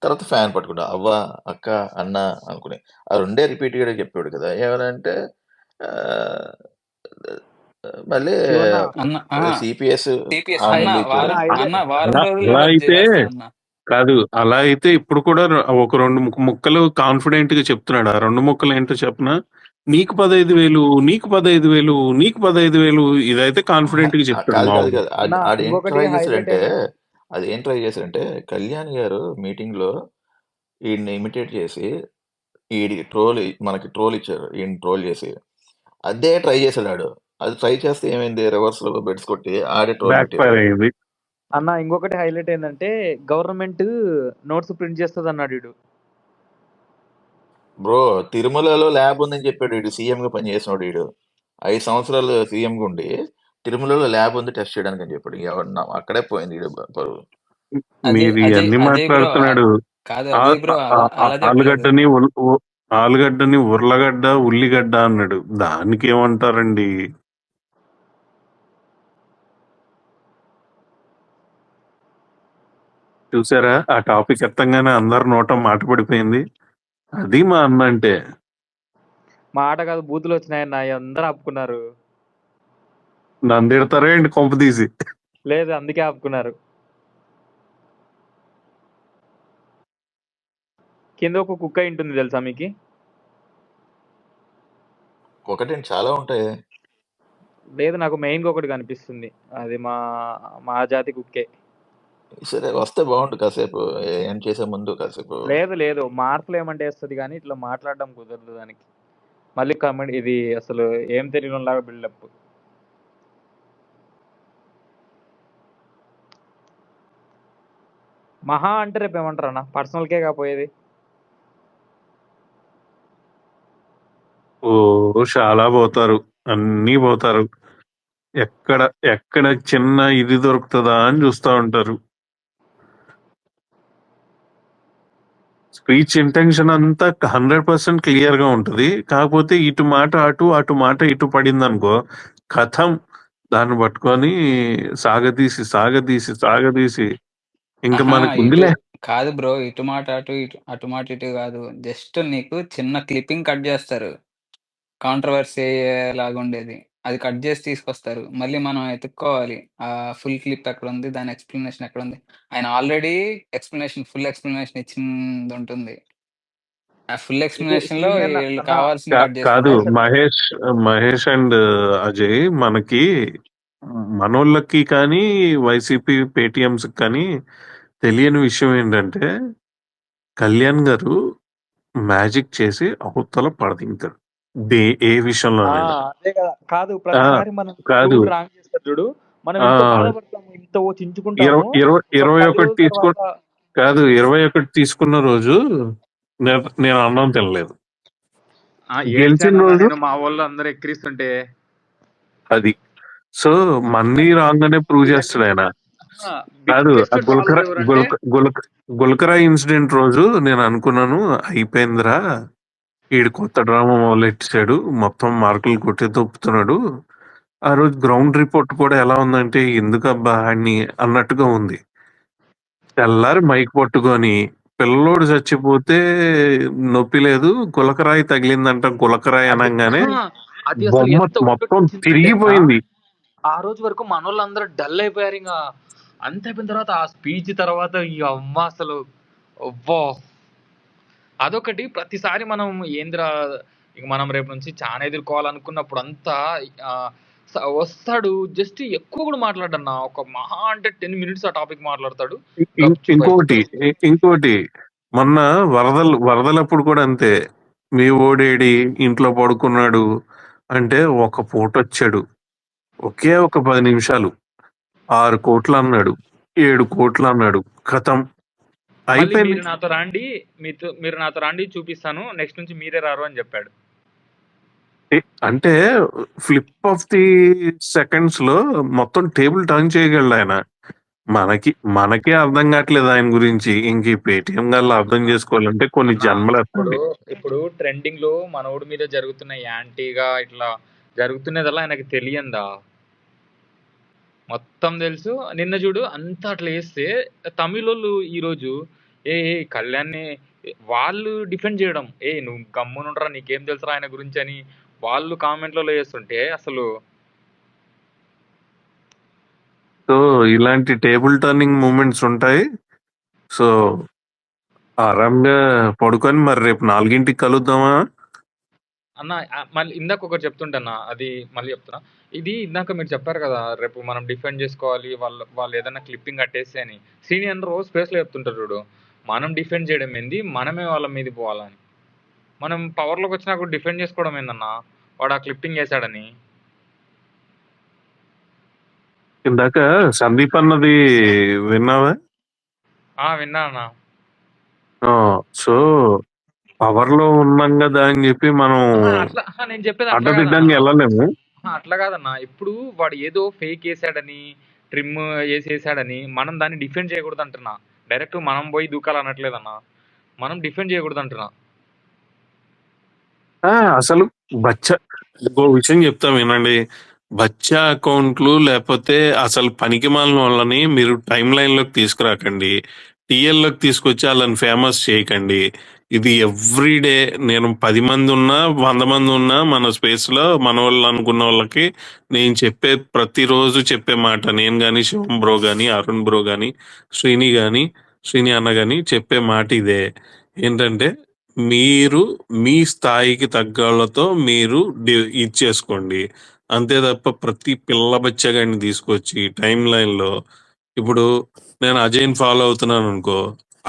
తర్వాత ఫ్యాన్ పట్టుకుంటా అవ్వ, అక్క, అన్న అనుకుని ఆ రెండే రిపీట్‌గా చెప్పాడు కదా. ఏమనంటే మళ్ళీ శివన్న అన్న సిపిఎస్ సిపిఎస్ అన్న హామీలు ఇచ్చాడు. అన్న వారం అలా రోజుల్లో అలా రద్దు అయితే చేస్తా అన్న. కాదు, అలా అయితే ఇప్పుడు కూడా ఒక 2 ముక్కలు కాన్ఫిడెంట్ గా చెప్తున్నాడు. ఆ 2 ముక్కలు ఏంటో చెప్పనా? నీకు 15,000, నీకు 15,000, నీకు 15,000. ఇదైతే కాన్ఫిడెంట్ గా చెప్తాడు కాదు కాదు మామూలు. కాదు అన్న ఆడు ఏం ఇంకొకటి ట్రై హైలైట్ చేశాడంటే, ఏంటంటే అది ఏం ట్రై చేశాడంటే కళ్యాణ్ గారు మీటింగ్ లో ఈయన్ని ఇమిటేట్ చేసి మనకి ట్రోల్ ఇచ్చారు, ఈయన ట్రోల్ చేసి అదే ట్రై చేశాడు ఆడు. అది ట్రై చేస్తే ఏమైంది, రివర్స్ లో బెడ్స్ కొట్టి ఆడే ట్రోల్ బ్యాక్ ఫైర్ మెటీరియల్. అయింది. అన్న ఇంకొకటి హైలైట్ ఏంటంటే గవర్నమెంట్ నోట్స్ ప్రింట్ చేస్తుంది అన్నాడు వీడు. బ్రో, తిరుమలలో ల్యాబ్ ఉందని చెప్పాడు వీడు, సీఎం గా పనిచేసినాడు వీడు. 5 సంవత్సరాలు సీఎం గా ఉండి తిరుమలలో ల్యాబ్ ఉంది టెస్ట్ చేయడానికి అని చెప్పాడు. ఎవరన్నా అక్కడే పోయింది వీడు పరువు. అదే మీరు అజయ్ ఇవన్నీ అజయ్ బ్రో మాట్లాడుతున్నాడు. కాదు అజయ్ బ్రో అలా అలా చెప్పలేదు. ఆలుగడ్డని ఉర్లగడ్డ, ఉల్లిగడ్డ అన్నాడు. దానికి ఏమంటారండి? చూసారా, ఆ టాపిక్ ఎత్తంగానే అందరు నోట మాట పడిపోయింది. అది మా అన్న అంటే. మాట కాదు బూతులు వచ్చినాయన్న, అందరూ ఆపుకున్నారు. నన్ను తిడతారా ఏంటి కొంప తీసి? లేదు అందుకే ఆపుకున్నారు. కింద ఒక కుక్క ఇంటుంది తెలుసా మీకు? ఒకటి చాలా ఉంటాయి. లేదు, నాకు మెయిన్ ఒకటి కనిపిస్తుంది, అది మా జాతి కుక్కే. సరే వస్తే బాగుండు కాసేపు, ఏం చేసే ముందు కాసేపు. లేదు మార్కులు ఏమంటే వేస్తుంది కానీ ఇట్లా మాట్లాడడం కుదరదు దానికి. మళ్ళీ కమెంట్ ఇది అసలు ఏం తెలియనిలాగా బిల్డప్. మహా అంటే రేపు ఏమంటారు అన్న, పర్సనల్కే కాపోయేది. ఓ చాలా పోతారు, అన్నీ పోతారు. ఎక్కడ చిన్న ఇది దొరుకుతుందా అని చూస్తూ ఉంటారు. స్పీచ్ ఇంటెన్షన్ అంతా 100% క్లియర్ గా ఉంటది. కాకపోతే ఇటు మాట అటు మాట ఇటు పడింది అనుకో, కథం. దాన్ని పట్టుకొని సాగదీసి ఇంకా ఆహా మనకు ఇటు ఉందిలే. కాదు బ్రో, ఇటు మాట అటు మాట ఇటు కాదు. జస్ట్ నీకు చిన్న క్లిప్పింగ్ కట్ చేస్తారు, కాంట్రవర్సీ లాగా ఉండేది. అది కట్ చేసి తీసుకొస్తారు, మళ్ళీ మనం ఎత్తుక్కోవాలి ఆ ఫుల్ క్లిప్ ఎక్కడ ఉంది, దాని ఎక్స్ప్లెనేషన్ ఎక్కడ ఉంది. ఆయన ఆల్రెడీ ఫుల్ ఎక్స్ప్లెనేషన్ ఇచ్చింది ఉంటుంది. ఆ ఫుల్ ఎక్స్ప్లెనేషన్ లో సీనియర్ వీళ్ళు అన్న, కావాల్సింది కట్ కాదు చేసుకుంటారు. మహేష్ అండ్ అజయ్, మనకి మనోళ్ళకి కానీ వైసీపీ పేటిఎంస్ కానీ తెలియని విషయం ఏంటంటే, కళ్యాణ్ గారు మ్యాజిక్ చేసి అవతల పడదింటారు ఏ విషయంలోనైనా. అదే కదా. కాదు ప్రతిసారి మనం కాదు ఎవడు రాంగ్ చేస్తాడు చూడు, మనం ఆ ఇంత బాధపడతాము, ఇంత చించుకుంటాము. 21 10 రోజుల తర్వాత కాదు 21 తీసుకున్న రోజు నేను అన్నం తినలేదు. గెలిచిన ఏడ్చానన్నా రోజు నేను, మా వాళ్ళు అందరూ ఎక్కిరిస్తుంటే. అది. సో మన్నీ రాంగ్ అనే ప్రూవ్ చేస్తాడు ఆయన. కాదు, ఆ బిగ్గెస్ట్ ట్రాలర్ ఎవరంటే గుల్కరా ఇన్సిడెంట్ రోజు నేను అనుకున్నాను, అయిపోయిందిరా, ఈడు కొత్త డ్రామా మొదలెట్టాడు, మొత్తం మార్కులు కొట్టి తొప్పుతున్నాడు. ఆ రోజు గ్రౌండ్ రిపోర్ట్ కూడా ఎలా ఉందంటే, ఎందుకబ్బా అని అన్నట్టుగా ఉంది. తెల్లారి మైక్ పట్టుకొని పిల్లోడు చచ్చిపోతే నొప్పి లేదు. గులకరాయి తగిలిందంట. గులకరాయి అదే అనంగానే అది అసలు బొమ్మ ఎంత మొత్తం ఉబ్బెత్తిచ్చిందంటే అన్న, తిరిగిపోయింది. ఆ రోజు వరకు మనోళ్ళందరూ డల్ అయిపోయారు. ఇంకా అంత అయిపోయిన తర్వాత ఆ స్పీచ్ తర్వాత ఈ అమ్మ అసలు అవ్వో అదొకటి. ప్రతిసారి మనం ఏందిరా ఇక మనం రేపు నుంచి చాలా ఎదుర్కోవాలనుకున్నప్పుడు అంతా ఆ, వస్తాడు జస్ట్ ఎక్కువ కూడా మాట్లాడన్నా. ఒక మహా అంటే 10 minutes ఆ టాపిక్ మాట్లాడతాడు, గప్చుప్ ఇంకోటి అయిపోతాడు. ఇంకోటి మొన్న వరదలప్పుడు కూడా అంతే. మీ ఓడేడి ఇంట్లో పడుకున్నాడు అంటే ఒక పూట వచ్చాడు. ఒకే ఒక 10 నిమిషాలు 6 కోట్లు అన్నాడు, 7 కోట్లు అన్నాడు, కథం మళ్ళీ అయిపోయింది. మీరు నాతో రాండి చూపిస్తాను, నెక్స్ట్ నుంచి మీరే రారు అని చెప్పాడు. అంటే ఫ్లిప్ ఆఫ్ ది సెకండ్స్ లో మొత్తం టేబుల్ టర్న్ చేయగలడు ఆయన. మనకే అర్థం కావట్లేదు ఆయన గురించి. ఇంక ఈ పేటిఎం గాళ్ళు అర్థం చేసుకోవాలంటే కొన్ని అన్న జన్మలు ఇప్పుడు ఎత్తండి. ఇప్పుడు ట్రెండింగ్ లో మనోడి మీద జరుగుతున్న యాంటీగా ఇట్లా జరుగుతున్నదల్లా ఆయనకి తెలియందా? మొత్తం తెలుసు. నిన్న చూడు అంతా అట్లా చేస్తే తమిళోళ్ళు ఈరోజు కళ్యాణ్ని వాళ్ళు డిఫెండ్ చేయడం, నువ్వు గమ్మునుండరా నీకేం తెలుసురా ఆయన గురించి అని వాళ్ళు కామెంట్లలో చేస్తుంటే అసలు సో ఇలాంటి టేబుల్ టర్నింగ్ మూమెంట్స్ ఉంటాయి. సో ఆరాంగా పడుకొని మరి రేపు 4ంటికి కలుద్దామా? అన్న మళ్ళీ ఇందాక ఒకటి చెప్తుంటన్నా, అది మళ్ళీ చెప్తున్నా. ఇది ఇందాక మీరు చెప్పారు కదా రేపు మనం డిఫెండ్ చేసుకోవాలి, వాళ్ళు ఏదైనా క్లిప్పింగ్ కట్టేస్తే అని. సీనియర్ రోజు స్పేస్లో చెప్తుంటారు చూడు, మనం డిఫెండ్ చేయడం ఏంది, మనమే వాళ్ళ మీద పోవాలని. మనం పవర్లోకి వచ్చినా కూడా డిఫెండ్ చేసుకోవడం ఏందన్నా, వాడు ఆ క్లిప్పింగ్ వేసాడని. ఇందాక సందీప్ అన్నది విన్నావా? విన్నా అన్న. సో పవర్ లో ఉన్నాం కదా అని చెప్పి మనం అట్లా నేను చెప్పేది అట్లా కాదన్నా. అడ్డదిడ్డంగా వెళ్ళలేము. అట్లా కాదన్నా. ఇప్పుడు వాడు ఏదో ఫేక్ వేసాడని, ట్రిమ్ వేసేసాడని మనం దాన్ని డిఫెండ్ చేయకూడదు అంటున్నా. డైరెక్ట్ మనం పోయి దూకాలి అనట్లేదన్నా, మనం డిఫెండ్ చేయకూడదు అంటున్నా. అసలు ఇంకో విషయం చెప్తాం వినండి. బచ్చా అకౌంట్లు లేకపోతే అసలు పనికిమాలిన వాళ్ళని మీరు టైం లైన్ లోకి తీసుకురాకండి. టీఎల్ లోకి తీసుకొచ్చి వాళ్ళని ఫేమస్ చేయకండి. ఇది ఎవ్రీడే నేను 10 మంది ఉన్నా 100 మంది ఉన్నా మన స్పేస్ లో మన వాళ్ళు అనుకున్న వాళ్ళకి నేను ప్రతిరోజు చెప్పే మాట, నేను గాని శివం బ్రో గాని అరుణ్ బ్రో గాని శ్రీని అన్న గాని చెప్పే మాట ఇదే. ఏంటంటే మీరు మీ స్థాయికి తగ్గలతో మీరు ఇచ్చేసుకోండి. అంతే తప్ప ప్రతి పిల్ల బచ్చగాడిని తీసుకొచ్చి టైం లైన్ లో ఇప్పుడు నేను అజయ్ని ఫాలో అవుతున్నాను అనుకో,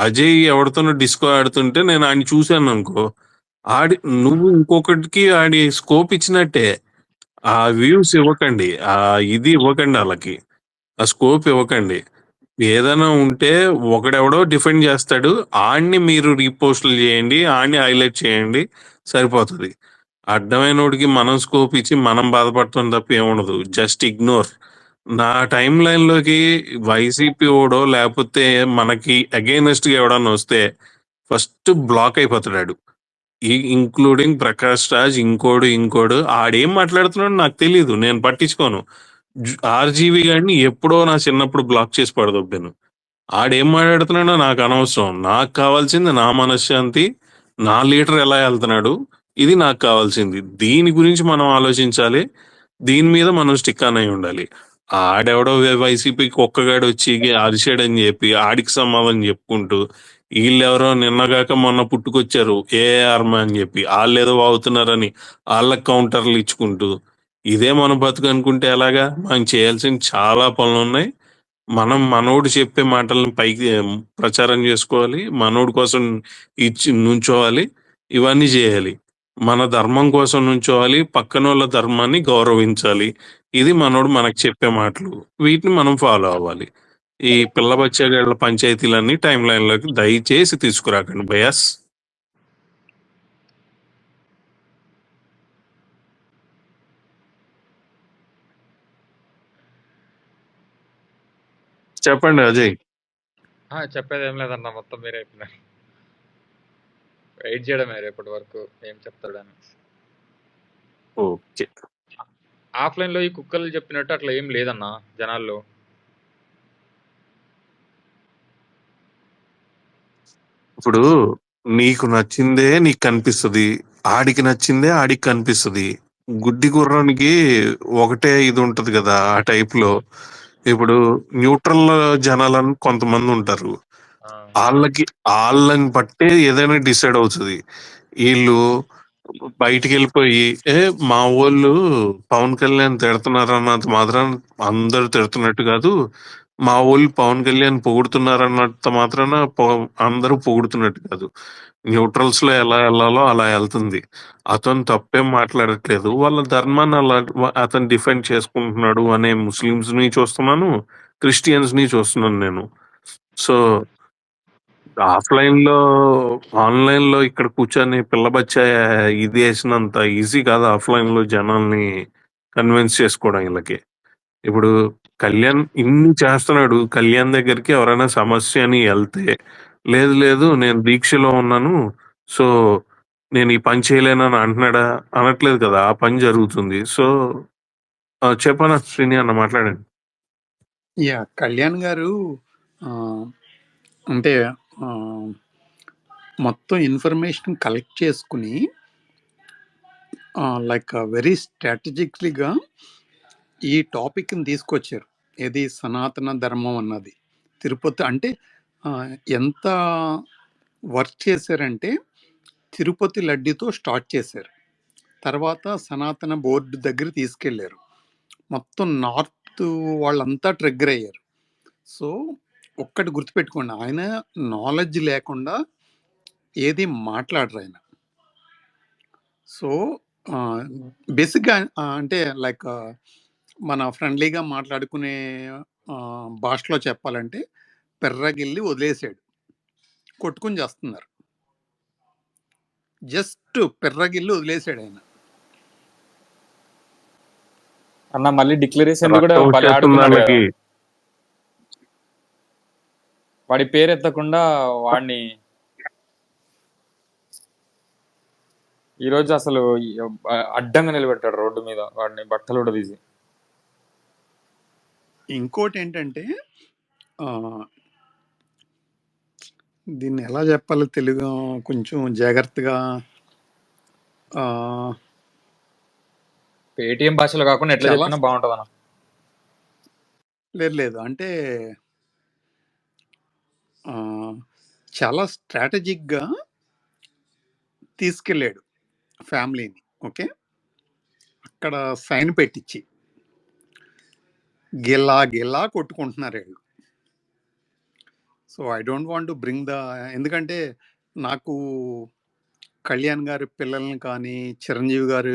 అజయ్ ఎవరితోనో డిస్కో ఆడుతుంటే నేను ఆయన చూశాను అనుకో, నువ్వు ఇంకొకటికి ఆడి స్కోప్ ఇచ్చినట్టే. ఆ వ్యూస్ ఇవ్వకండి, ఆ ఇది ఇవ్వకండి, వాళ్ళకి ఆ స్కోప్ ఇవ్వకండి. ఏదైనా ఉంటే ఒకడెవడో డిఫెండ్ చేస్తాడు, ఆడిని మీరు రీపోస్టులు చేయండి, ఆడిని హైలైట్ చేయండి, సరిపోతుంది. అడ్డమైనోడికి మనం స్కోప్ ఇచ్చి మనం బాధపడతాం తప్ప ఏముండదు. Just ignore. నా టైం లైన్ లోకి వైసీపీ ఓడో లేకపోతే మనకి అగైనెస్ట్ గా ఎవడన్నా వస్తే ఫస్ట్ బ్లాక్ అయిపోతాడు. ఇంక్లూడింగ్ ప్రకాష్ రాజ్, ఇంకోడు ఆడేం మాట్లాడుతున్నాడు నాకు తెలియదు, నేను పట్టించుకోను. ఆర్జీవి గారిని ఎప్పుడో నా చిన్నప్పుడు బ్లాక్ చేసి పడదొబ్బాను. ఆడేం మాట్లాడుతున్నాడో నాకు అనవసరం. నాకు కావాల్సింది నా మనశ్శాంతి, నా లీటర్ ఎలా వెళ్తున్నాడు, ఇది నాకు కావాల్సింది. దీని గురించి మనం ఆలోచించాలి, దీని మీద మనం స్టిక్ అయి ఉండాలి. ఆడెవడో వైసీపీకి ఒక్కగాడు వచ్చి అరిసాడని చెప్పి ఆడికి సమాధానం చెప్పుకుంటూ, వీళ్ళెవరో నిన్నగాక మొన్న పుట్టుకొచ్చారు ఏఆర్మ అని చెప్పి వాళ్ళు ఏదో వాగుతున్నారని వాళ్ళకి కౌంటర్లు ఇచ్చుకుంటూ, ఇదే మన బతుకు అనుకుంటే ఎలాగా? మనం చేయాల్సిన చాలా పనులు ఉన్నాయి. మనం మనోడు చెప్పే మాటలను పైకి ప్రచారం చేసుకోవాలి, మనోడి కోసం నుంచోవాలి, ఇవన్నీ చేయాలి. మన ధర్మం కోసం నుంచోవాలి, పక్కన వాళ్ళ ధర్మాన్ని గౌరవించాలి. ఇది మనోడు మనకు చెప్పే మాటలు, వీటిని మనం ఫాలో అవ్వాలి. ఈ పిల్ల బచ్చాగాళ్ళ పంచాయతీలన్నీ టైం లైన్ లోకి దయచేసి తీసుకురాకండి బయాస్. చెప్పండి అజయ్. చెప్పేది ఏం లేదన్న, మొత్తం మీరే అయిపోయినారు. వెయిట్ చేయడమే రేపటి వరకు ఏం చెప్తాడని. ఓకే. ఆఫ్లైన్ లో ఈ కుక్కలు చెప్పినట్టు అట్లా ఏం లేదన్న జనాల్లో. ఇప్పుడు నీకు నచ్చిందే నీకు కనిపిస్తది. ఆడికి నచ్చిందే ఆడికి కనిపిస్తది. గుడ్డి గుర్రానికి ఒకటే ఇది ఉంటది కదా! ఆ టైప్‌లో. ఇప్పుడు న్యూట్రల్ జనాలని కొంతమంది ఉంటారు. ఆ, ఆళ్ళని బట్టే ఏదైనా డిసైడ్ అవుతది. ఈళ్ళు బయటికెళ్ళిపోయి మా వోళ్ళు పవన్ కళ్యాణ్ తిడుతున్నారన్నంత మాత్రాన అందరూ తిడుతున్నట్టు కాదు. మా వోళ్ళు పవన్ కళ్యాణ్ పొగుడుతున్నారన్నంత మాత్రాన అందరూ పొగుడుతున్నట్టు కాదు. న్యూట్రల్స్ లో ఎలా వెళ్ళాలో అలా వెళ్తుంది. అతను తప్పేం మాట్లాడట్లేదు. వాళ్ళ ధర్మాన్ని అలా అతను డిఫెండ్ చేసుకుంటున్నాడు అనే ముస్లిమ్స్ ని చూస్తున్నాను, క్రిస్టియన్స్ ని చూస్తున్నాను నేను. సో ఆఫ్లైన్ లో ఆన్లైన్ లో ఇక్కడ కూర్చొని పిల్ల బచ్చా ఇది వేసినంత ఈజీ కాదు ఆఫ్లైన్ లో జనాల్ని కన్విన్స్ చేసుకోవడం వీళ్ళకి. ఇప్పుడు కళ్యాణ్ ఇన్ని చేస్తున్నాడు. కళ్యాణ్ దగ్గరికి ఎవరైనా సమస్య అని వెళ్తే లేదు లేదు నేను దీక్షలో ఉన్నాను, సో నేను ఈ పని చేయలేనని అంటున్నాడా? అనట్లేదు కదా, ఆ పని జరుగుతుంది. సో చెప్పనా శ్రీని అన్న మాట్లాడండి. కళ్యాణ్ గారు ఆ, అంటే ఆ, మొత్తం ఇన్ఫర్మేషన్ కలెక్ట్ చేసుకుని లైక్ వెరీ స్ట్రాటజిక్లీగా ఈ టాపిక్ని తీసుకొచ్చారు. ఏది సనాతన ధర్మం అన్నది తిరుపతి అంటే ఆ, ఎంత వర్క్ చేశారంటే తిరుపతి లడ్డీతో స్టార్ట్ చేశారు. తర్వాత సనాతన బోర్డు దగ్గర తీసుకెళ్లారు. మొత్తం నార్త్ వాళ్ళంతా ట్రిగ్గర్ అయ్యారు. సో ఒక్కటి గుర్తుపెట్టుకోండి, ఆయన నాలెడ్జ్ లేకుండా ఏది మాట్లాడరు ఆయన. సో బేసిక్గా అంటే లైక్ మన ఫ్రెండ్లీగా మాట్లాడుకునే భాషలో చెప్పాలంటే పెర్రగిల్లి వదిలేసాడు, కొట్టుకుని చేస్తున్నారు. జస్ట్ పెర్రగిల్లి వదిలేసాడు ఆయన. అన్న మళ్ళీ డిక్లరేషన్ కూడా రక్తం భలే వచ్చేస్తుంది ఆడుకున్నాడు కదా. వాళ్ళకి. వాడి పేరు ఎత్తకుండా వాడిని ఈరోజు అసలు అడ్డంగా నిలబెట్టాడు రోడ్డు మీద, వాడిని బట్టలు కూడా తీసి. ఇంకోటి ఏంటంటే ఆ, దీన్ని ఎలా చెప్పాలో తెలుగు కొంచెం జాగ్రత్తగా పేటిఎం భాషలో కాకుండా ఎట్లా చాలా చెప్పినా బాగుంటుంది అన్న. లేదు అంటే ఆ, చాలా స్ట్రాటజిక్గా తీసుకెళ్ళాడు ఫ్యామిలీని. ఓకే, అక్కడ సైన్ పెట్టించి గిల్లా గిల్లా కొట్టుకుంటున్నారు వీళ్ళు. So I don't want to bring ఎందుకంటే నాకు కళ్యాణ్ గారి పిల్లల్ని కానీ చిరంజీవి గారి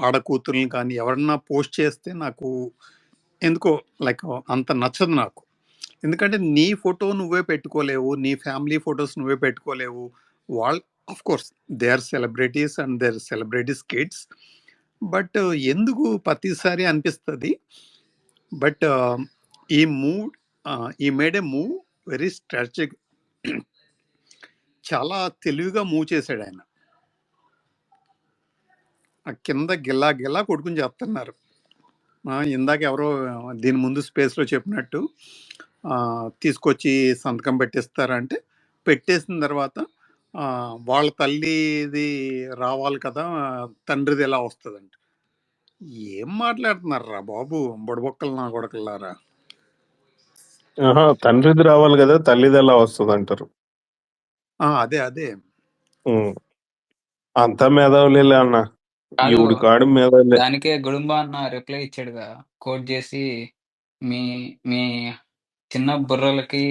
ఆడకూతుర్ని కానీ ఎవరన్నా పోస్ట్ చేస్తే నాకు ఎందుకో లైక్ అంత నచ్చదు నాకు. ఎందుకంటే నీ ఫోటో నువ్వే పెట్టుకోలేవు, నీ ఫ్యామిలీ ఫొటోస్ నువ్వే పెట్టుకోలేవు. వాళ్ళు of course they are celebrities and they are celebrities kids. But ఎందుకు ప్రతిసారి అనిపిస్తుంది. బట్ ఈ move he made a move very strategic, చాలా తెలివిగా మూవ్ చేశాడు ఆయన. ఆ కింద గిల్లా గిల్లా కొడుకుని చెప్తున్నారు. ఇందాక ఎవరో దీని ముందు స్పేస్లో చెప్పినట్టు తీసుకొచ్చి సంతకం పెట్టిస్తారంటే పెట్టేసిన తర్వాత వాళ్ళ తల్లిది రావాలి కదా, తండ్రిది ఎలా వస్తుందంట. ఏం మాట్లాడుతున్నారా బాబు, బుడబొక్కలు నా కొడకల్లారా. తండ్రిది రావాలి కదా, తల్లిది ఎలా వస్తుంది అంటారు. అదే అదే అంతా మేధావులే అన్న, కాదు, ఈవిడి కాడు మేధావులే. దానికే గుడుంబా అన్న రిప్లై ఇచ్చాడుగా, కోట్ చేసి మీ మీ చిన్న బుర్రలకి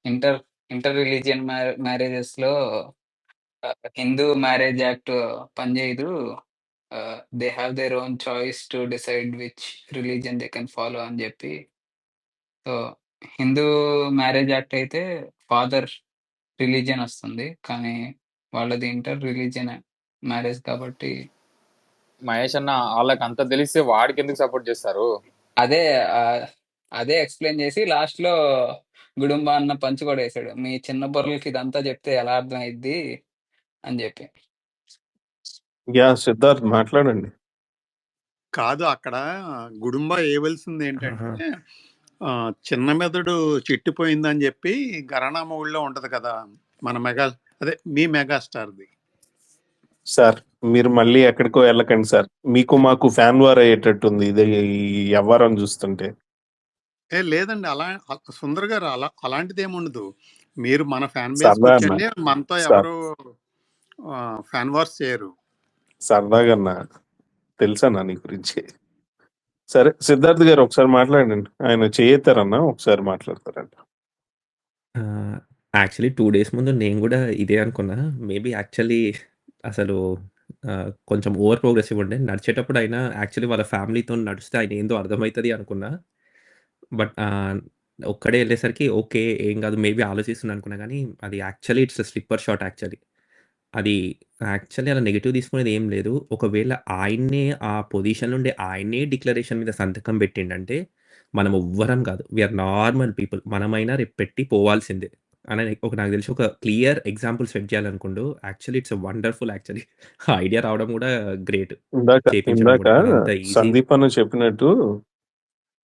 ఇంటర్ ఇంటర్ రిలీజియన్ మ్యారేజెస్ లో హిందూ మ్యారేజ్ యాక్ట్ పనిచేయదు, they have their own choice to decide which religion they can follow అని చెప్పి. సో హిందూ మ్యారేజ్ యాక్ట్ అయితే ఫాదర్ రిలీజియన్ వస్తుంది, కానీ వాళ్ళది ఇంటర్ రిలీజియన్ మ్యారేజ్ కాబట్టి. మహేష్ అన్న వాళ్ళకి అంత తెలిస్తే వాడికి ఎందుకు సపోర్ట్ చేస్తారు? అదే అదే ఎక్స్ప్లెయిన్ చేసి లాస్ట్ లో గుడుంబా అన్న పంచ్ కూడా వేసాడు, మీ చిన్న బుర్రలకి ఇదంతా చెప్తే ఎలా అర్థం అయింది అని చెప్పి. సిద్ధార్థ్ మాట్లాడండి. కాదు, అక్కడ గుడుంబా ఏవలసింది ఏంటంటే చిన్న మెదడు చిట్టిపోయిందని చెప్పి గరణామ ఊళ్ళో ఉంటది కదా మన మీ మెగాస్టార్ది. సార్ మీరు మళ్ళీ ఎక్కడికో వెళ్ళకండి సార్. మీకు మాకు ఫ్యాన్ వార్ అయ్యేటట్టుంది ఇది ఈ వ్యవహారం చూస్తుంటే. లేదండి, సుందర్ గారు అలాంటిది ఏముండదు. మీరు మన ఫ్యాన్ బేస్ సరదా అన్న కూర్చొని మనతో సార్, ఎవరు ఫ్యాన్ వార్స్ చేయరు. సరదాగా అన్న తెలుసన్నా నీ గురించి. సరే సిద్ధార్థ్ గారు ఒకసారి మాట్లాడండి, ఆయన చేయతారన్నా ఒకసారి మాట్లాడతారంట. యాక్చువల్లీ 2 డేస్ ముందు నేను గూడా ఇదే అనుకున్నా. మేబీ యాక్చువల్లీ అసలు కొంచెం ఓవర్ ప్రోగ్రెసివ్ ఉండే. నడిచేటప్పుడు అయినా యాక్చువల్లీ వాళ్ళ ఫ్యామిలీతోని నడిస్తే ఆయనేందో అర్థమైతది అనుకున్నా. బట్ ఒక్కడే ఎళ్ళేసరికి ఓకే. ఏం గాదు. మేబీ ఆలోచిస్తున్నా అనుకున్నా గానీ, అది actually it's a slipper shot actually. అది యాక్చువల్లీ అలా నెగెటివ్ తీసుకునేది ఏం లేదు. ఒకవేళ ఆయన్నే ఆ పొజిషన్ నుండి ఆయన్నే డిక్లరేషన్ మీద సంతకం పెట్టిండంటే, మనం ఎవ్వరం గాదు. We are normal people. మనమైనా రేపు పెట్టి పోవాల్సిందే. అని నాకు తెలిసి ఒక క్లియర్ ఎగ్జాంపుల్ సెట్ చేయాలనుకుండు. Actually it's a wonderful actually. ఆ ఐడియా రావడం గూడా గ్రేట్. చేపించడం ఇందాక గూడా అదంతా ఈజీ. సందీప్ అన్న చెప్పినట్టు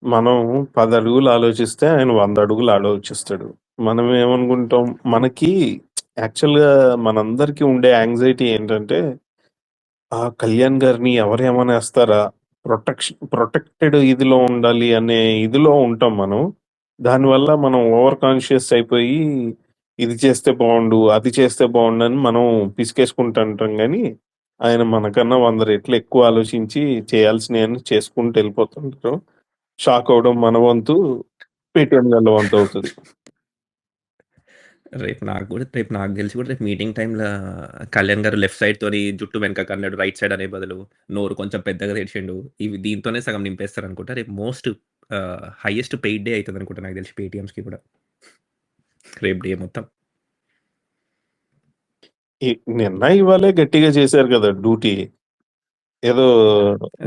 మనం 10 అడుగులు ఆలోచిస్తే ఆయన 100 అడుగులు ఆలోచిస్తాడు. మనం ఏమనుకుంటాం, మనకి యాక్చువల్‌గా మనందరికీ ఉండే యాంగ్జైటీ ఏంటంటే, ఆ కళ్యాణ్ గారిని ఎవరేమనేస్తారా? ప్రొటెక్టెడ్ ఇదిలో ఉండాలి అనే ఇదిలో ఉంటాం మనం. దానివల్ల మనం ఓవర్ కాన్షియస్ అయిపోయి, ఇది చేస్తే బావుండు, అది చేస్తే బావుండు అని మనం పిసికేసుకుంటుంటాం గానీ, ఆయన మనకన్నా 100 రెట్లు ఎక్కువ ఆలోచించి చేయాల్సినయన్ని చేసుకుంటూ ఎళ్ళిపోతుంటారు. షాక్ అవ్వడం మన వంతు, పేటీఎం గాళ్ళ వంతు అవుతది. రేపు నాకు తెలిసి కూడా రేపు మీటింగ్ టైమ్‌ల కళ్యాణ్ గారు లెఫ్ట్ సైడ్ తోని జుట్టు వెనకకన్నాడు. రైట్ సైడ్ అనే బదులు నోరు కొంచెం పెద్దగా తెరిచిండు. ఇవి దీంతోనే సగం నింపేస్తారనుకుంటా. రేపు మోస్ట్ హైయెస్ట్ పెయిడ్ డే అయితదనుకుంటా నాకు తెలిసి పేటీఎమ్స్‌కి కూడా. రేపు డే మొత్తం. నిన్న ఇవాళే గట్టిగా చేశారు కదా డ్యూటీ. ఏదో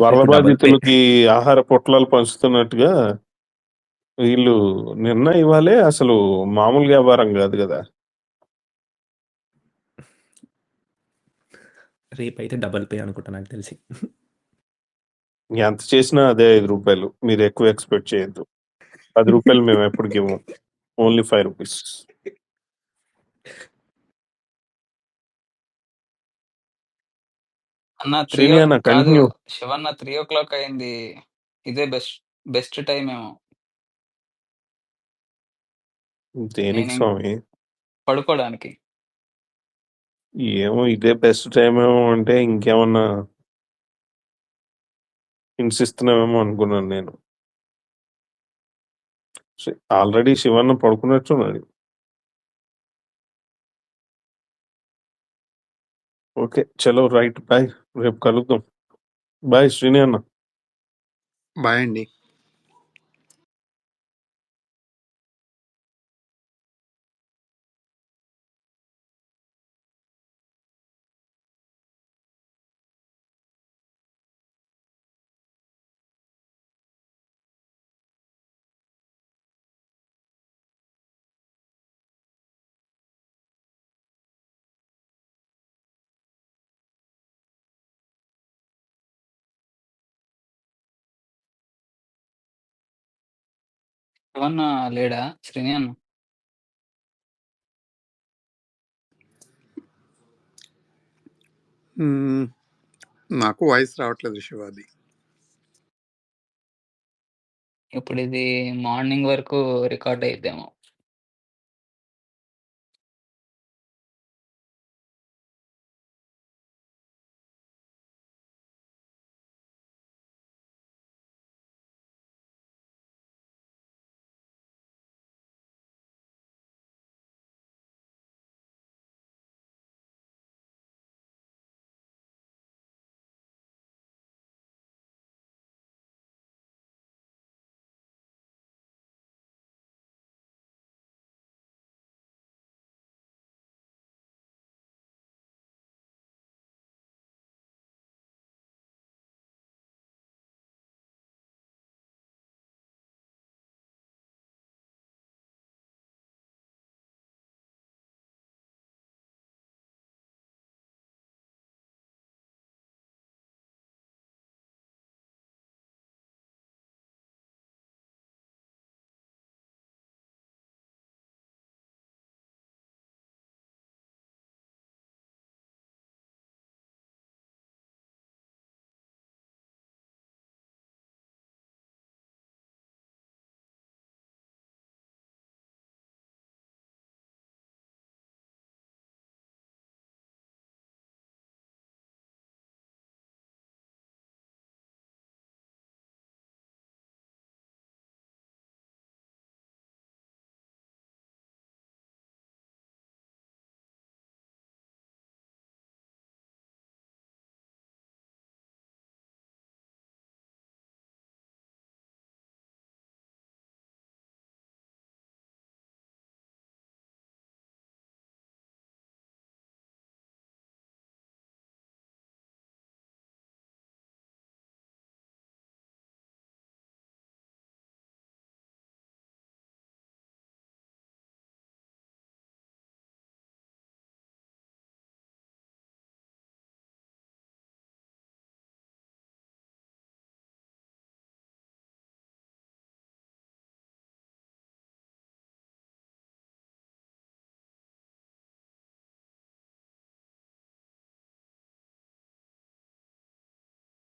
వరద రేపు డబుల్ పే. బాధితులకి ఆహార పొట్లాలు పంచుతున్నట్టుగా వీళ్ళు నిన్న ఇవాళే అసలు మామూలు వ్యాపారం కాదు కదా. రేపైతే డబుల్ పే అనుకుంటా నాకు తెలిసి. ఎంత చేసినా అదే ₹5. మీరు ఎక్కువ ఎక్స్‌పెక్ట్ చేయొద్దు. ₹10 మేము ఎప్పటికి ఇవ్వం. ఓన్లీ ₹5. అన్న 3 శ్రీని అన్న కాదు కంటిన్యూ. శివన్న 3:00 అయింది. ఇదే బెస్ట్ టైం ఏమో. దేనికి నేను స్వామి? పడుకోవడానికి. ఏమో ఇదే బెస్ట్ టైం ఏమో అంటే ఇంకేమన్నా హింట్స్ ఇస్తున్నావేమో అనుకున్నాను నేను. ఆల్రెడీ శివన్న పడుకున్నట్టున్నాడు. ఓకే చలో రైట్ బాయ్. రేపు కలుద్దాం. బాయ్ శ్రీని అన్న. బాయ్ అండి. శివన్న లేడా శ్రీని అన్న? నాకు వాయిస్ రావట్లేదు శివాది. ఇప్పుడు ఇది మార్నింగ్ వరకు రికార్డ్ అయిద్దేమో.